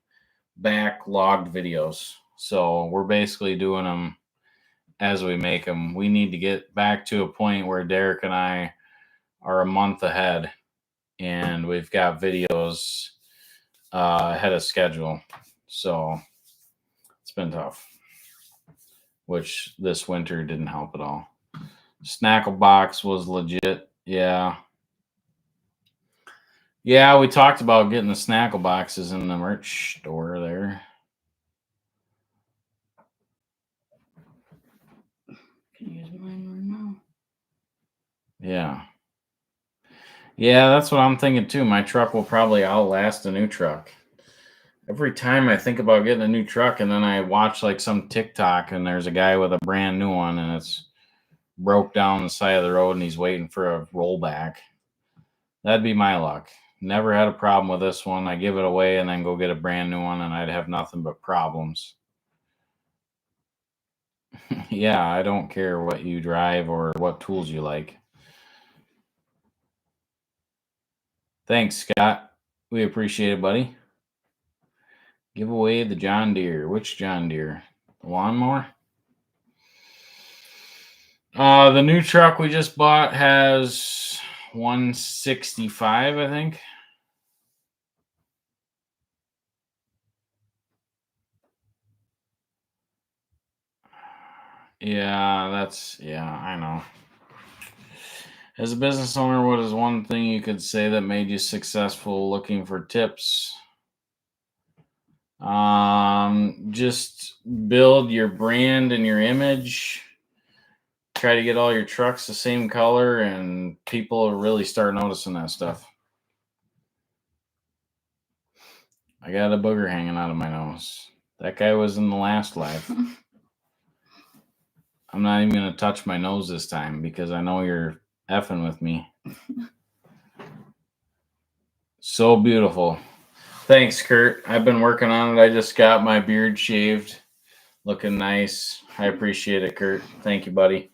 backlogged videos. So we're basically doing them as we make them. We need to get back to a point where Derek and I are a month ahead and we've got videos ahead of schedule. So it's been tough, which this winter didn't help at all. Snackle box was legit. Yeah. Yeah, we talked about getting the snackle boxes in the merch store there. Can use mine right now. Yeah. Yeah, that's what I'm thinking too. My truck will probably outlast a new truck. Every time I think about getting a new truck and then I watch like some TikTok and there's a guy with a brand new one and it's broke down the side of the road and he's waiting for a rollback. That'd be my luck. Never had a problem with this one. I give it away and then go get a brand new one and I'd have nothing but problems. Yeah, I don't care what you drive or what tools you like. Thanks, Scott. We appreciate it, buddy. Give away the John Deere. Which John Deere? The lawnmower? The new truck we just bought has 165, I think. Yeah, I know. As a business owner, what is one thing you could say that made you successful? Looking for tips. Just build your brand and your image. Try to get all your trucks the same color, and people will really start noticing that stuff. I got a booger hanging out of my nose. That guy was in the last live. I'm not even going to touch my nose this time because I know you're effing with me. So beautiful. Thanks, Kurt. I've been working on it. I just got my beard shaved. Looking nice. I appreciate it, Kurt. Thank you, buddy.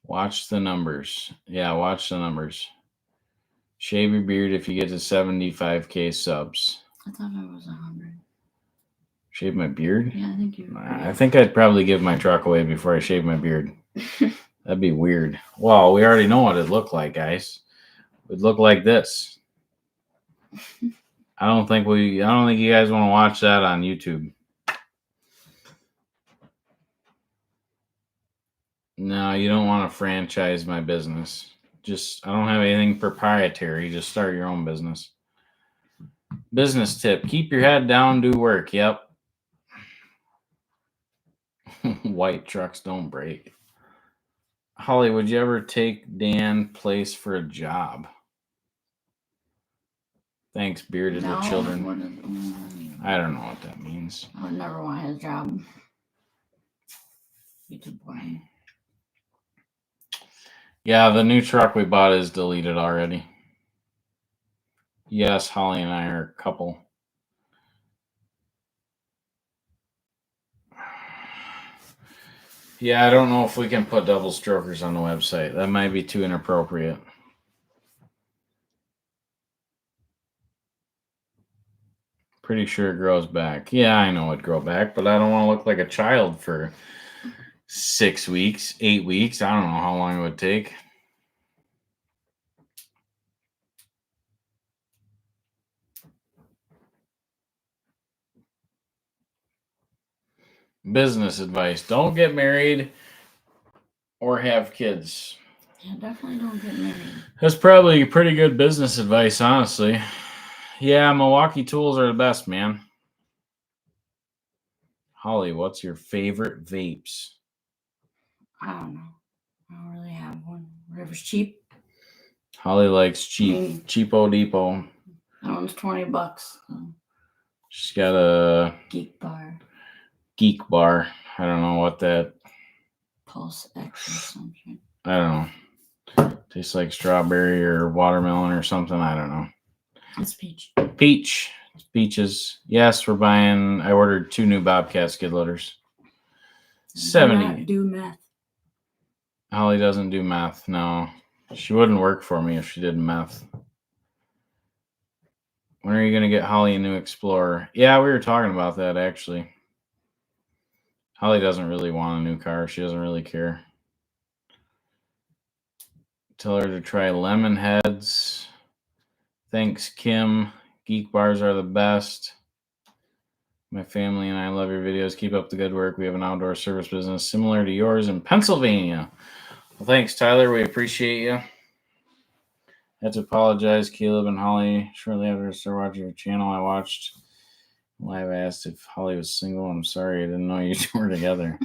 Watch the numbers. Yeah, watch the numbers. Shave your beard if you get to 75K subs. I thought it was 100. Shave my beard? Yeah, I think you. I think I'd probably give my truck away before I shave my beard. That'd be weird. Well, we already know what it'd look like, guys. It'd look like this. I don't think you guys want to watch that on YouTube. No, you don't want to franchise my business. I don't have anything proprietary. Just start your own business. Business tip: keep your head down, do work. Yep. White trucks don't break. Holly, would you ever take Dan place for a job? Thanks, bearded with children. I don't know what that means. I would never want his job. He's too boring. Yeah, the new truck we bought is deleted already. Yes, Holly and I are a couple. Yeah, I don't know if we can put double strokers on the website. That might be too inappropriate. Pretty sure it grows back. Yeah, I know it'd grow back, but I don't want to look like a child for 6 weeks, 8 weeks. I don't know how long it would take. Business advice. Don't get married or have kids. Yeah, definitely don't get married. That's probably pretty good business advice, honestly. Yeah, Milwaukee tools are the best, man. Holly, what's your favorite vapes? I don't know. I don't really have one. Whatever's cheap. Holly likes cheap, Mm. cheapo depot. That one's $20. So. She's got a Geek bar. geek bar. I don't know what that. Pulse X or something. I don't know. Tastes like strawberry or watermelon or something. I don't know. It's peach. Peach. Peaches. Yes, we're buying. I ordered 2 new Bobcat skid loaders. Do 70. not do meth. Holly doesn't do meth. No. She wouldn't work for me if she did meth. When are you going to get Holly a new Explorer? Yeah, we were talking about that, actually. Holly doesn't really want a new car. She doesn't really care. Tell her to try lemon heads. Thanks, Kim. Geek bars are the best. My family and I love your videos. Keep up the good work. We have an outdoor service business similar to yours in Pennsylvania. Well, thanks, Tyler. We appreciate you. I had to apologize, Caleb and Holly. Shortly after I started watching your channel, I watched live. Asked if Holly was single. I'm sorry. I didn't know you two were together.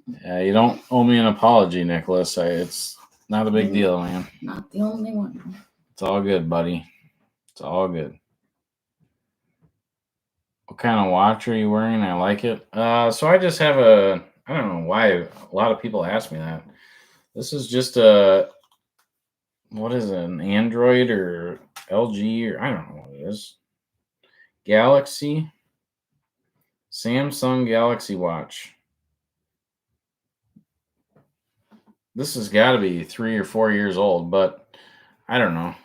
You don't owe me an apology, Nicholas. It's not a big deal, man. Not the only one. It's all good, buddy. It's all good. What kind of watch are you wearing? I like it. So I just have I don't know why a lot of people ask me that. This is just what is it, an Android or LG or I don't know what it is. Galaxy? Samsung Galaxy watch. This has got to be 3 or 4 years old, but I don't know.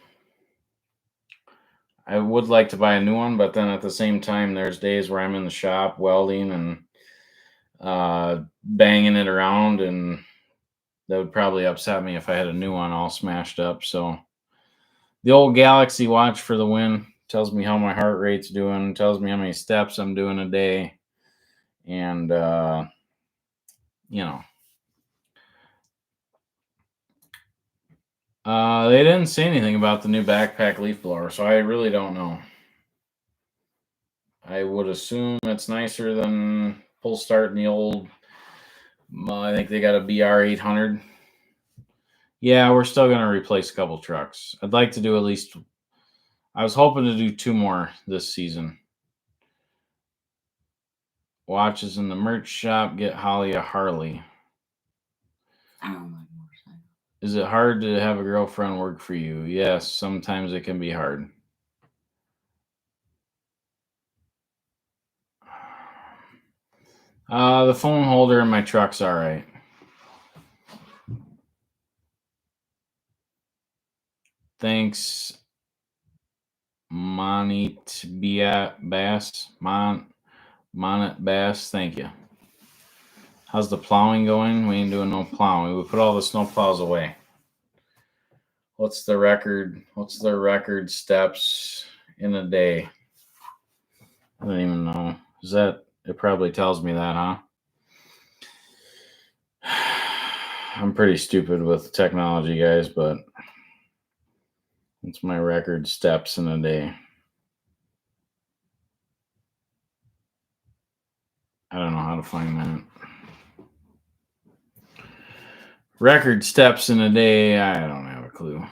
I would like to buy a new one, but then at the same time, there's days where I'm in the shop welding and banging it around, and that would probably upset me if I had a new one all smashed up. So the old Galaxy watch for the win. Tells me how my heart rate's doing, tells me how many steps I'm doing a day, and they didn't say anything about the new backpack leaf blower, so I really don't know. I would assume it's nicer than pull start in the old. I think they got a BR 800. Yeah, we're still going to replace a couple trucks. I'd like to do at least. I was hoping to do 2 more this season. Watches in the merch shop. Get Holly a Harley. I don't like motorcycles. Is it hard to have a girlfriend work for you? Yes, sometimes it can be hard. The phone holder in my truck's all right. Thanks, Monit Bass. Monit Bass, thank you. How's the plowing going? We ain't doing no plowing. We put all the snow plows away. What's the record? What's the record steps in a day? I don't even know. Is that? It probably tells me that, huh? I'm pretty stupid with technology, guys, but it's my record steps in a day. I don't know how to find that. Record steps in a day. I don't have a clue.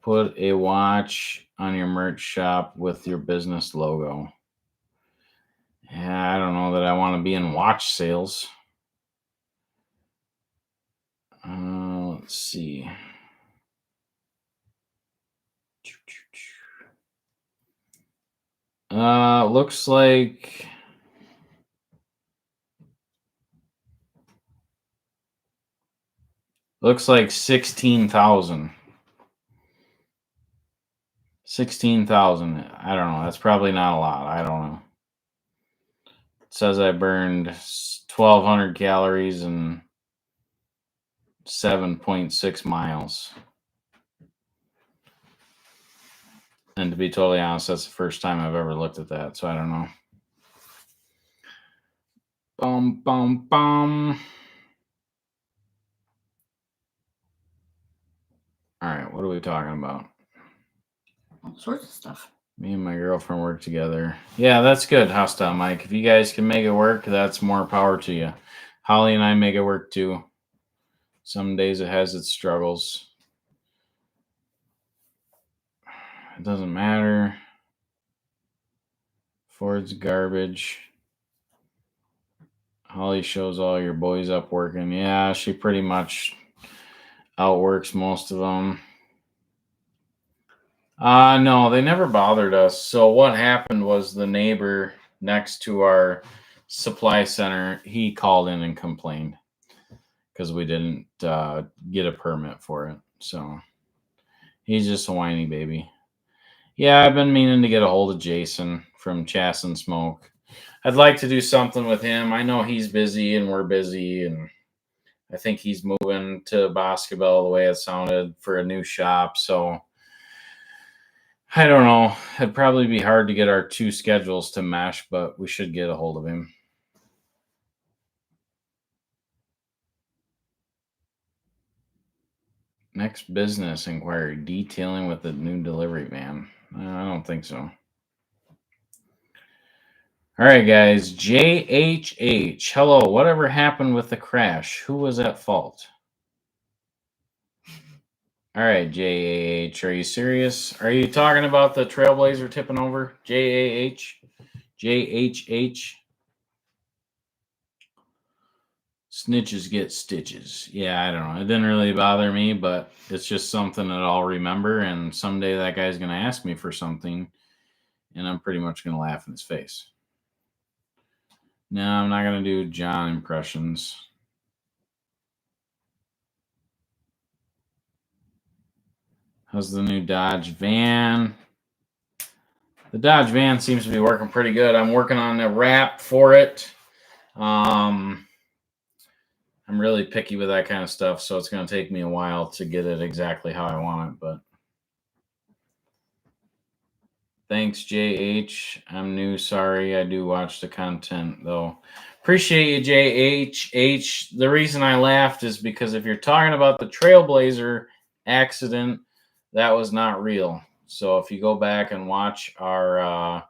Put a watch on your merch shop with your business logo. Yeah, I don't know that I want to be in watch sales. Let's see. Looks like Looks like 16,000. 16,000. I don't know. That's probably not a lot. I don't know. It says I burned 1,200 calories and 7.6 miles. And to be totally honest, that's the first time I've ever looked at that. So I don't know. Bum, bum, bum. All right, what are we talking about? All sorts of stuff. Me and my girlfriend work together. Yeah, that's good, Hostile Mike. If you guys can make it work, that's more power to you. Holly and I make it work too. Some days it has its struggles. It doesn't matter. Ford's garbage. Holly shows all your boys up working. Yeah, she pretty much outworks most of them. No, they never bothered us. So what happened was the neighbor next to our supply center, he called in and complained because we didn't get a permit for it. So he's just a whiny baby. Yeah, I've been meaning to get a hold of Jason from Chass and Smoke. I'd like to do something with him. I know he's busy and we're busy, and I think he's moving to Boscobel the way it sounded for a new shop. So I don't know. It'd probably be hard to get our two schedules to mesh, but we should get a hold of him. Next business inquiry, detailing with the new delivery van. I don't think so. All right, guys. JHH. Hello. Whatever happened with the crash? Who was at fault? All right, JAH. Are you serious? Are you talking about the Trailblazer tipping over? JAH? JHH? Snitches get stitches. Yeah, I don't know. It didn't really bother me, but it's just something that I'll remember. And someday that guy's going to ask me for something, and I'm pretty much going to laugh in his face. No, I'm not going to do John impressions. How's the new Dodge van? The Dodge van seems to be working pretty good. I'm working on a wrap for it. I'm really picky with that kind of stuff, so it's going to take me a while to get it exactly how I want it. But thanks, JH. I'm new. Sorry, I do watch the content, though. Appreciate you, JHH. The reason I laughed is because if you're talking about the Trailblazer accident, that was not real. So if you go back and watch that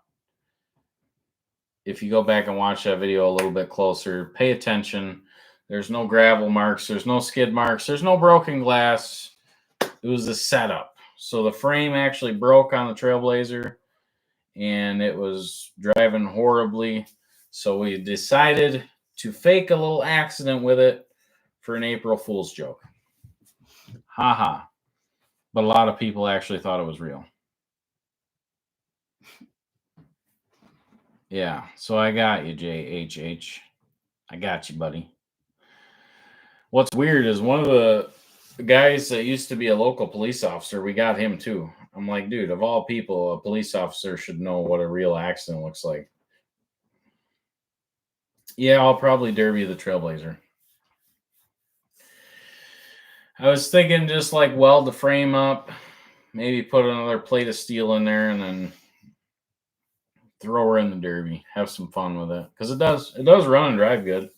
video a little bit closer, pay attention. There's no gravel marks. There's no skid marks. There's no broken glass. It was a setup. So the frame actually broke on the Trailblazer, and it was driving horribly. So we decided to fake a little accident with it for an April Fool's joke. Haha. But a lot of people actually thought it was real. Yeah, so I got you, JHH. I got you, buddy. What's weird is one of the guys that used to be a local police officer, we got him too. I'm like, dude, of all people, a police officer should know what a real accident looks like. Yeah, I'll probably derby the Trailblazer. I was thinking just like weld the frame up, maybe put another plate of steel in there, and then throw her in the derby. Have some fun with it, because it does run and drive good.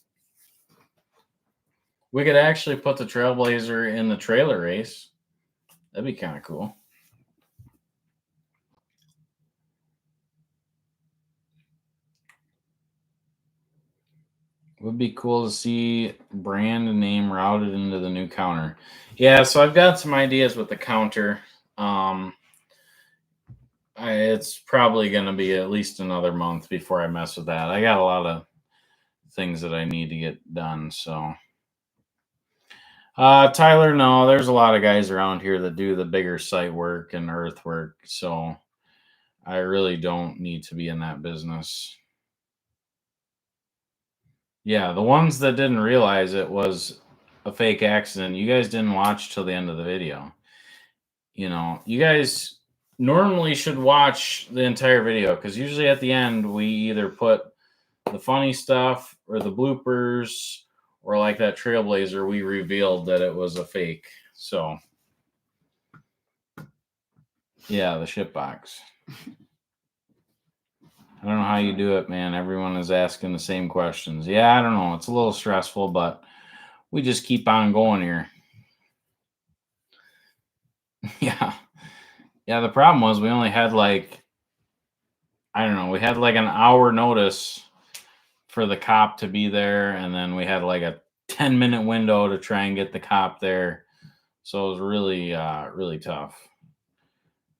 We could actually put the Trailblazer in the trailer race. That'd be kind of cool. Would be cool to see brand and name routed into the new counter. Yeah, so I've got some ideas with the counter. It's probably going to be at least another month before I mess with that. I got a lot of things that I need to get done. So, Tyler, no, there's a lot of guys around here that do the bigger site work and earthwork. So I really don't need to be in that business. Yeah, the ones that didn't realize it was a fake accident, you guys didn't watch till the end of the video. You know, you guys normally should watch the entire video, because usually at the end we either put the funny stuff or the bloopers, or like that Trailblazer, we revealed that it was a fake. So yeah, the ship box. I don't know how you do it, man. Everyone is asking the same questions. Yeah, I don't know. It's a little stressful, but we just keep on going here. Yeah. Yeah, the problem was we only had like, I don't know, we had like an hour notice for the cop to be there, and then we had like a 10-minute window to try and get the cop there. So it was really, really tough.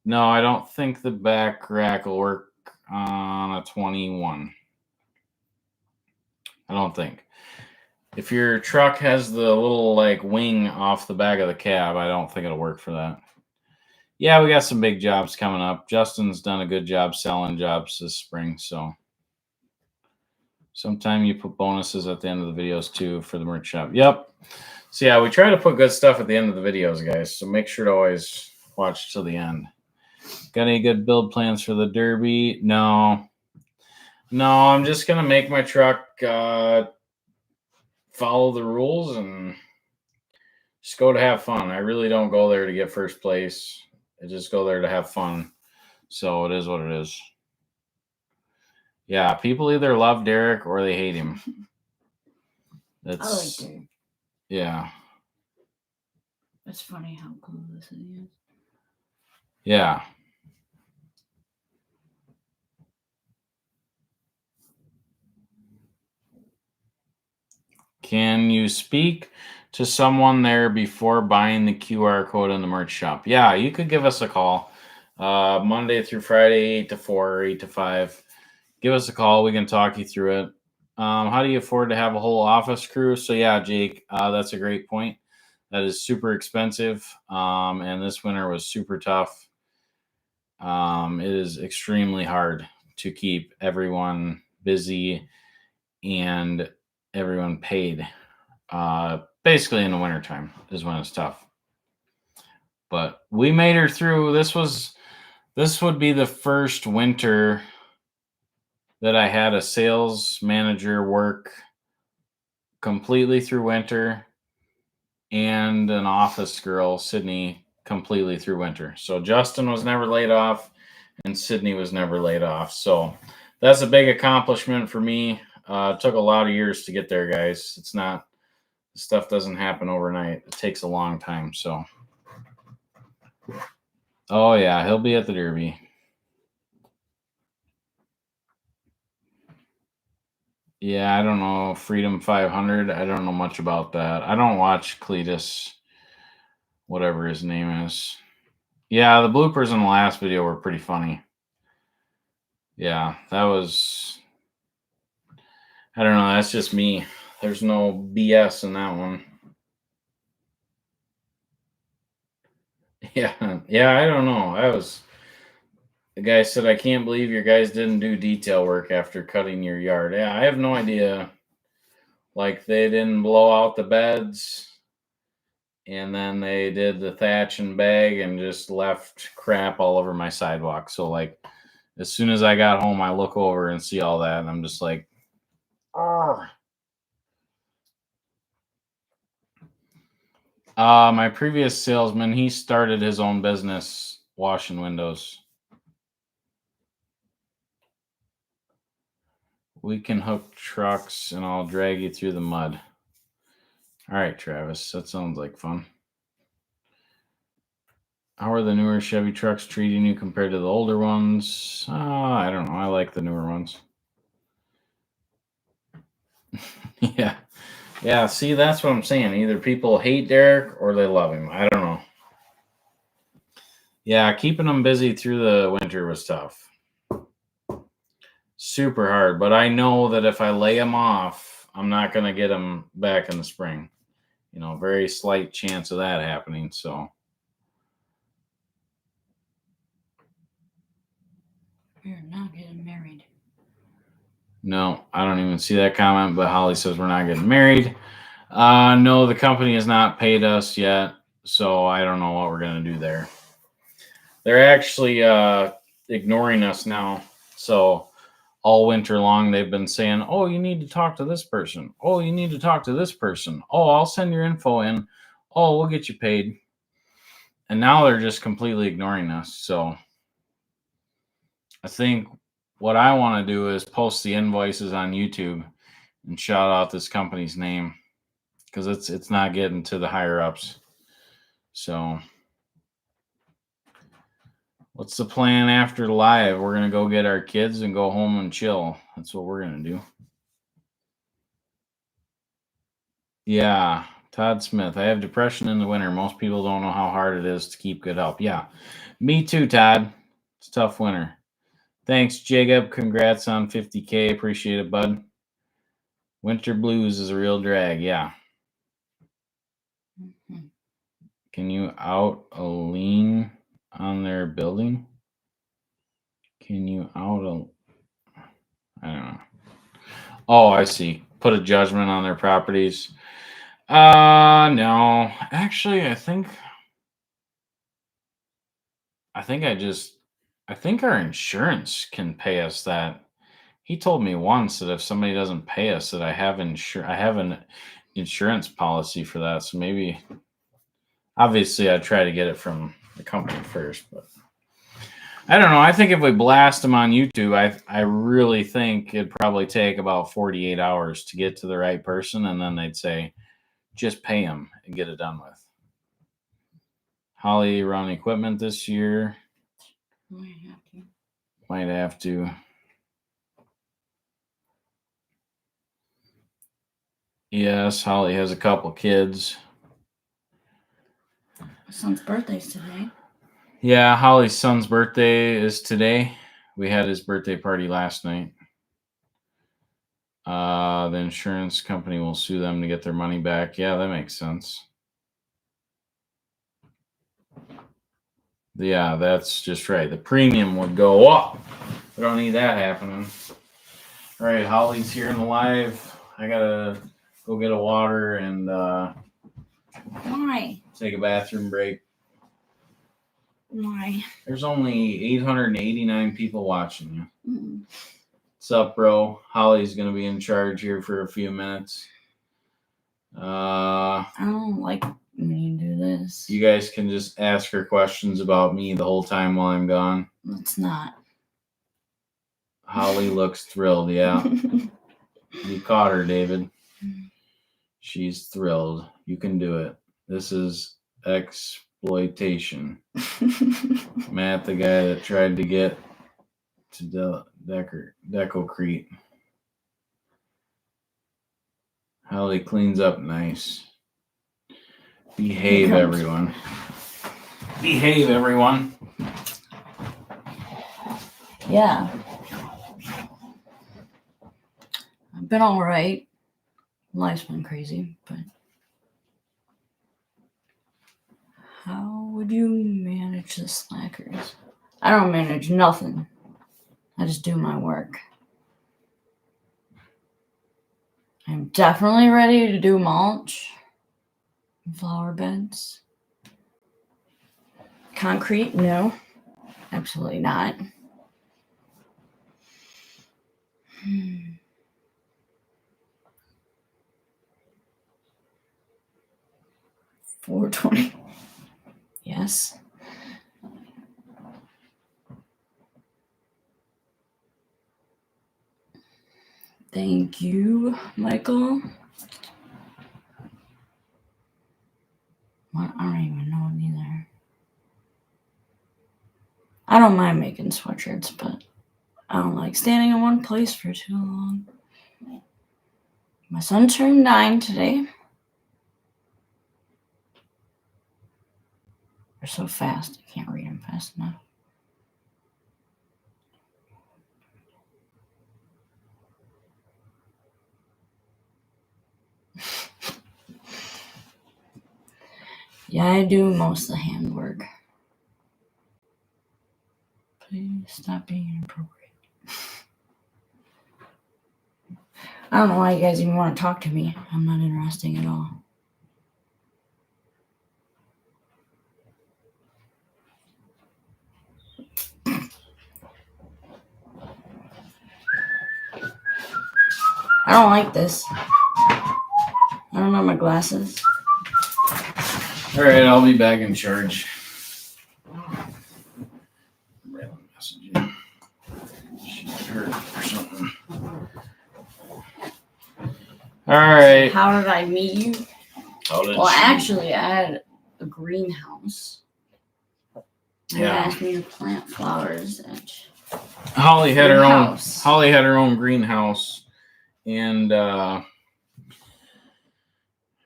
No, I don't think the back rack will work on a 21. I don't think. If your truck has the little like wing off the back of the cab, I don't think it'll work for that. Yeah, we got some big jobs coming up. Justin's done a good job selling jobs this spring, so sometime you put bonuses at the end of the videos too for the merch shop. Yep. So yeah, we try to put good stuff at the end of the videos, guys. So make sure to always watch till the end. Got any good build plans for the Derby? No. I'm just gonna make my truck follow the rules and just go to have fun. I really don't go there to get first place. I just go there to have fun. So it is what it is. Yeah, people either love Derek or they hate him. I like Derek. Yeah. It's funny how clueless he is. Yeah. Can you speak to someone there before buying the QR code in the merch shop? Yeah, you could give us a call. Monday through Friday, 8 to 4 or 8 to 5. Give us a call. We can talk you through it. How do you afford to have a whole office crew? So yeah, Jake, that's a great point. That is super expensive. And this winter was super tough. It is extremely hard to keep everyone busy and everyone paid. Basically in the wintertime is when it's tough. But we made her through. This would be the first winter that I had a sales manager work completely through winter and an office girl, Sydney, completely through winter. So Justin was never laid off and Sydney was never laid off. So that's a big accomplishment for me. It took a lot of years to get there, guys. It's not, stuff doesn't happen overnight. It takes a long time. So, oh yeah, he'll be at the Derby. Yeah, I don't know. Freedom 500. I don't know much about that. I don't watch Cletus, whatever his name is. Yeah, the bloopers in the last video were pretty funny. Yeah, that was, I don't know. That's just me. There's no BS in that one. Yeah, I don't know. The guy said, I can't believe your guys didn't do detail work after cutting your yard. Yeah, I have no idea. Like, they didn't blow out the beds, and then they did the thatch and bag and just left crap all over my sidewalk. So, like, as soon as I got home, I look over and see all that, and I'm just like, oh. My previous salesman, he started his own business washing windows. We can hook trucks and I'll drag you through the mud. All right, Travis, that sounds like fun. How are the newer Chevy trucks treating you compared to the older ones? I don't know. I like the newer ones. Yeah. Yeah, see, that's what I'm saying. Either people hate Derek or they love him. I don't know. Yeah, keeping them busy through the winter was tough. Super hard. But I know that if I lay them off, I'm not going to get them back in the spring. You know, very slight chance of that happening. So. We're not getting married. No, I don't even see that comment, but Holly says we're not getting married. No, the company has not paid us yet, so I don't know what we're going to do there. They're actually ignoring us now. So all winter long, they've been saying, oh, you need to talk to this person. Oh, you need to talk to this person. Oh, I'll send your info in. Oh, we'll get you paid. And now they're just completely ignoring us. So I think what I want to do is post the invoices on YouTube and shout out this company's name because it's not getting to the higher ups. So, what's the plan after live? We're gonna go get our kids and go home and chill. That's what we're gonna do. Yeah, Todd Smith. I have depression in the winter. Most people don't know how hard it is to keep good health. Yeah, me too, Todd. It's a tough winter. Thanks, Jacob. Congrats on 50K. Appreciate it, bud. Winter blues is a real drag. Yeah. Mhm. Can you out a lien on their building? Can you out a... I don't know. Oh, I see. Put a judgment on their properties. No. Actually, I think our insurance can pay us that. He told me once that if somebody doesn't pay us, that I have an insurance policy for that. So maybe, obviously, I'd try to get it from the company first, but I don't know. I think if we blast them on YouTube, I really think it'd probably take about 48 hours to get to the right person, and then they'd say, just pay them and get it done with. Holly run equipment this year. Might have to. Yes, Holly has a couple kids. My son's birthday's today. Yeah, Holly's son's birthday is today. We had his birthday party last night. The insurance company will sue them to get their money back. Yeah, that makes sense. Yeah, that's just right. The premium would go up. We don't need that happening. All right, Holly's here in the live. I gotta go get a water and Why? take a bathroom break. Why? There's only 889 people watching you. Mm. What's up, bro? Holly's gonna be in charge here for a few minutes. I don't like when you do this. You guys can just ask her questions about me the whole time while I'm gone. It's not. Holly looks thrilled. Yeah, you caught her, David. She's thrilled. You can do it. This is exploitation. Matt, the guy that tried to get to Decocrete. Holly cleans up nice. Behave, everyone. Behave, everyone. Yeah. I've been all right. Life's been crazy, but how would you manage the slackers? I don't manage nothing. I just do my work. I'm definitely ready to do mulch, flower beds. Concrete, no, absolutely not. 420. Yes. Thank you, Michael. What? I don't even know either. I don't mind making sweatshirts, but I don't like standing in one place for too long. My son turned 9 today. They're so fast, I can't read them fast enough. Yeah, I do most of the handwork. Please stop being inappropriate. I don't know why you guys even want to talk to me. I'm not interesting at all. I don't like this. I don't know my glasses. All right, I'll be back in charge. hurt or something. All right. How did I meet you? Well, actually, I had a greenhouse. You Yeah. asked me to plant flowers. Holly had Your her own. house. Holly had her own greenhouse, and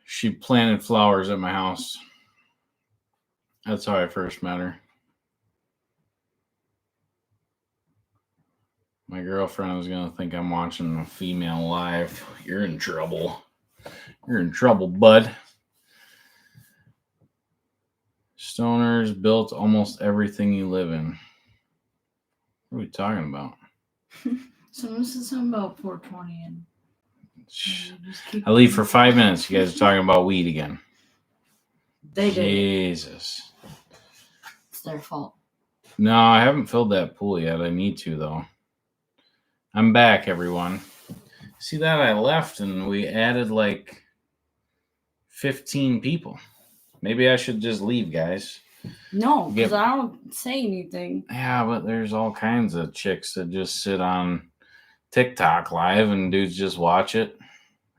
she planted flowers at my house. That's how I first met her. My girlfriend was gonna think I'm watching a female live. You're in trouble. You're in trouble, bud. Stoners built almost everything you live in. What are we talking about? Someone said something about 420 and I leave for 5 minutes. You guys are talking about weed again. They did. Jesus. It's their fault. No, I haven't filled that pool yet. I need to, though. I'm back, everyone. See that? I left and we added like 15 people. Maybe I should just leave, guys. No, because I don't say anything. Yeah, but there's all kinds of chicks that just sit on TikTok live and dudes just watch it,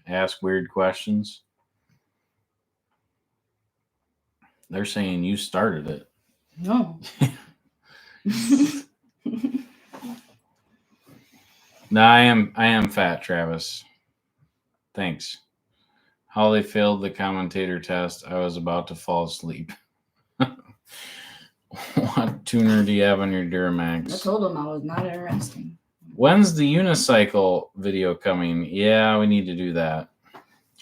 ask weird questions. They're saying you started it. No. No, I am fat, Travis. Thanks. Holly failed the commentator test. I was about to fall asleep. What tuner do you have on your Duramax? I told him I was not interesting. When's the unicycle video coming? Yeah, we need to do that.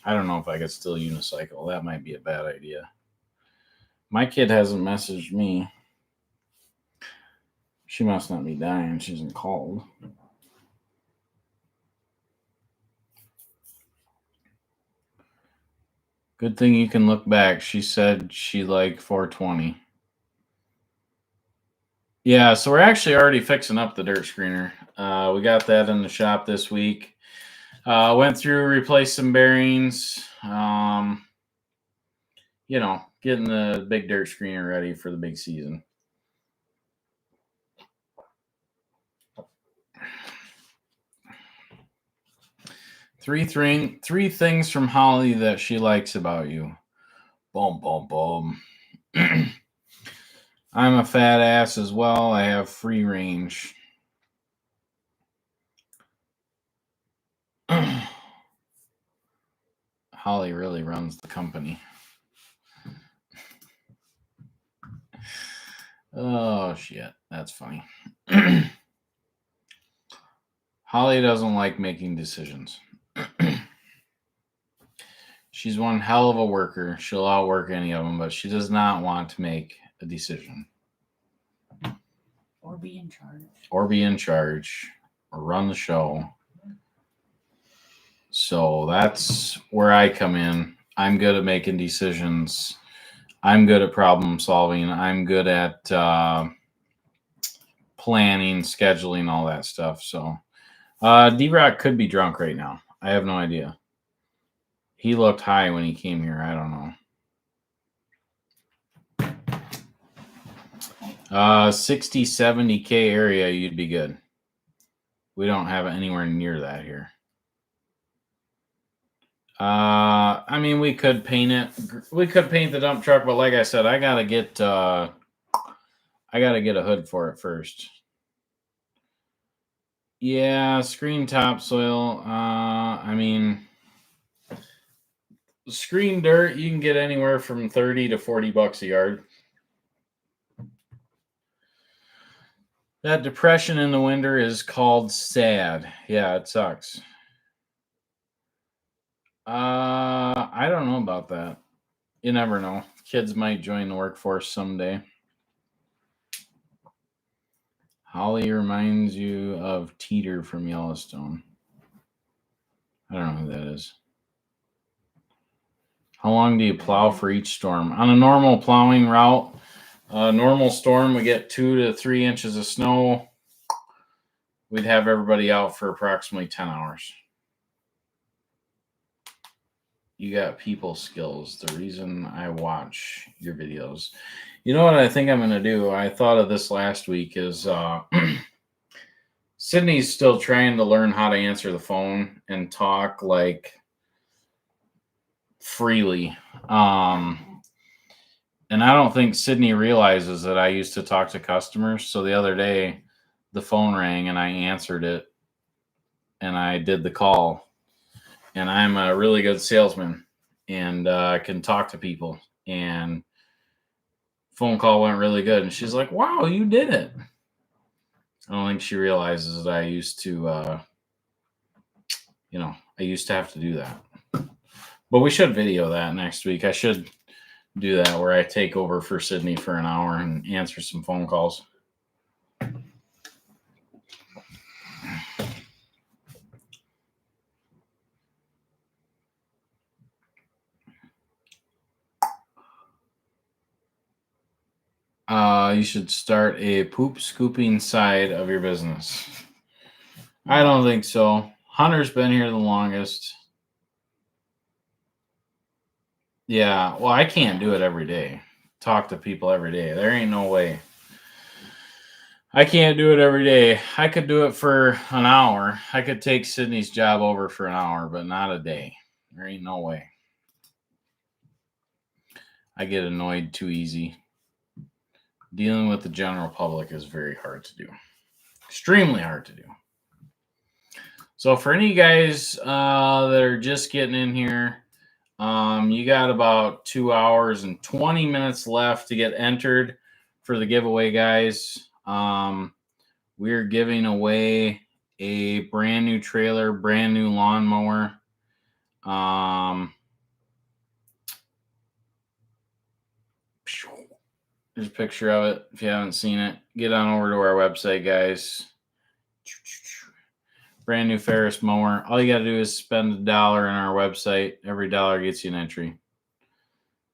I don't know if I could still unicycle. That might be a bad idea. My kid hasn't messaged me. She must not be dying. She hasn't called. Good thing you can look back. She said she liked 420. Yeah, so we're actually already fixing up the dirt screener. We got that in the shop this week. Went through, replaced some bearings. Getting the big dirt screener ready for the big season. Three things from Holly that she likes about you. Boom, boom, boom. I'm a fat ass as well. I have free range. Holly really runs the company. Oh, shit. That's funny. Holly doesn't like making decisions. She's one hell of a worker. She'll outwork any of them, but she does not want to make a decision. Or be in charge. Or run the show. So that's where I come in. I'm good at making decisions. I'm good at problem solving. I'm good at planning, scheduling, all that stuff. So D-Rock could be drunk right now. I have no idea. He looked high when he came here. I don't know. 60, 70K area, you'd be good. We don't have it anywhere near that here. I mean, we could paint it. We could paint the dump truck, but like I said, I gotta get a hood for it first. Yeah, screen topsoil. I mean, screen dirt, you can get anywhere from $30 to $40 a yard. That depression in the winter is called sad. Yeah, it sucks. I don't know about that. You never know. Kids might join the workforce someday. Holly reminds you of Teeter from Yellowstone. I don't know who that is. How long do you plow for each storm? On a normal plowing route, normal storm, we get 2 to 3 inches of snow. We'd have everybody out for approximately 10 hours. You got people skills. The reason I watch your videos. You know what I think I'm going to do? I thought of this last week is Sydney's still trying to learn how to answer the phone and talk like freely. And I don't think Sydney realizes that I used to talk to customers. So the other day, the phone rang and I answered it and I did the call. And I'm a really good salesman and can talk to people. And phone call went really good. And she's like, wow, you did it. I don't think she realizes that I used to, I used to have to do that. But we should video that next week. I should do that where I take over for Sydney for an hour and answer some phone calls. You should start a poop scooping side of your business. I don't think so. Hunter's been here the longest. Yeah, well, I can't do it every day. Talk to people every day. There ain't no way. I can't do it every day. I could do it for an hour. I could take Sydney's job over for an hour, but not a day. There ain't no way. I get annoyed too easy. Dealing with the general public is very hard to do. Extremely hard to do. So for any of you guys that are just getting in here, you got about 2 hours and 20 minutes left to get entered for the giveaway, guys. We're giving away a brand new trailer, brand new lawnmower. There's a picture of it. If you haven't seen it, get on over to our website, guys. Brand new Ferris mower. All you got to do is spend $1 on our website. Every dollar gets you an entry.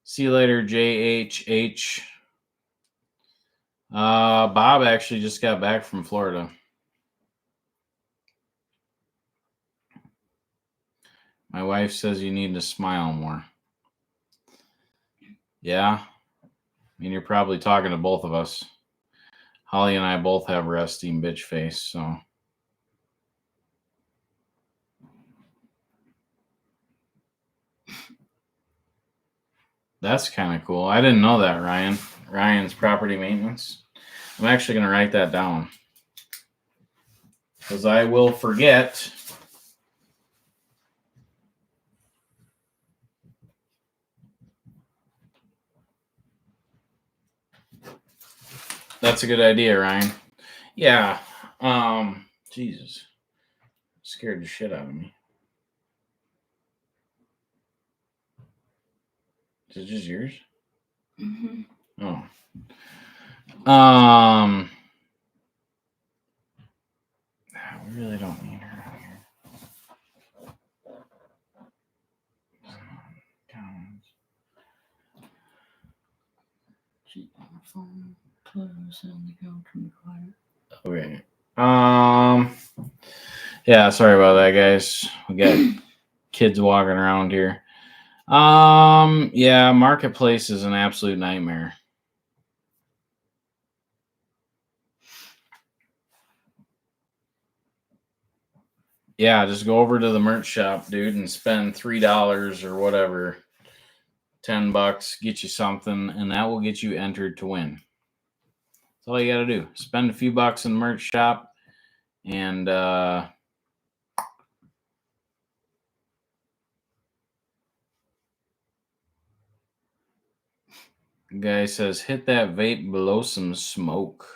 See you later, JHH. Bob actually just got back from Florida. My wife says you need to smile more. Yeah. I mean, you're probably talking to both of us. Holly and I both have resting bitch face, so. That's kind of cool. I didn't know that, Ryan. Ryan's property maintenance. I'm actually going to write that down because I will forget. That's a good idea, Ryan. Yeah. Jesus. Scared the shit out of me. Is it just yours? Mm-hmm. Oh. We really don't need her out here. She's on the phone. Close and the couch and quiet. Okay. Yeah, sorry about that, guys. We got kids walking around here. Yeah, Marketplace is an absolute nightmare. Yeah, just go over to the merch shop, dude, and spend $3 or whatever, $10, get you something, and that will get you entered to win. That's all you got to do. Spend a few bucks in the merch shop, and the guy says, hit that vape, blow some smoke.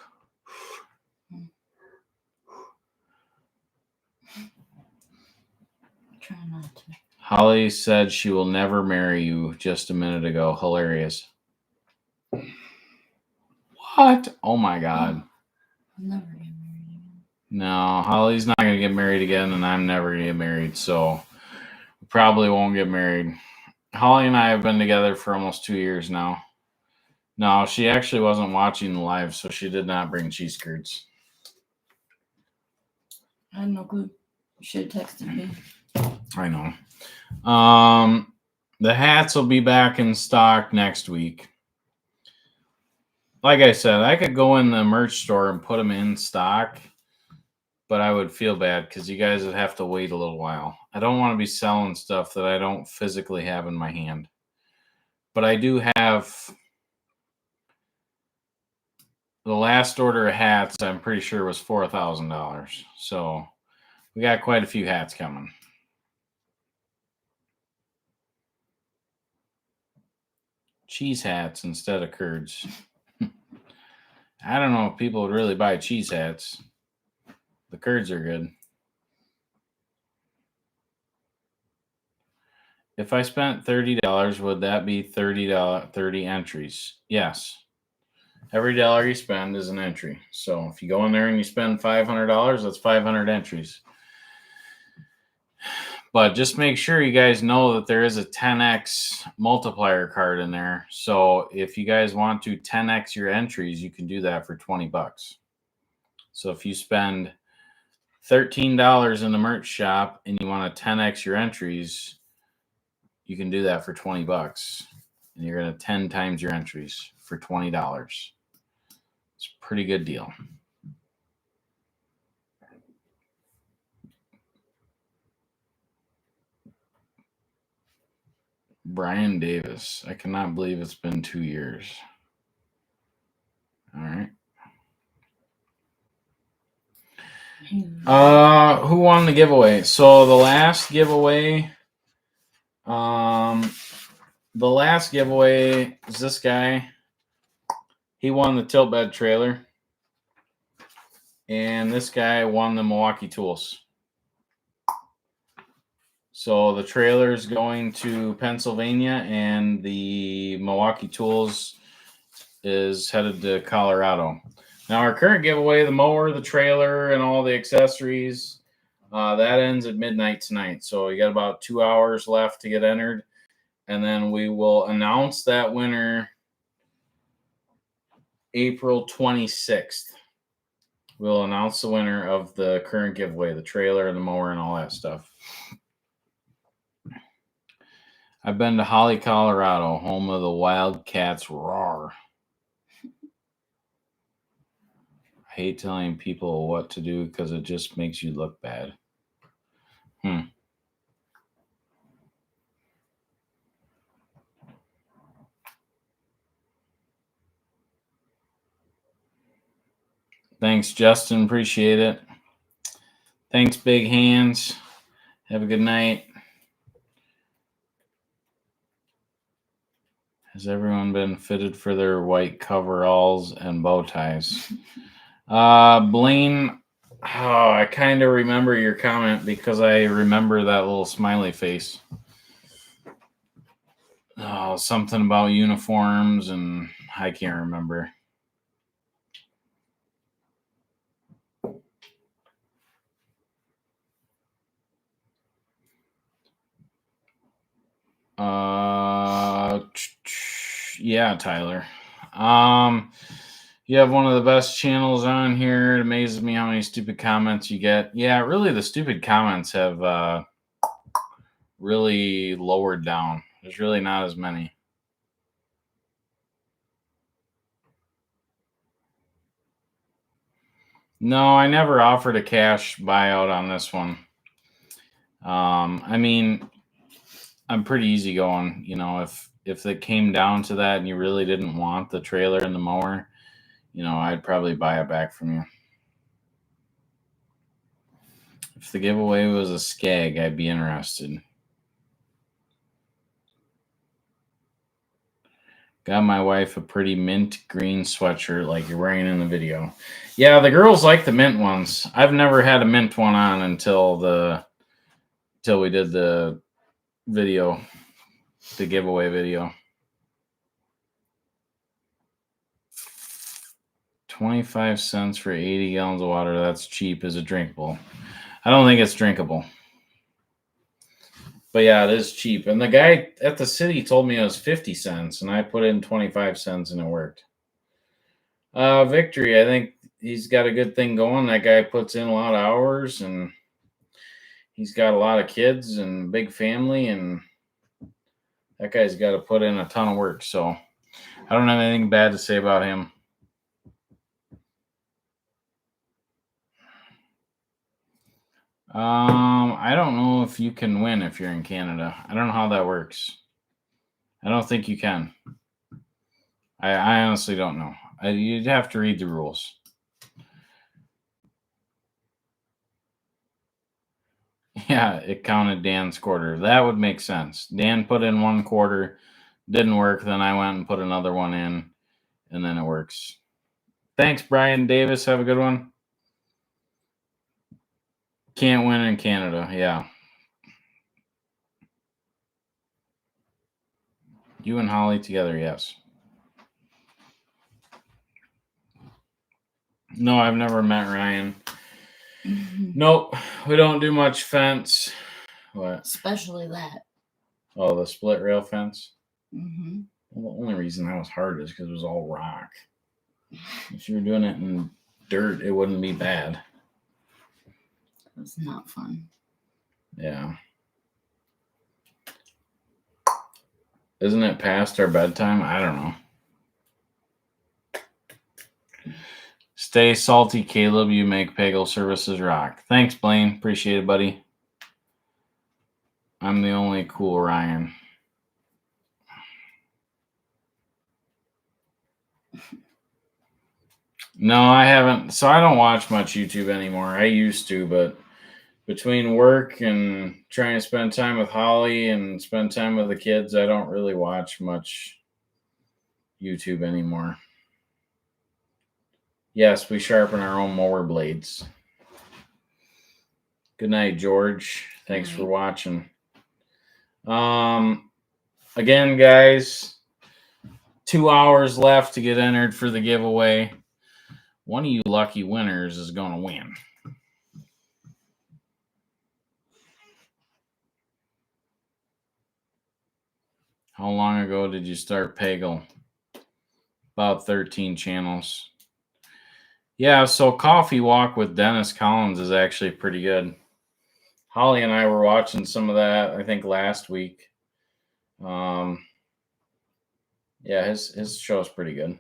Try not to. Holly said she will never marry you just a minute ago. Hilarious. What? Oh my God. I'll never get married again. No, Holly's not going to get married again, and I'm never going to get married, so we probably won't get married. Holly and I have been together for almost 2 years now. No, she actually wasn't watching the live, so she did not bring cheese curds. I had no clue. You should have texted me. I know. The hats will be back in stock next week. Like I said, I could go in the merch store and put them in stock, but I would feel bad because you guys would have to wait a little while. I don't want to be selling stuff that I don't physically have in my hand. But I do have the last order of hats, I'm pretty sure was $4,000. So we got quite a few hats coming. Cheese hats instead of curds. I don't know if people would really buy cheese hats. The curds are good. If I spent $30, would that be $30 entries? Yes. Every dollar you spend is an entry. So if you go in there and you spend $500, that's 500 entries. But just make sure you guys know that there is a 10x multiplier card in there. So if you guys want to 10x your entries, you can do that for 20 bucks. So if you spend $13 in the merch shop and you want to 10x your entries, you can do that for 20 bucks. And you're going to 10 times your entries for $20. It's a pretty good deal. Brian Davis. I cannot believe it's been 2 years. All right. Who won the giveaway? So the last giveaway is this guy. He won the tilt bed trailer. And this guy won the Milwaukee tools. So the trailer is going to Pennsylvania, and the Milwaukee tools is headed to Colorado. Now, our current giveaway, the mower, the trailer, and all the accessories, that ends at midnight tonight. So you got about 2 hours left to get entered. And then we will announce that winner April 26th. We'll announce the winner of the current giveaway, the trailer and the mower and all that stuff. I've been to Holly, Colorado, home of the Wildcats roar. I hate telling people what to do because it just makes you look bad. Thanks, Justin. Appreciate it. Thanks, Big Hands. Have a good night. Has everyone been fitted for their white coveralls and bow ties? Blaine, I kind of remember your comment because I remember that little smiley face. Oh, something about uniforms, and I can't remember. Yeah, Tyler. You have one of the best channels on here. It amazes me how many stupid comments you get. Yeah, really, the stupid comments have really lowered down. There's really not as many. No, I never offered a cash buyout on this one. I mean, I'm pretty easygoing. You know, if it came down to that and you really didn't want the trailer and the mower, you know, I'd probably buy it back from you. If the giveaway was a skag, I'd be interested. Got my wife a pretty mint green sweatshirt like you're wearing in the video. Yeah, the girls like the mint ones. I've never had a mint one on until we did the video, the giveaway video. 25 cents for 80 gallons of water. That's cheap. Is it drinkable? I don't think it's drinkable. But yeah, it is cheap. And the guy at the city told me it was 50 cents, and I put in 25 cents and it worked. Victory, I think he's got a good thing going. That guy puts in a lot of hours, and he's got a lot of kids and big family, and that guy's got to put in a ton of work. So I don't have anything bad to say about him. I don't know if you can win if you're in Canada. I don't know how that works. I don't think you can. I honestly don't know. You'd have to read the rules. Yeah, it counted Dan's quarter. That would make sense. Dan put in 1 quarter, didn't work. Then I went and put another one in, and then it works. Thanks, Brian Davis. Have a good one. Can't win in Canada. Yeah. You and Holly together, yes. No, I've never met Ryan. Nope, we don't do much fence. What? Especially that. Oh, the split rail fence? Mm-hmm. Well, the only reason that was hard is because it was all rock. If you were doing it in dirt, it wouldn't be bad. It was not fun. Yeah. Isn't it past our bedtime? I don't know. Stay salty, Caleb. You make Pagel services rock. Thanks, Blaine. Appreciate it, buddy. I'm the only cool Ryan. No, I haven't. So I don't watch much YouTube anymore. I used to, but between work and trying to spend time with Holly and spend time with the kids, I don't really watch much YouTube anymore. Yes, we sharpen our own mower blades. Good night, George. Thanks for watching. Again, guys, 2 hours left to get entered for the giveaway. One of you lucky winners is going to win. How long ago did you start Pagel? About 13 channels. Yeah, so Coffee Walk with Dennis Collins is actually pretty good. Holly and I were watching some of that, I think, last week. Yeah, his show's pretty good.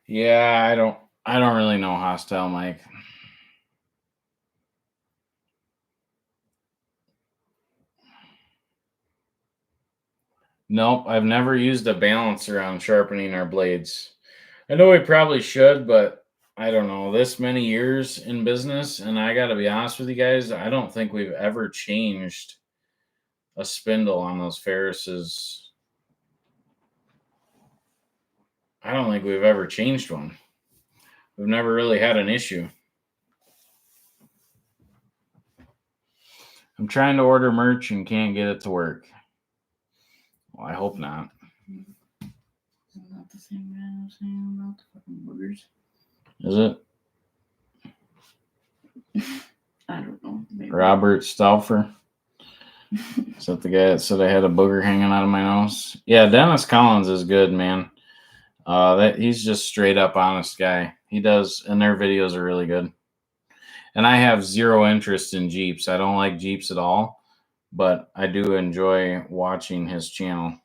Yeah, I don't really know Hostile Mike. Nope, I've never used a balancer on sharpening our blades. I know we probably should, but I don't know. This many years in business, and I got to be honest with you guys, I don't think we've ever changed a spindle on those Ferrises. I don't think we've ever changed one. We've never really had an issue. I'm trying to order merch and can't get it to work. Well, I hope not. Isn't that the same guy I was saying about the fucking boogers? Is it? I don't know. Maybe. Robert Stauffer. Is that the guy that said I had a booger hanging out of my nose? Yeah, Dennis Collins is good, man. He's just straight up honest guy. He does, and their videos are really good. And I have zero interest in Jeeps. I don't like Jeeps at all, but I do enjoy watching his channel.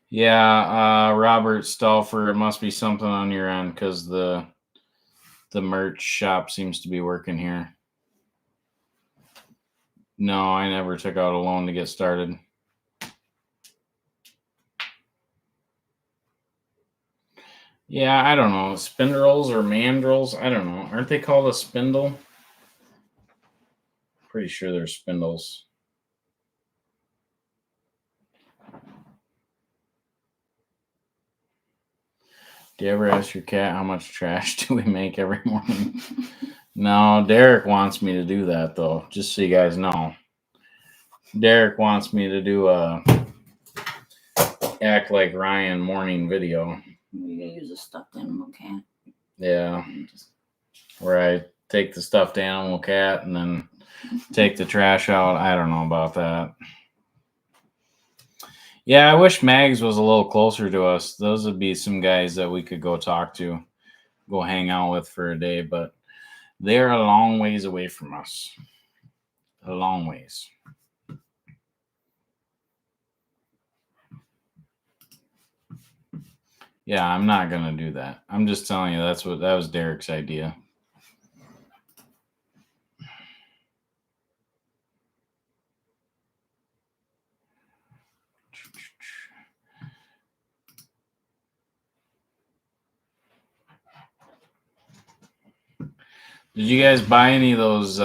Yeah, Robert Stauffer, it must be something on your end because the merch shop seems to be working here. No, I never took out a loan to get started. Yeah, I don't know. Spindles or mandrels? I don't know. Aren't they called a spindle? Pretty sure they're spindles. Do you ever ask your cat how much trash do we make every morning? No, Derek wants me to do that, though, just so you guys know. Derek wants me to do a Act Like Ryan morning video. You gotta use a stuffed animal cat. Yeah. Where I take the stuffed animal cat and then take the trash out. I don't know about that. Yeah, I wish Mags was a little closer to us. Those would be some guys that we could go talk to, go hang out with for a day, but they're a long ways away from us. A long ways. Yeah, I'm not gonna do that. I'm just telling you that was Derek's idea. Did you guys buy any of those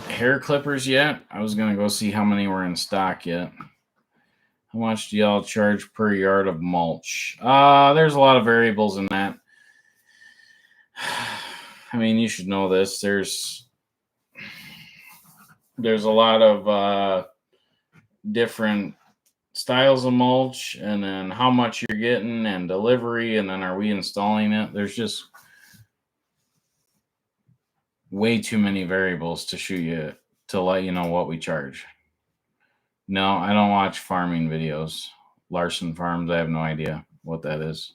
hair clippers yet? I was gonna go see how many were in stock yet. How much do y'all charge per yard of mulch? There's a lot of variables in that. I mean, you should know this. There's a lot of different styles of mulch, and then how much you're getting, and delivery, and then are we installing it? There's just way too many variables to let you know what we charge. No, I don't watch farming videos. Larson Farms, I have no idea what that is.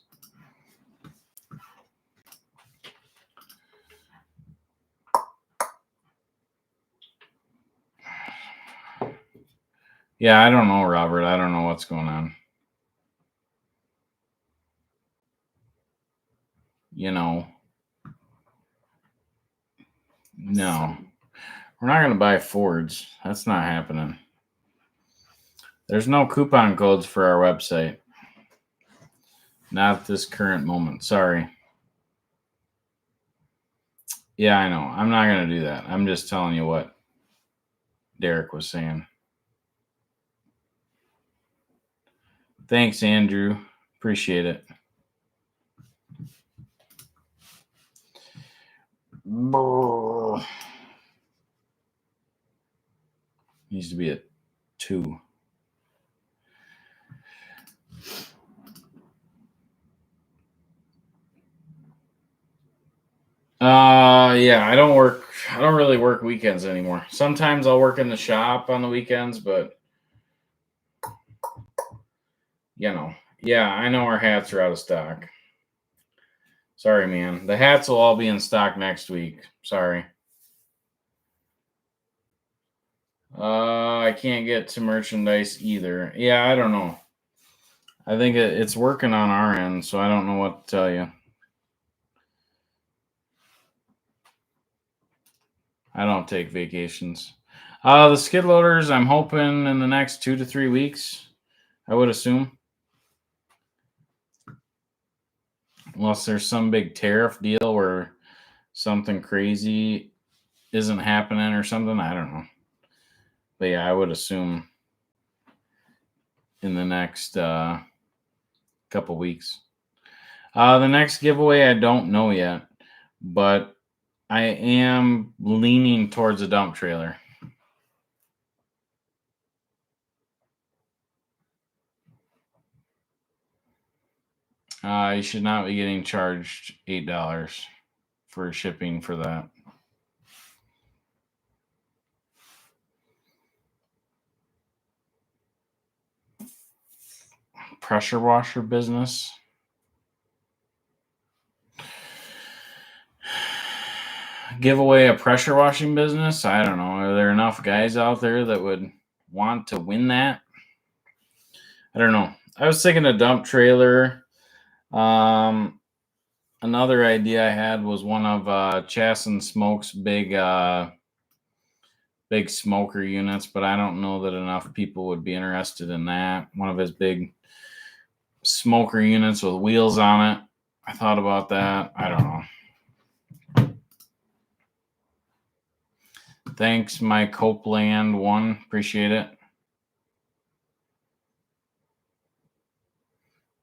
Yeah, I don't know, Robert. I don't know what's going on. No. We're not going to buy Fords. That's not happening. There's no coupon codes for our website. Not at this current moment. Sorry. Yeah, I know. I'm not going to do that. I'm just telling you what Derek was saying. Thanks, Andrew. Appreciate it. Needs to be a 2. Yeah, I don't really work weekends anymore. Sometimes I'll work in the shop on the weekends, but yeah, I know our hats are out of stock. Sorry, man. The hats will all be in stock next week. Sorry. I can't get to merchandise either. Yeah, I don't know. I think it's working on our end, so I don't know what to tell you. I don't take vacations. The skid loaders, I'm hoping in the next 2 to 3 weeks, I would assume. Unless there's some big tariff deal where something crazy isn't happening or something. I don't know. But yeah, I would assume in the next couple weeks. The next giveaway, I don't know yet, but I am leaning towards a dump trailer. You should not be getting charged $8 for shipping for that. Pressure washer business. Give away a pressure washing business? I don't know. Are there enough guys out there that would want to win that? I don't know. I was thinking a dump trailer. Another idea I had was one of Chasson Smoke's big smoker units, but I don't know that enough people would be interested in that. One of his big smoker units with wheels on it. I thought about that. I don't know. Thanks, Mike Copeland 1. Appreciate it.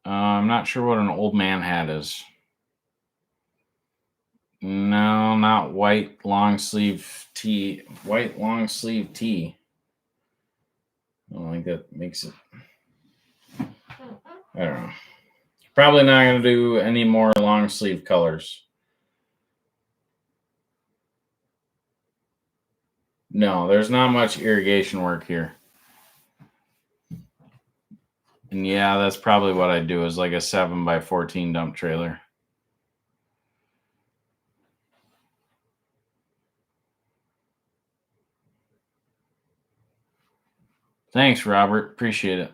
I'm not sure what an old man hat is. No, not white long sleeve tee. White long sleeve tee. I don't think that makes it. I don't know. Probably not going to do any more long sleeve colors. No, there's not much irrigation work here. And yeah, that's probably what I'd do is like a 7x14 dump trailer. Thanks, Robert. Appreciate it.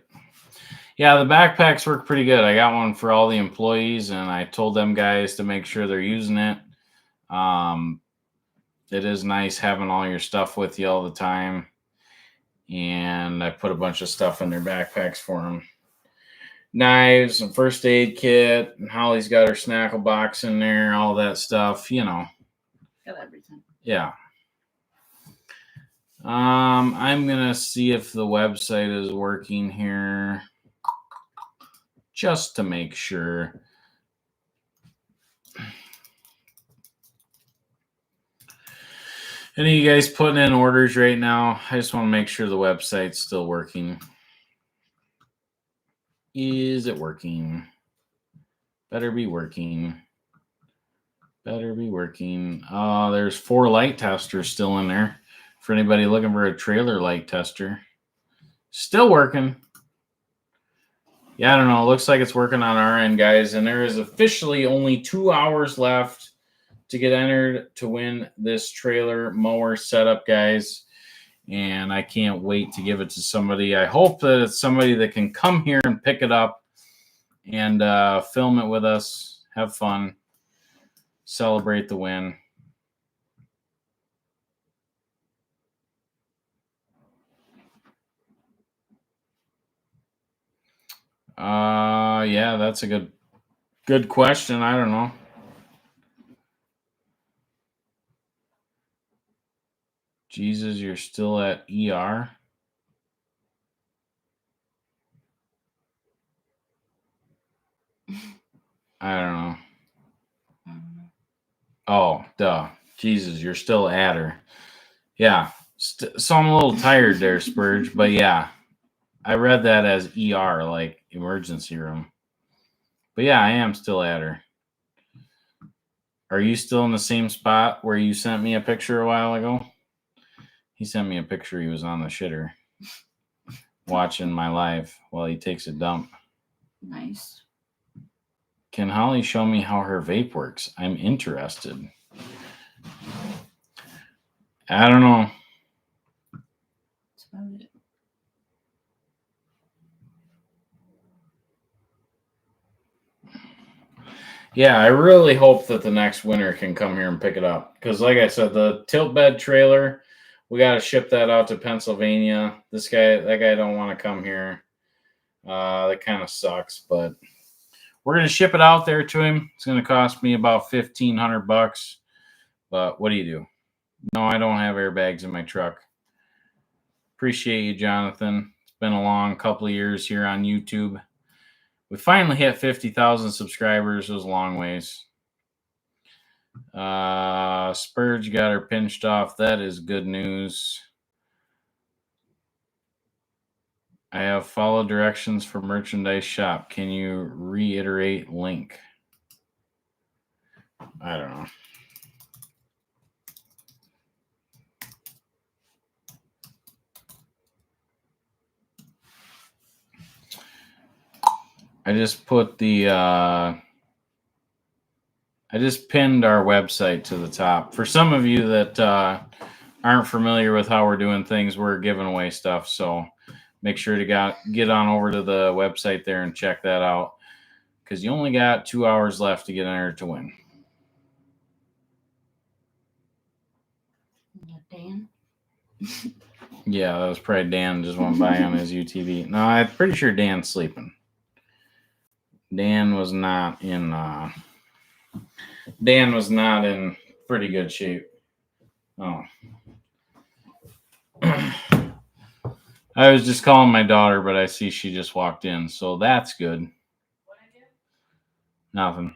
Yeah, the backpacks work pretty good. I got one for all the employees, and I told them guys to make sure they're using it. It is nice having all your stuff with you all the time. And I put a bunch of stuff in their backpacks for them. Knives and first aid kit, and Holly's got her snackle box in there, all that stuff, you know. Got everything. Yeah. I'm gonna see if the website is working here, just to make sure. Any of you guys putting in orders right now? I just want to make sure the website's still working. Is it working? Better be working. Better be working. There's 4 light testers still in there for anybody looking for a trailer light tester. Still working. Yeah, I don't know. It looks like it's working on our end, guys. And there is officially only 2 hours left to get entered to win this trailer mower setup, guys. And I can't wait to give it to somebody. I hope that it's somebody that can come here and pick it up and film it with us, have fun, celebrate the win. Yeah, that's a good question. I don't know. Jesus, you're still at ER? I don't know. Oh, duh. Jesus, you're still at her. Yeah. So I'm a little tired there, Spurge. But yeah, I read that as ER, like emergency room. But yeah, I am still at her. Are you still in the same spot where you sent me a picture a while ago? He sent me a picture. He was on the shitter watching my live while he takes a dump. Nice. Can Holly show me how her vape works? I'm interested. I don't know. That's about it. Yeah, I really hope that the next winner can come here and pick it up. Because like I said, the tilt bed trailer, we got to ship that out to Pennsylvania. That guy don't want to come here. That kind of sucks, but we're going to ship it out there to him. It's going to cost me about $1,500. But what do you do? No, I don't have airbags in my truck. Appreciate you, Jonathan. It's been a long couple of years here on YouTube. We finally hit 50,000 subscribers. It was a long ways. Spurge got her pinched off. That is good news. I have followed directions for merchandise shop. Can you reiterate link? I don't know. I just put the I just pinned our website to the top. For some of you that aren't familiar with how we're doing things, we're giving away stuff. So make sure to get on over to the website there and check that out. Because you only got 2 hours left to get entered to win. Dan? Yeah, that was probably Dan just went by on his UTV. No, I'm pretty sure Dan's sleeping. Dan was not in pretty good shape. Oh. I was just calling my daughter, but I see she just walked in, so that's good. What I do? Nothing.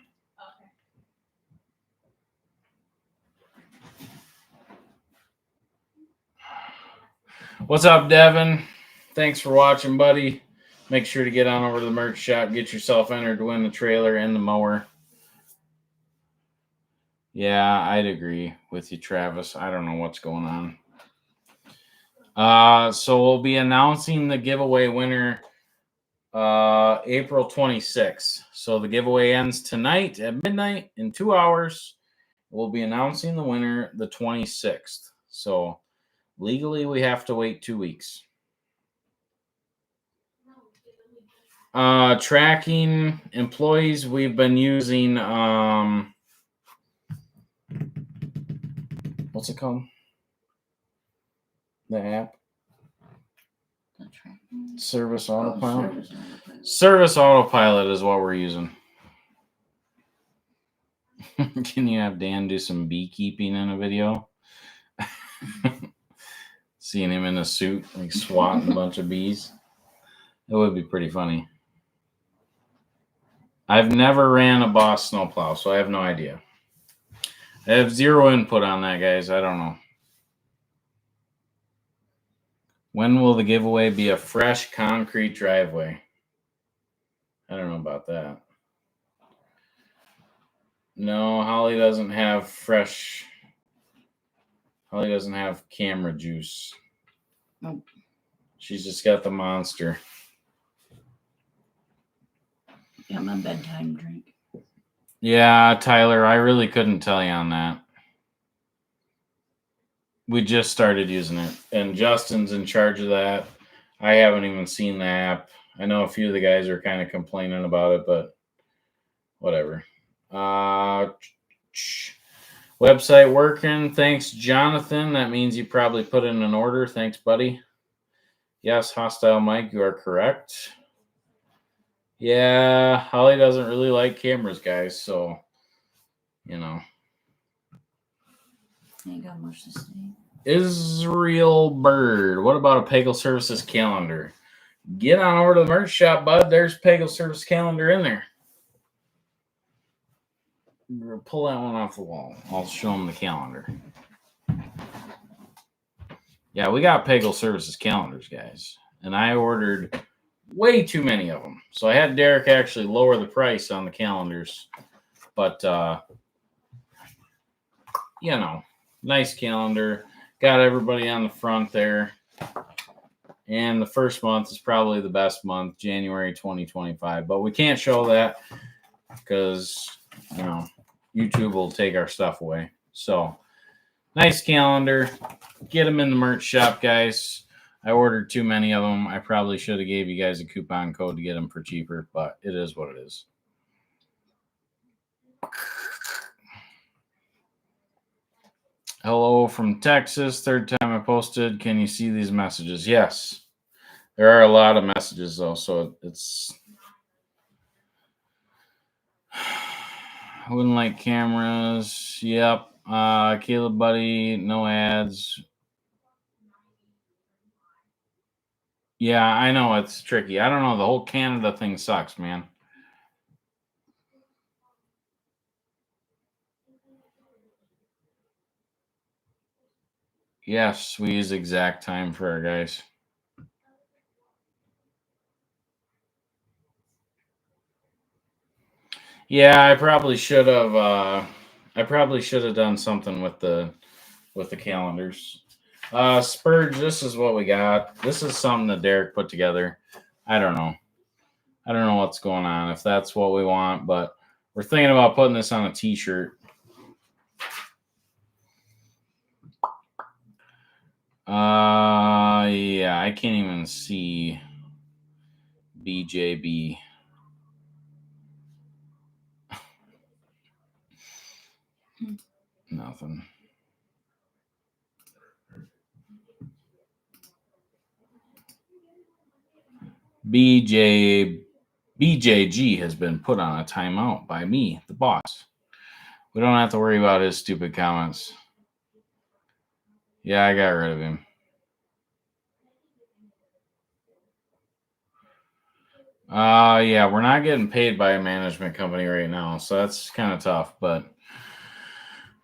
Okay. What's up, Devin? Thanks for watching, buddy. Make sure to get on over to the merch shop. Get yourself entered to win the trailer and the mower. Yeah, I'd agree with you, Travis. I don't know what's going on. So we'll be announcing the giveaway winner April 26th. So the giveaway ends tonight at midnight in 2 hours. We'll be announcing the winner the 26th. So legally we have to wait 2 weeks. Tracking employees, we've been using what's it called? The app? The tracking. Service Oh, Autopilot. service autopilot. Service Autopilot is what we're using. Can you have Dan do some beekeeping in a video? Seeing him in a suit, like swatting a bunch of bees. It would be pretty funny. I've never ran a Boss snowplow, so I have no idea. I have zero input on that, guys. I don't know. When will the giveaway be a fresh concrete driveway? I don't know about that. No, Holly doesn't have fresh. Holly doesn't have camera juice. Nope. She's just got the Monster. Got my bedtime drink. Yeah, Tyler, I really couldn't tell you on that. We just started using it, and Justin's in charge of that. I haven't even seen the app. I know a few of the guys are kind of complaining about it, but whatever. Website working. Thanks, Jonathan. That means you probably put in an order. Thanks, buddy. Yes, Hostile Mike, you are correct. Yeah, Holly doesn't really like cameras, guys, so, you know. Ain't got much to say. Israel Bird. What about a Pagel Services calendar? Get on over to the merch shop, bud. There's Pagel Service calendar in there. Pull that one off the wall. I'll show them the calendar. Yeah, we got Pagel Services calendars, guys. And I ordered way too many of them. So I had Derek actually lower the price on the calendars. But, you know, nice calendar. Got everybody on the front there. And the first month is probably the best month, January 2025. But we can't show that because, you know, YouTube will take our stuff away. So, nice calendar. Get them in the merch shop, guys. I ordered too many of them. I probably should have gave you guys a coupon code to get them for cheaper, but it is what it is. Hello from Texas. Third time I posted. Can you see these messages? Yes. There are a lot of messages, though, so it's... Wouldn't like cameras. Yep. Caleb Buddy, no ads. Yeah, I know it's tricky. I don't know. The whole Canada thing sucks, man. Yes, we use exact time for our guys. Yeah, I probably should have. Done something with the calendars. Spurge, this is what we got. This is something that Derek put together. I don't know. I don't know what's going on, if that's what we want, but we're thinking about putting this on a t-shirt. Yeah, I can't even see BJB. Nothing. BJG has been put on a timeout by me, the boss. We don't have to worry about his stupid comments. Yeah, I got rid of him. Yeah, we're not getting paid by a management company right now, so that's kind of tough, but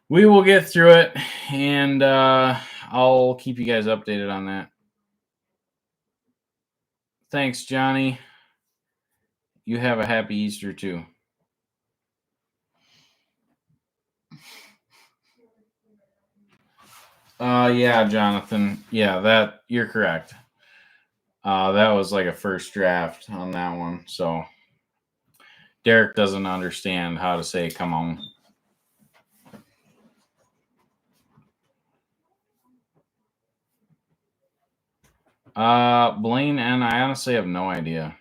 we will get through it, and I'll keep you guys updated on that. Thanks, Johnny. You have a happy Easter, too. Yeah, Jonathan. Yeah, you're correct. That was like a first draft on that one, so Derek doesn't understand how to say come on. Blaine, and I honestly have no idea.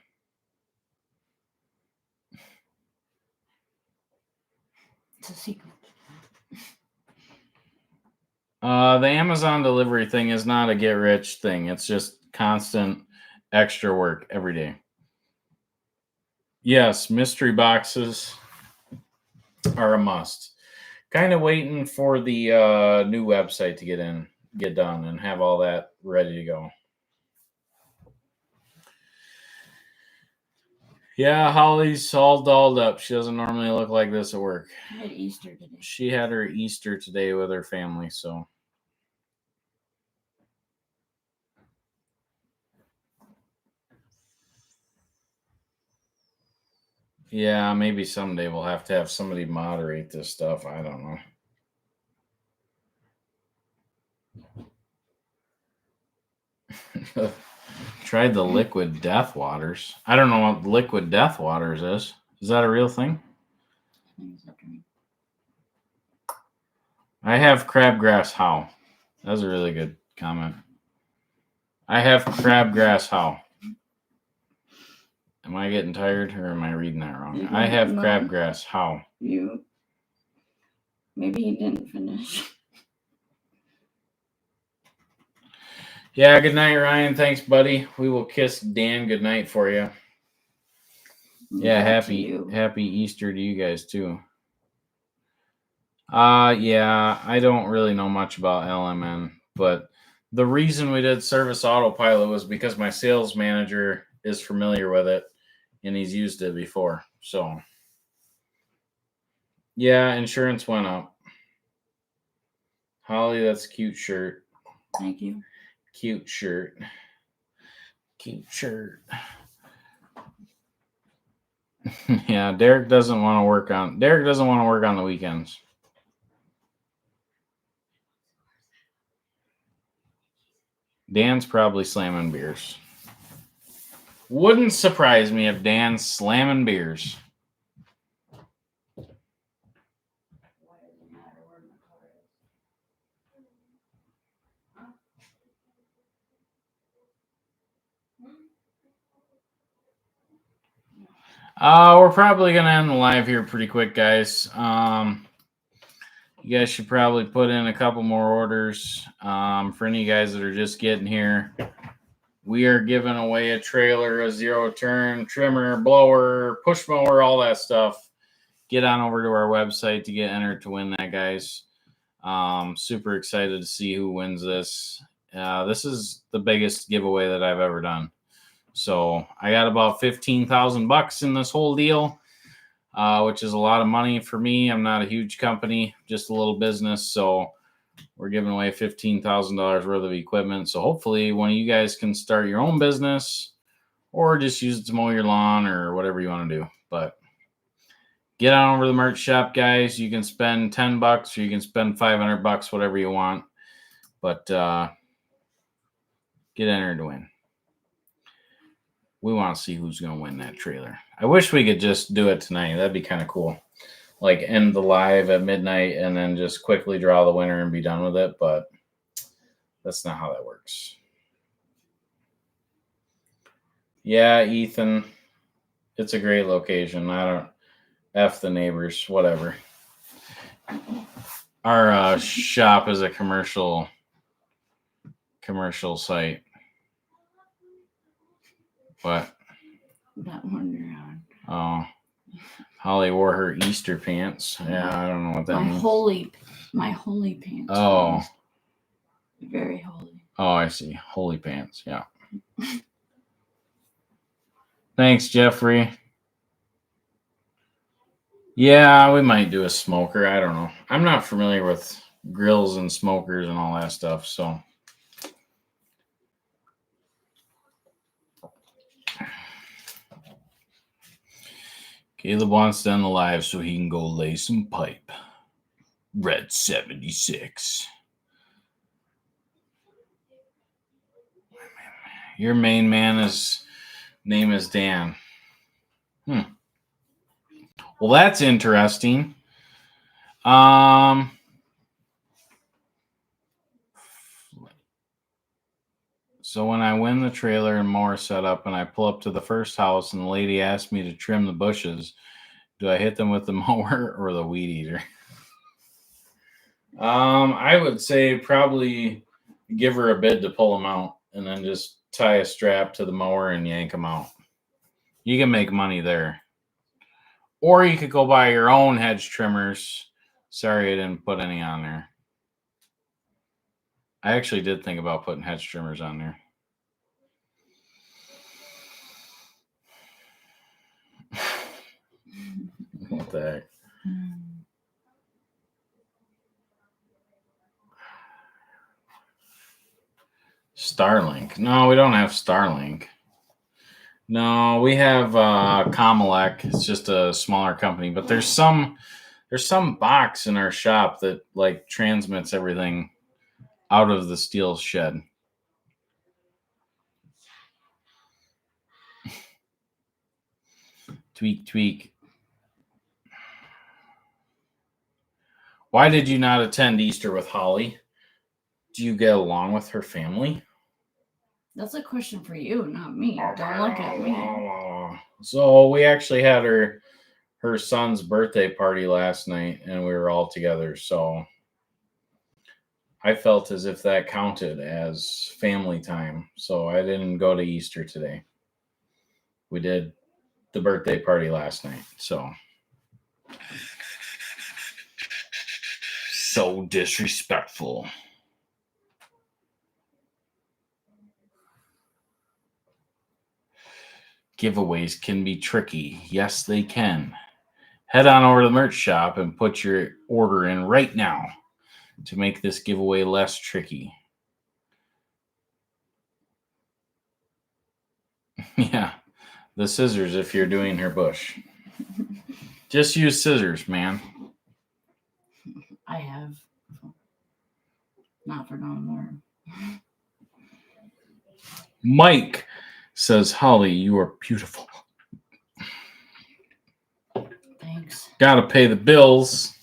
It's a secret. The Amazon delivery thing is not a get rich thing. It's just constant extra work every day. Yes, mystery boxes are a must. Kind of waiting for the new website to get done, and have all that ready to go. Yeah, Holly's all dolled up. She doesn't normally look like this at work. I had Easter today. She had her Easter today with her family, so. Yeah, maybe someday we'll have to have somebody moderate this stuff. I don't know. Tried the liquid death waters. I don't know what liquid death waters is. Is that a real thing? I have crabgrass how. That was a really good comment. I have crabgrass how. Am I getting tired or am I reading that wrong? I have crabgrass how. Maybe you didn't finish. Yeah, good night, Ryan. Thanks, buddy. We will kiss Dan good night for you. Yeah, happy Easter to you guys too. Yeah, I don't really know much about LMN, but the reason we did Service Autopilot was because my sales manager is familiar with it and he's used it before. So, yeah, insurance went up. Holly, that's a cute shirt. Thank you. Cute shirt. Cute shirt. Yeah, Derek doesn't want to work on the weekends. Dan's probably slamming beers. Wouldn't surprise me if Dan's slamming beers. We're probably going to end the live here pretty quick, guys. You guys should probably put in a couple more orders. For any of you guys that are just getting here, we are giving away a trailer, a zero-turn, trimmer, blower, push mower, all that stuff. Get on over to our website to get entered to win that, guys. Super excited to see who wins this. This is the biggest giveaway that I've ever done. So I got about $15,000 in this whole deal, which is a lot of money for me. I'm not a huge company, just a little business. So we're giving away $15,000 worth of equipment. So hopefully one of you guys can start your own business or just use it to mow your lawn or whatever you want to do. But get on over to the merch shop, guys. You can spend $10 or you can spend $500, whatever you want. But get entered to win. We want to see who's going to win that trailer. I wish we could just do it tonight. That'd be kind of cool. Like end the live at midnight and then just quickly draw the winner and be done with it. But that's not how that works. Yeah, Ethan, it's a great location. I don't F the neighbors, whatever. Our shop is a commercial site. What? That one you're on. Oh, Holly wore her Easter pants. Yeah, I don't know what that means. My holy pants. Oh. Very holy. Oh, I see. Holy pants. Yeah. Thanks, Jeffrey. Yeah, we might do a smoker. I don't know. I'm not familiar with grills and smokers and all that stuff, so. Caleb wants to end the live so he can go lay some pipe. Red 76. Your main man's name is Dan. Well, that's interesting. So when I win the trailer and mower setup and I pull up to the first house and the lady asked me to trim the bushes, Do I hit them with the mower or the weed eater? I would say probably give her a bid to pull them out and then just tie a strap to the mower and yank them out. You can make money there. Or you could go buy your own hedge trimmers. Sorry, I didn't put any on there. I actually did think about putting hedge trimmers on there. What the heck? Starlink. No, we don't have Starlink. No, we have Comelec. It's just a smaller company, but there's some box in our shop that like transmits everything out of the steel shed. Tweak, tweak. Why did you not attend Easter with Holly? Do you get along with her family? That's a question for you, not me. Don't look at me. So we actually had her son's birthday party last night, and we were all together. So I felt as if that counted as family time. So I didn't go to Easter today. We did the birthday party last night. So disrespectful. Giveaways can be tricky. Yes, they can. Head on over to the merch shop and put your order in right now to make this giveaway less tricky. Yeah, the scissors if you're doing her bush. Just use scissors, man. I have. Not for no more. Mike says, Holly, you are beautiful. Thanks. Gotta pay the bills.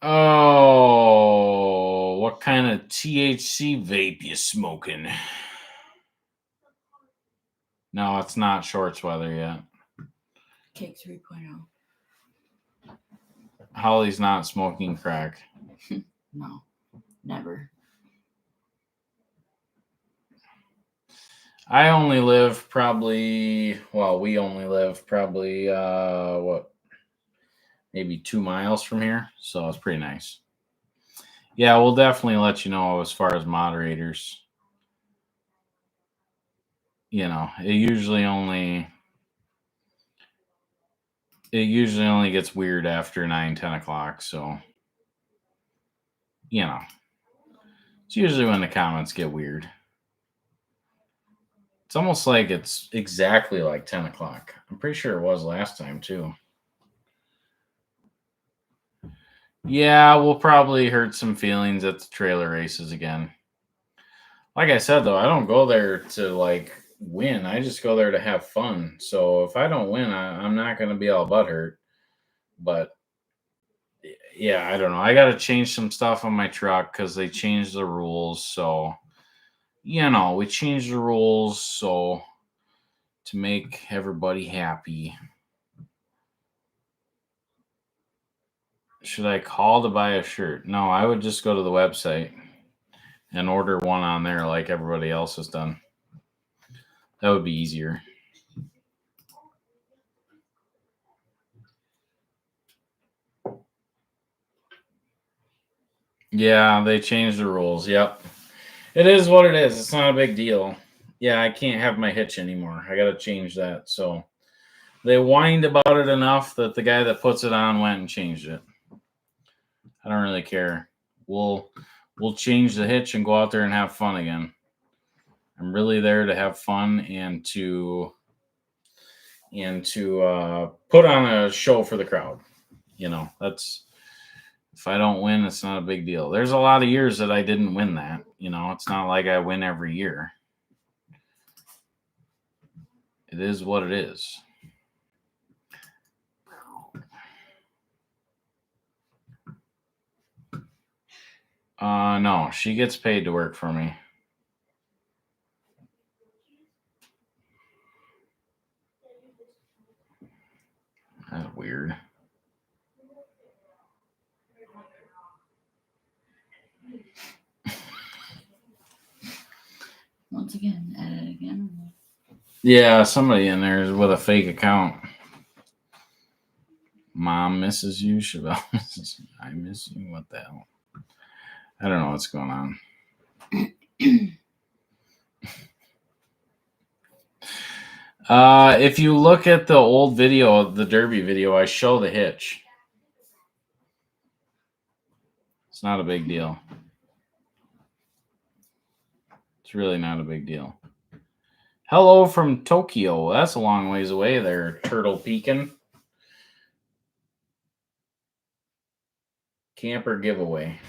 Oh, what kind of THC vape you smoking? No, it's not shorts weather yet. Cake 3.0. Holly's not smoking crack. No, never. We only live probably, maybe 2 miles from here. So it's pretty nice. Yeah, we'll definitely let you know as far as moderators. You know, it usually only gets weird after 9-10 o'clock. So, you know, it's usually when the comments get weird. It's almost like it's exactly like 10 o'clock. I'm pretty sure it was last time, too. Yeah, we'll probably hurt some feelings at the trailer races again. Like I said, though, I don't go there to, like, win. I just go there to have fun. So if I don't win, I'm not going to be all butthurt. But, yeah, I don't know. I got to change some stuff on my truck because they changed the rules. So, you know, we changed the rules so to make everybody happy. Should I call to buy a shirt? No, I would just go to the website and order one on there like everybody else has done. That would be easier. Yeah, they changed the rules. Yep. It is what it is. It's not a big deal. Yeah, I can't have my hitch anymore. I got to change that. So they whined about it enough that the guy that puts it on went and changed it. I don't really care. We'll change the hitch and go out there and have fun again. I'm really there to have fun and to put on a show for the crowd. You know, that's, if I don't win, it's not a big deal. There's a lot of years that I didn't win that. You know, it's not like I win every year. It is what it is. No, she gets paid to work for me. That's weird. Once again, edit again. Yeah, somebody in there is with a fake account. Mom misses you. Chevelle misses you. I miss you. What the hell? I don't know what's going on. If you look at the old video, the Derby video, I show the hitch. It's not a big deal. It's really not a big deal. Hello from Tokyo. That's a long ways away there, Turtle Pekin. Camper giveaway.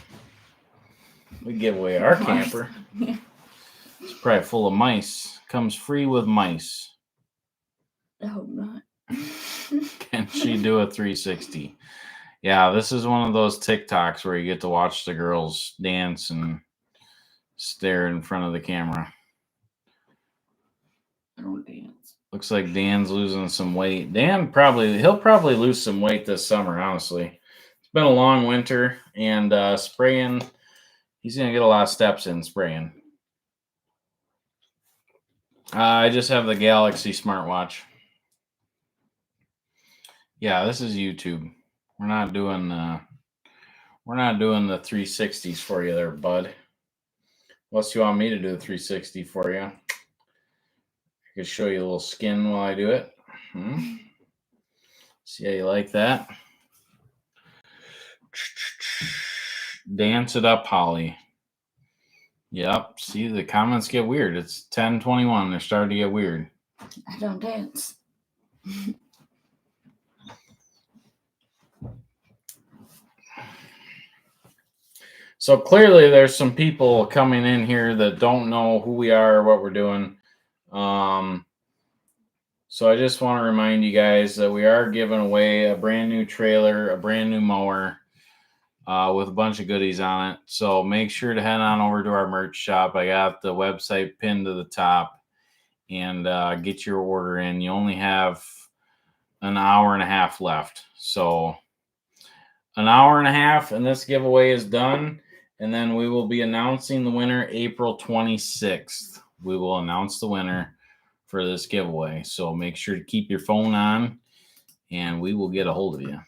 We give away our camper. It's probably full of mice. Comes free with mice. I hope not. Can she do a 360? Yeah, this is one of those TikToks where you get to watch the girls dance and stare in front of the camera. I don't dance. Looks like Dan's losing some weight. He'll probably lose some weight this summer, honestly. It's been a long winter, and spraying, he's going to get a lot of steps in spraying. I just have the Galaxy smartwatch. Yeah, this is YouTube. We're not doing the 360s for you there, bud. Unless you want me to do the 360 for you. I could show you a little skin while I do it. See how you like that? Dance it up, Holly. Yep. See, the comments get weird. It's 10:21. They're starting to get weird. I don't dance. So clearly there's some people coming in here that don't know who we are or what we're doing. So I just want to remind you guys that we are giving away a brand new trailer, a brand new mower with a bunch of goodies on it. So make sure to head on over to our merch shop. I got the website pinned to the top, and get your order in. You only have an hour and a half left. So an hour and a half and this giveaway is done. And then we will be announcing the winner April 26th. We will announce the winner for this giveaway. So make sure to keep your phone on and we will get a hold of you.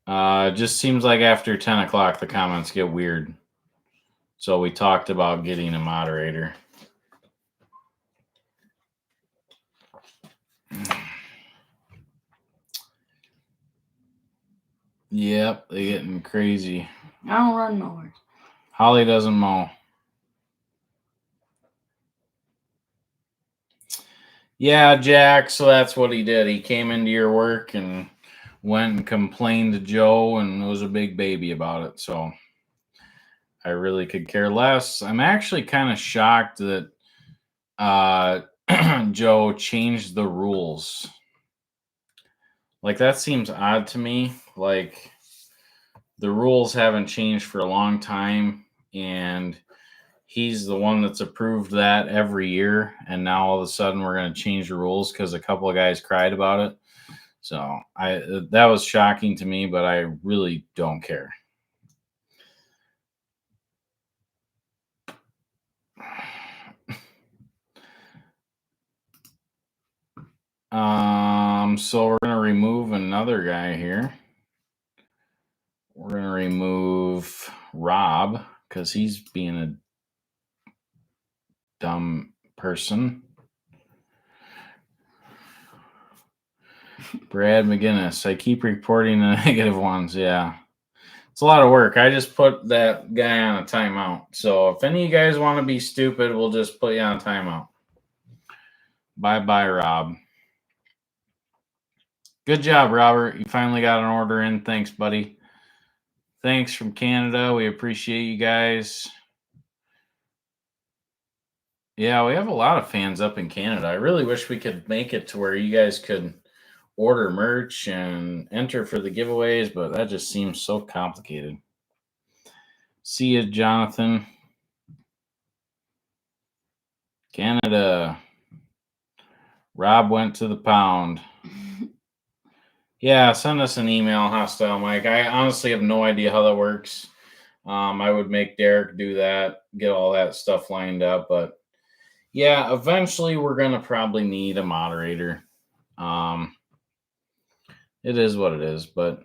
It just seems like after 10 o'clock, the comments get weird. So we talked about getting a moderator. Yep, they're getting crazy. I don't run mowers. Holly doesn't mow. Yeah, Jack, so that's what he did. He came into your work and went and complained to Joe and was a big baby about it. So I really could care less. I'm actually kind of shocked that Joe changed the rules. Like, that seems odd to me. Like, the rules haven't changed for a long time, and he's the one that's approved that every year, and now all of a sudden we're going to change the rules because a couple of guys cried about it. So that was shocking to me, but I really don't care. So we're going to remove another guy here. We're going to remove Rob because he's being a dumb person. Brad McGinnis. I keep reporting the negative ones. Yeah. It's a lot of work. I just put that guy on a timeout. So if any of you guys want to be stupid, we'll just put you on a timeout. Bye-bye, Rob. Good job, Robert. You finally got an order in. Thanks, buddy. Thanks from Canada. We appreciate you guys. Yeah, we have a lot of fans up in Canada. I really wish we could make it to where you guys could order merch and enter for the giveaways, but that just seems so complicated. See you, Jonathan. Canada. Rob went to the pound. Yeah, send us an email, Hostile Mike. I honestly have no idea how that works. I would make Derek do that, get all that stuff lined up. But yeah, eventually we're going to probably need a moderator. It is what it is. But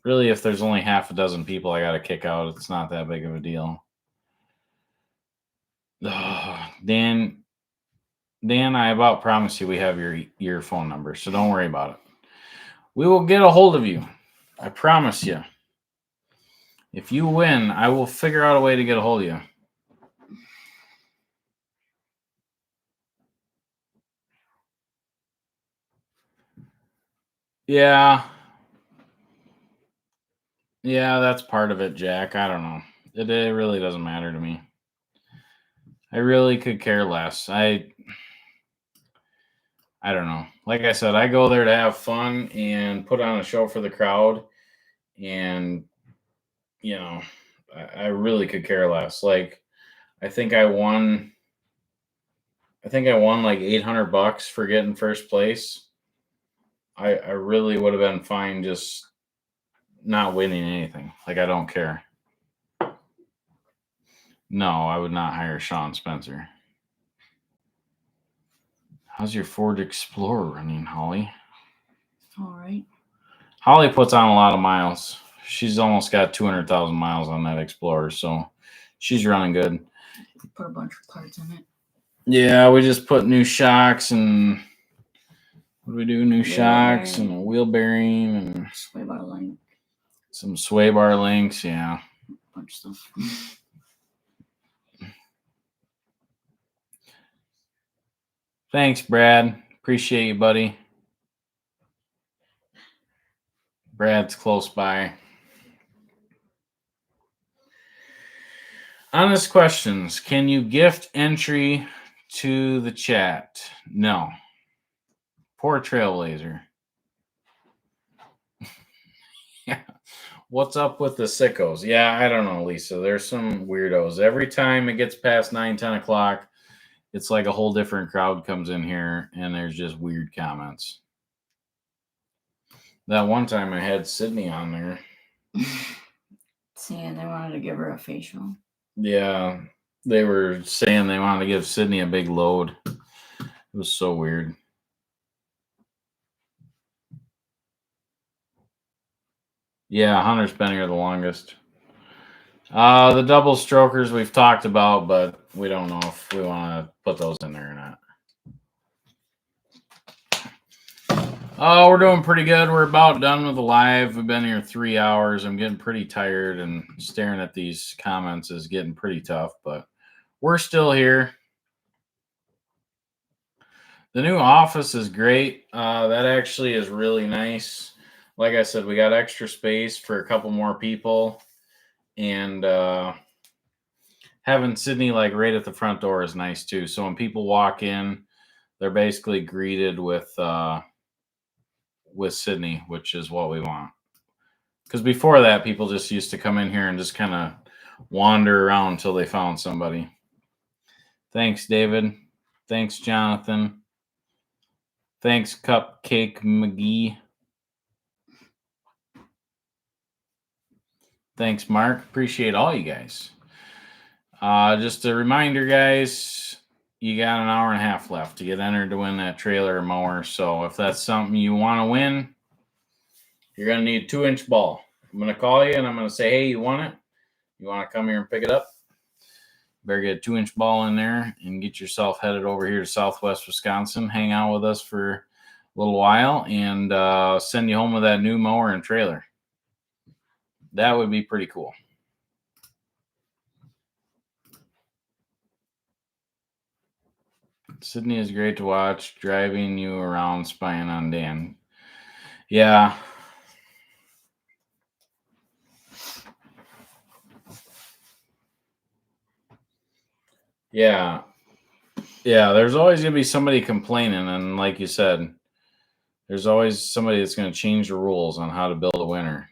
really, if there's only half a dozen people I got to kick out, it's not that big of a deal. Dan, I about promise you we have your phone number, so don't worry about it. We will get a hold of you. I promise you. If you win, I will figure out a way to get a hold of you. Yeah. Yeah, that's part of it, Jack. I don't know. It really doesn't matter to me. I really could care less. I don't know. Like I said, I go there to have fun and put on a show for the crowd. And, you know, I really could care less. Like, I think I won like $800 for getting first place. I really would have been fine just not winning anything. Like, I don't care. No, I would not hire Sean Spencer. How's your Ford Explorer running, Holly? All right. Holly puts on a lot of miles. She's almost got 200,000 miles on that Explorer, so she's running good. Put a bunch of parts in it. Yeah, we just put new shocks and what do we do? New shocks bearing. and a wheel bearing and Sway bar link. some sway bar links. Yeah. Bunch of stuff. Thanks, Brad. Appreciate you, buddy. Brad's close by. Honest questions. Can you gift entry to the chat? No. Poor Trailblazer. Yeah. What's up with the sickos? Yeah, I don't know, Lisa. There's some weirdos. Every time it gets past 9, 10 o'clock, it's like a whole different crowd comes in here and there's just weird comments. That one time I had Sydney on there. Saying they wanted to give her a facial. Yeah, they were saying they wanted to give Sydney a big load. It was so weird. Yeah, Hunter's been here the longest. The double strokers we've talked about, but we don't know if we want to put those in there or not. Oh, we're doing pretty good. We're about done with the live. We've been here 3 hours. I'm getting pretty tired, and staring at these comments is getting pretty tough, but we're still here. The new office is great. That actually is really nice. Like I said, we got extra space for a couple more people, and having Sydney like right at the front door is nice too. So when people walk in, they're basically greeted with Sydney, which is what we want. Because before that, people just used to come in here and just kind of wander around until they found somebody. Thanks, David. Thanks, Jonathan. Thanks, Cupcake McGee. Thanks, Mark. Appreciate all you guys. Just a reminder, guys, you got an hour and a half left to get entered to win that trailer or mower. So if that's something you want to win, you're going to need a 2-inch ball. I'm going to call you and I'm going to say, hey, you want it? You want to come here and pick it up? Better get a 2-inch ball in there and get yourself headed over here to Southwest Wisconsin. Hang out with us for a little while and send you home with that new mower and trailer. That would be pretty cool. Sydney is great to watch, driving you around, spying on Dan. Yeah. Yeah. Yeah, there's always going to be somebody complaining. And like you said, there's always somebody that's going to change the rules on how to build a winner.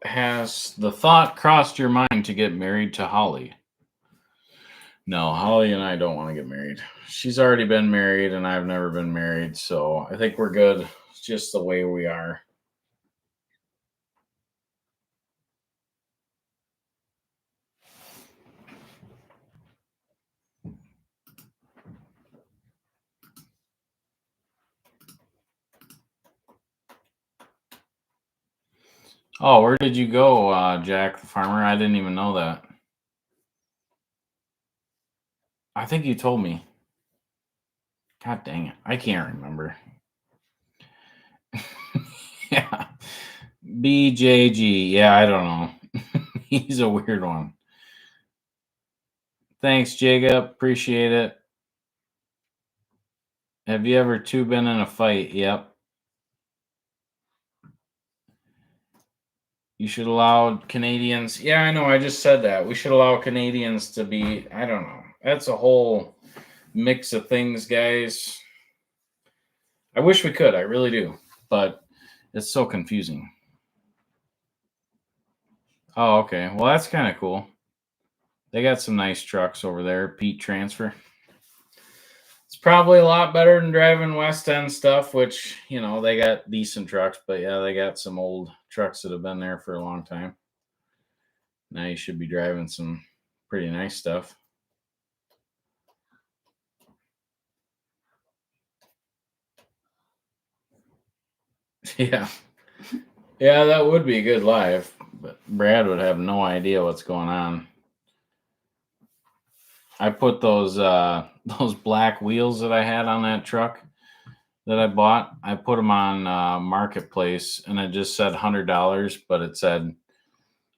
Has the thought crossed your mind to get married to Holly? No, Holly and I don't want to get married. She's already been married, and I've never been married, so I think we're good. It's just the way we are. Oh, where did you go, Jack the farmer? I didn't even know that. I think you told me. God dang it. I can't remember. Yeah. BJG. Yeah, I don't know. He's a weird one. Thanks, Jacob. Appreciate it. Have you ever two been in a fight? Yep. You should allow Canadians. Yeah, I know. I just said that. We should allow Canadians to be. I don't know. That's a whole mix of things, guys. I wish we could. I really do. But it's so confusing. Oh, okay. Well, that's kind of cool. They got some nice trucks over there. Pete Transfer. It's probably a lot better than driving West End stuff, which, you know, they got decent trucks. But yeah, they got some old trucks that have been there for a long time. Now you should be driving some pretty nice stuff. Yeah. Yeah, that would be a good live, but Brad would have no idea what's going on. I put those black wheels that I had on that truck that I bought. I put them on Marketplace, and it just said $100, but it said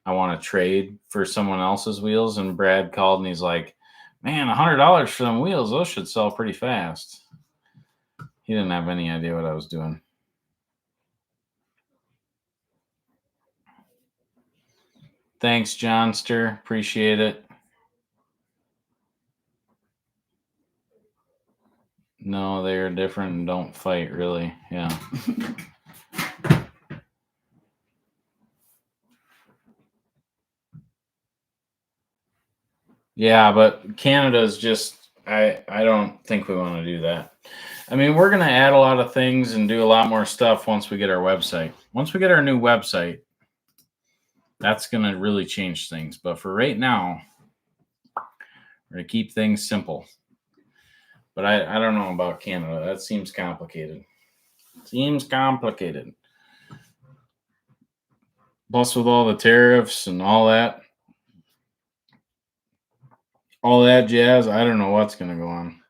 I want to trade for someone else's wheels. And Brad called and he's like, "Man, $100 for them wheels? Those should sell pretty fast." He didn't have any idea what I was doing. Thanks, Johnster. Appreciate it. No, they're different and don't fight, really. Yeah. Yeah, but Canada's just, I don't think we want to do that. I mean, we're going to add a lot of things and do a lot more stuff once we get our website. Once we get our new website, that's going to really change things. But for right now, we're going to keep things simple. But I don't know about Canada. That seems complicated. Seems complicated. Plus with all the tariffs and all that jazz, I don't know what's going to go on.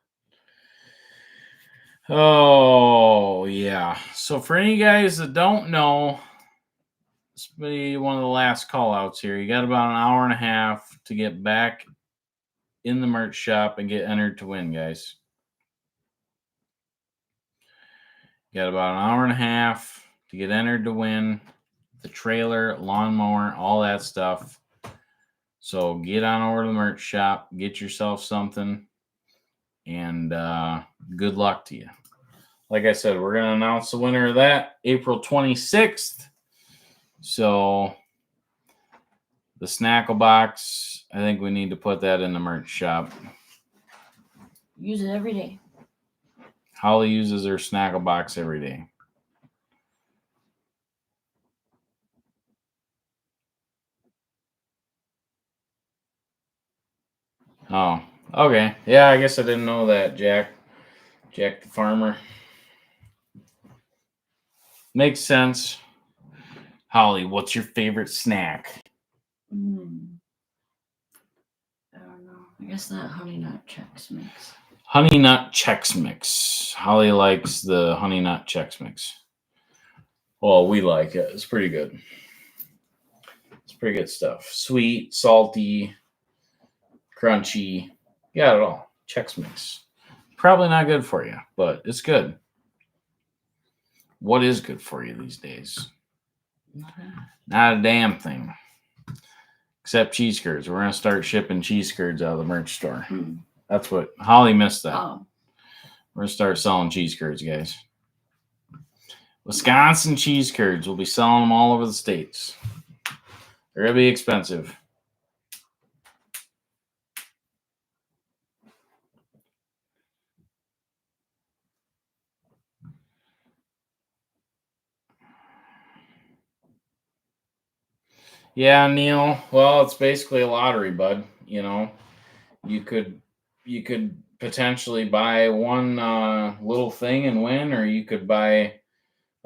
Oh, yeah. So for any guys that don't know, this will be one of the last call outs here. You got about an hour and a half to get back in the merch shop and get entered to win, guys. You got about an hour and a half to get entered to win the trailer, lawnmower, all that stuff. So get on over to the merch shop, get yourself something, and good luck to you. Like I said, we're going to announce the winner of that April 26th. So the Snackle Box, I think we need to put that in the merch shop. Use it every day. Holly uses her Snackle Box every day. Oh, okay. Yeah, I guess I didn't know that, Jack. Jack the farmer. Makes sense. Holly, what's your favorite snack? I don't know. I guess that Honey Nut Chex Mix. Honey Nut Chex Mix. Holly likes the Honey Nut Chex Mix. Well, we like it. It's pretty good. It's pretty good stuff. Sweet, salty, crunchy. You got it all. Chex Mix. Probably not good for you, but it's good. What is good for you these days? Not a damn thing. Except cheese curds. We're going to start shipping cheese curds out of the merch store. That's what Holly missed that. Oh. We're going to start selling cheese curds, guys. Wisconsin cheese curds. We'll be selling them all over the states. They're going to be expensive. Yeah, Neil. Well, it's basically a lottery, bud. You know, you could potentially buy one little thing and win, or you could buy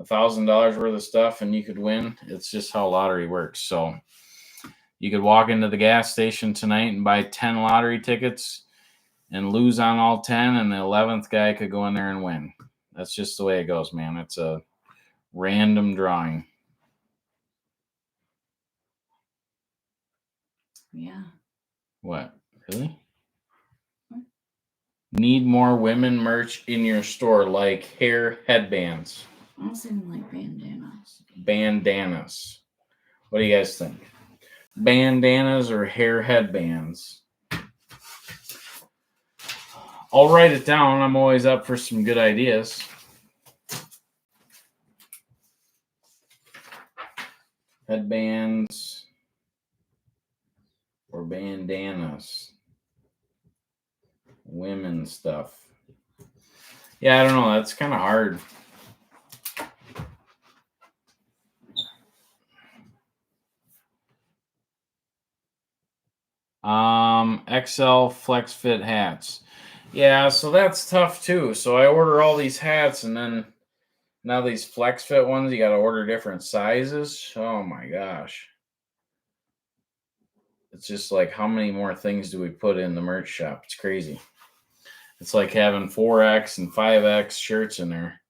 $1,000 worth of stuff and you could win. It's just how lottery works. So you could walk into the gas station tonight and buy 10 lottery tickets and lose on all 10, and the 11th guy could go in there and win. That's just the way it goes, man. It's a random drawing. Yeah. What? Really? Need more women merch in your store, like hair headbands. I was thinking like bandanas. Bandanas. What do you guys think? Bandanas or hair headbands? I'll write it down. I'm always up for some good ideas. Headbands or bandanas. Women stuff. Yeah, I don't know. That's kind of hard. XL Flex Fit hats. Yeah, so that's tough too. So I order all these hats, and then now these Flex Fit ones, you got to order different sizes. Oh my gosh. It's just like, how many more things do we put in the merch shop? It's crazy. It's like having 4X and 5X shirts in there.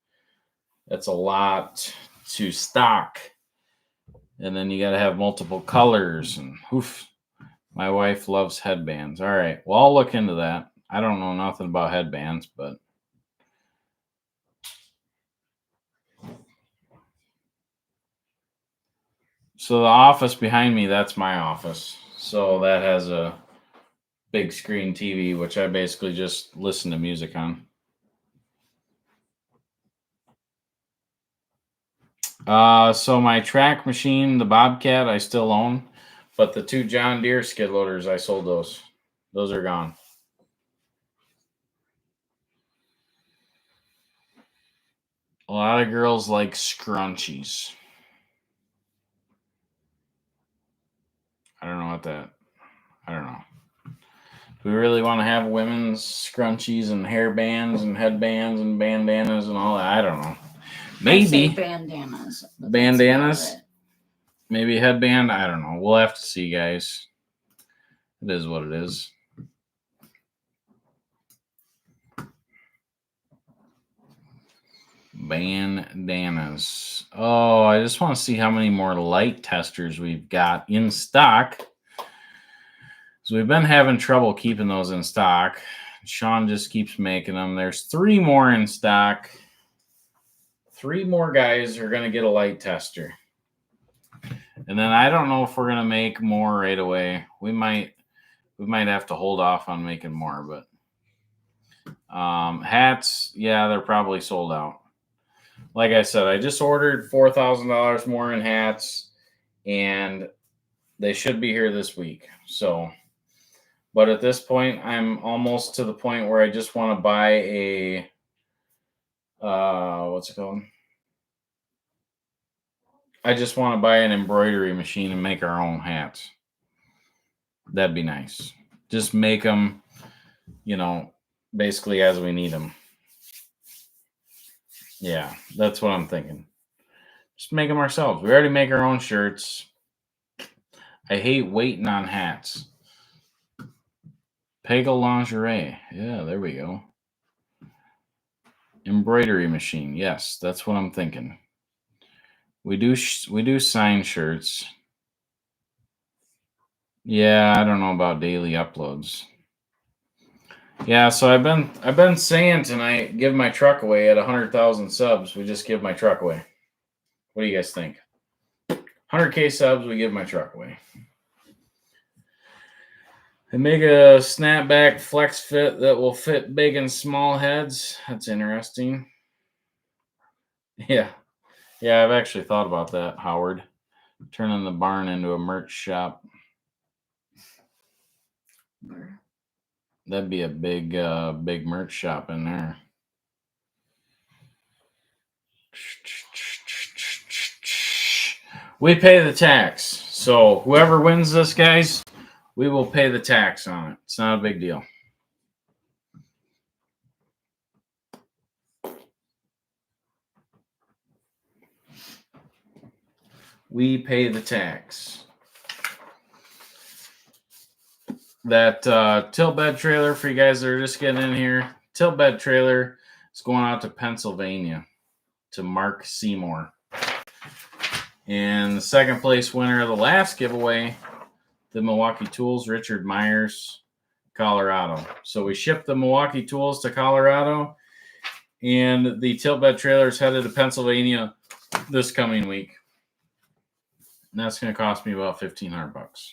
That's a lot to stock. And then you got to have multiple colors. And oof, my wife loves headbands. All right. Well, I'll look into that. I don't know nothing about headbands, but. So the office behind me, that's my office. So that has a big screen TV, which I basically just listen to music on. So my track machine, the Bobcat, I still own, but the 2 John Deere skid loaders, I sold those. Those are gone. A lot of girls like scrunchies. I don't know what that. I don't know. Do we really want to have women's scrunchies and hair bands and headbands and bandanas and all that? I don't know. Maybe bandanas. Bandanas. Maybe a headband. I don't know. We'll have to see, guys. It is what it is. Bandanas. Oh, I just want to see how many more light testers we've got in stock. So we've been having trouble keeping those in stock. Sean just keeps making them. There's 3 more in stock. 3 more guys are going to get a light tester. And then I don't know if we're going to make more right away. We might have to hold off on making more, but hats, yeah, they're probably sold out. Like I said, I just ordered $4,000 more in hats, and they should be here this week. So, but at this point, I'm almost to the point where I just want to buy a, what's it called? I just want to buy an embroidery machine and make our own hats. That'd be nice. Just make them, basically as we need them. Yeah, that's what I'm thinking. Just make them ourselves. We already make our own shirts. I hate waiting on hats. Peggle lingerie. Yeah, there we go. Embroidery machine. Yes, that's what I'm thinking. We do sign shirts. Yeah, I don't know about daily uploads. Yeah, so I've been saying tonight, give my truck away at 100,000 subs. We just give my truck away. What do you guys think? 100K subs, we give my truck away. And make a snapback flex fit that will fit big and small heads. That's interesting. Yeah. Yeah, I've actually thought about that, Howard. Turning the barn into a merch shop. That'd be a big merch shop in there. We pay the tax. So whoever wins this, guys, we will pay the tax on it. It's not a big deal. We pay the tax. That tilt bed trailer, for you guys that are just getting in here, tilt bed trailer is going out to Pennsylvania to Mark Seymour. And the second place winner of the last giveaway, the Milwaukee Tools, Richard Myers, Colorado. So we shipped the Milwaukee Tools to Colorado, and the tilt bed trailer is headed to Pennsylvania this coming week. And that's going to cost me about $1,500.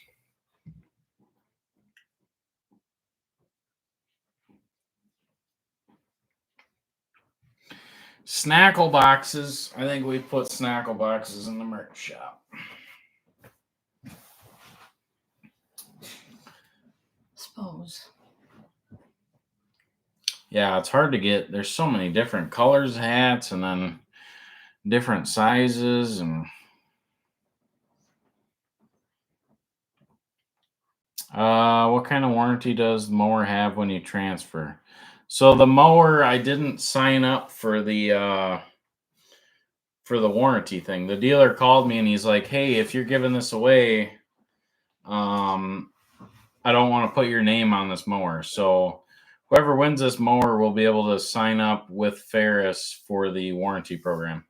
Snackle boxes. I think we put snackle boxes in the merch shop. Suppose. Yeah, it's hard to get. There's so many different colors of hats and then different sizes. And what kind of warranty does the mower have when you transfer? So the mower, I didn't sign up for the warranty thing. The dealer called me and he's like, "Hey, if you're giving this away, I don't want to put your name on this mower. So whoever wins this mower will be able to sign up with Ferris for the warranty program."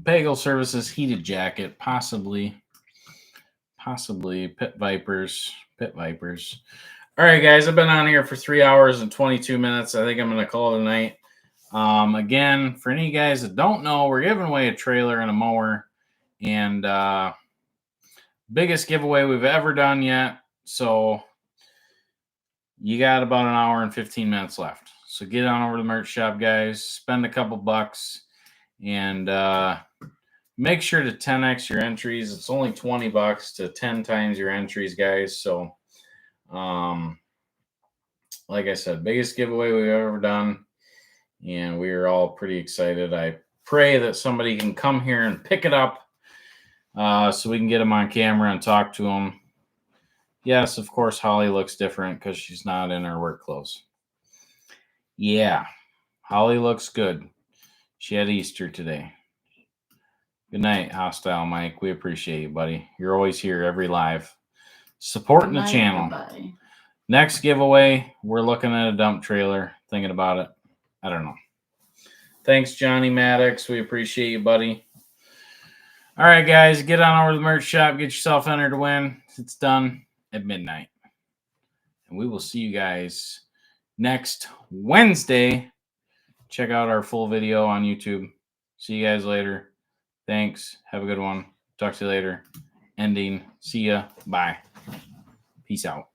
Bagel Services heated jacket, possibly Pit Vipers. All right, guys, I've been on here for 3 hours and 22 minutes. I think I'm going to call it a night. Again, for any of you guys that don't know, we're giving away a trailer and a mower, and biggest giveaway we've ever done yet. So you got about an hour and 15 minutes left. So get on over to the merch shop, guys. Spend a couple bucks, and make sure to 10x your entries. It's only $20 to 10 times your entries, guys. So, like I said, biggest giveaway we've ever done, and we are all pretty excited. I pray that somebody can come here and pick it up so we can get them on camera and talk to them. Yes, of course, Holly looks different because she's not in her work clothes. Yeah, Holly looks good. She had Easter today. Good night, Hostile Mike. We appreciate you, buddy. You're always here every live. Supporting the channel. Goodbye. Next giveaway, we're looking at a dump trailer. Thinking about it. I don't know. Thanks, Johnny Maddox. We appreciate you, buddy. All right, guys. Get on over to the merch shop. Get yourself entered to win. It's done at midnight. And we will see you guys next Wednesday. Check out our full video on YouTube. See you guys later. Thanks. Have a good one. Talk to you later. Ending. See ya. Bye. Peace out.